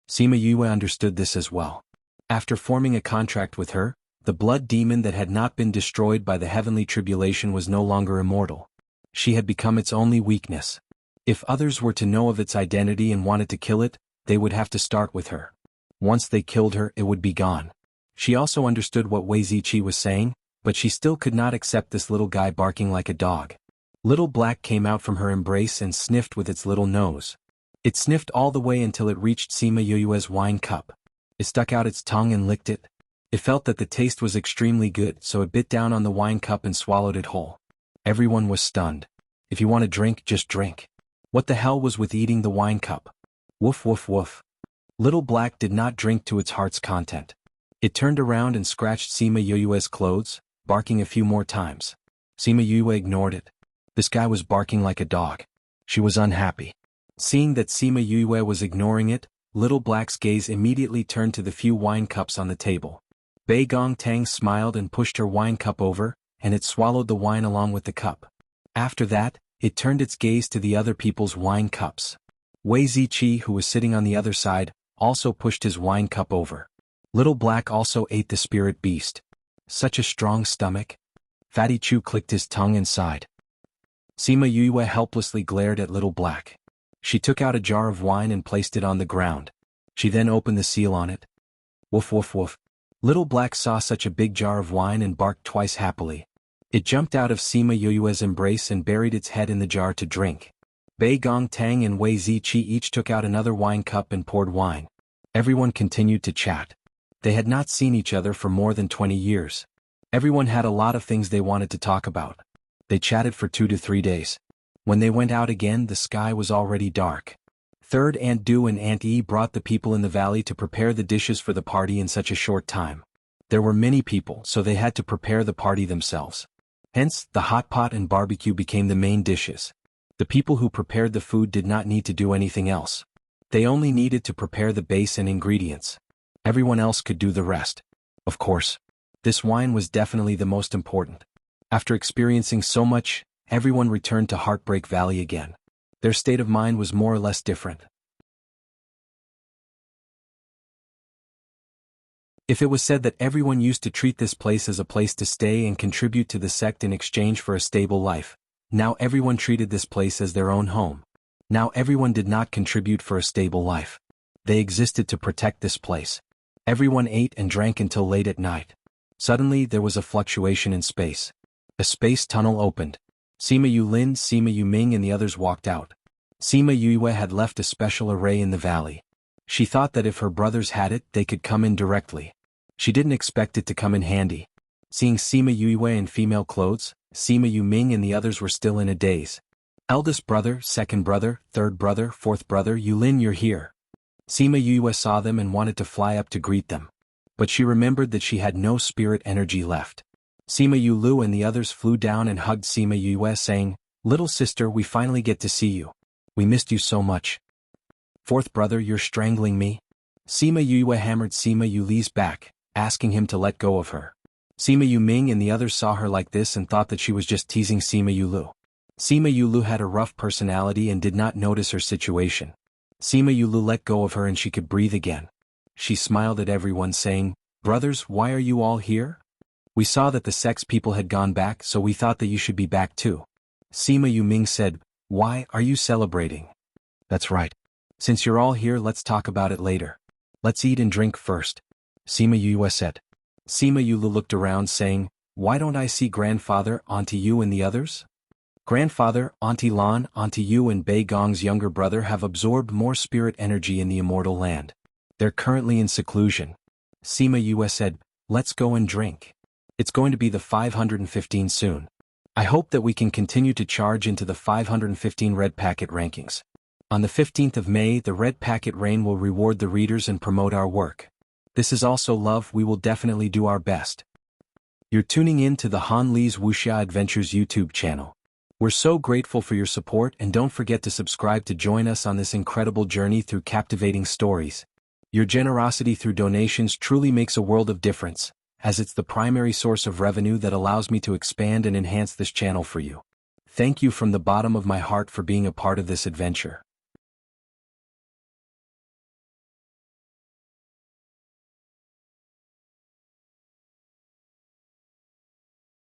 Sima Yue understood this as well. After forming a contract with her, the blood demon that had not been destroyed by the heavenly tribulation was no longer immortal. She had become its only weakness. If others were to know of its identity and wanted to kill it, they would have to start with her. Once they killed her, it would be gone. She also understood what Wei Ziqi was saying, but she still could not accept this little guy barking like a dog. Little Black came out from her embrace and sniffed with its little nose. It sniffed all the way until it reached Sima Yue's wine cup. It stuck out its tongue and licked it. It felt that the taste was extremely good, so it bit down on the wine cup and swallowed it whole. Everyone was stunned. If you want to drink, just drink. What the hell was with eating the wine cup? Woof woof woof. Little Black did not drink to its heart's content. It turned around and scratched Sima Yoyue's clothes, barking a few more times. Sima Yoyue ignored it. This guy was barking like a dog. She was unhappy. Seeing that Sima Yoyue was ignoring it, Little Black's gaze immediately turned to the few wine cups on the table. Bei Gong Tang smiled and pushed her wine cup over, and it swallowed the wine along with the cup. After that, it turned its gaze to the other people's wine cups. Wei Ziqi, who was sitting on the other side, also pushed his wine cup over. Little Black also ate the spirit beast. Such a strong stomach. Fatty Chu clicked his tongue and sighed. Sima Yoyue helplessly glared at Little Black. She took out a jar of wine and placed it on the ground. She then opened the seal on it. Woof woof woof. Little Black saw such a big jar of wine and barked twice happily. It jumped out of Sima Yoyue's embrace and buried its head in the jar to drink. Bei Gong Tang and Wei Ziqi each took out another wine cup and poured wine. Everyone continued to chat. They had not seen each other for more than 20 years. Everyone had a lot of things they wanted to talk about. They chatted for 2 to 3 days. When they went out again, the sky was already dark. Third Aunt Du and Aunt E brought the people in the valley to prepare the dishes for the party in such a short time. There were many people, so they had to prepare the party themselves. Hence, the hot pot and barbecue became the main dishes. The people who prepared the food did not need to do anything else. They only needed to prepare the base and ingredients. Everyone else could do the rest. Of course, this wine was definitely the most important. After experiencing so much, everyone returned to Heartbreak Valley again. Their state of mind was more or less different. If it was said that everyone used to treat this place as a place to stay and contribute to the sect in exchange for a stable life, now everyone treated this place as their own home. Now everyone did not contribute for a stable life. They existed to protect this place. Everyone ate and drank until late at night. Suddenly there was a fluctuation in space. A space tunnel opened. Sima Yulin, Sima Yuming and the others walked out. Sima Yue had left a special array in the valley. She thought that if her brothers had it, they could come in directly. She didn't expect it to come in handy. Seeing Sima Yue in female clothes, Sima Yuming and the others were still in a daze. Eldest brother, second brother, third brother, fourth brother, Yulin, you're here. Sima Yue saw them and wanted to fly up to greet them. But she remembered that she had no spirit energy left. Sima Yulu and the others flew down and hugged Sima Yue saying, "Little sister, we finally get to see you. We missed you so much." "Fourth brother, you're strangling me." Sima Yue hammered Sima Yuli's back, asking him to let go of her. Sima Yuming and the others saw her like this and thought that she was just teasing Sima Yulu. Sima Yulu had a rough personality and did not notice her situation. Sima Yulu let go of her and she could breathe again. She smiled at everyone saying, "Brothers, why are you all here? We saw that the sex people had gone back, so we thought that you should be back too." Sima Yuming said, "Why are you celebrating?" "That's right. Since you're all here, let's talk about it later. Let's eat and drink first," Sima Yue said. Sima Yulu looked around saying, "Why don't I see grandfather, Auntie Yu and the others?" Grandfather, Auntie Lan, Auntie Yu and Bei Gong's younger brother have absorbed more spirit energy in the immortal land. They're currently in seclusion. Sima Yue said, "Let's go and drink. It's going to be the 515 soon. I hope that we can continue to charge into the 515 Red Packet rankings. On the 15th of May, the Red Packet Rain will reward the readers and promote our work. This is also love, we will definitely do our best." You're tuning in to the Han Li's Wuxia Adventures YouTube channel. We're so grateful for your support and don't forget to subscribe to join us on this incredible journey through captivating stories. Your generosity through donations truly makes a world of difference, as it's the primary source of revenue that allows me to expand and enhance this channel for you. Thank you from the bottom of my heart for being a part of this adventure.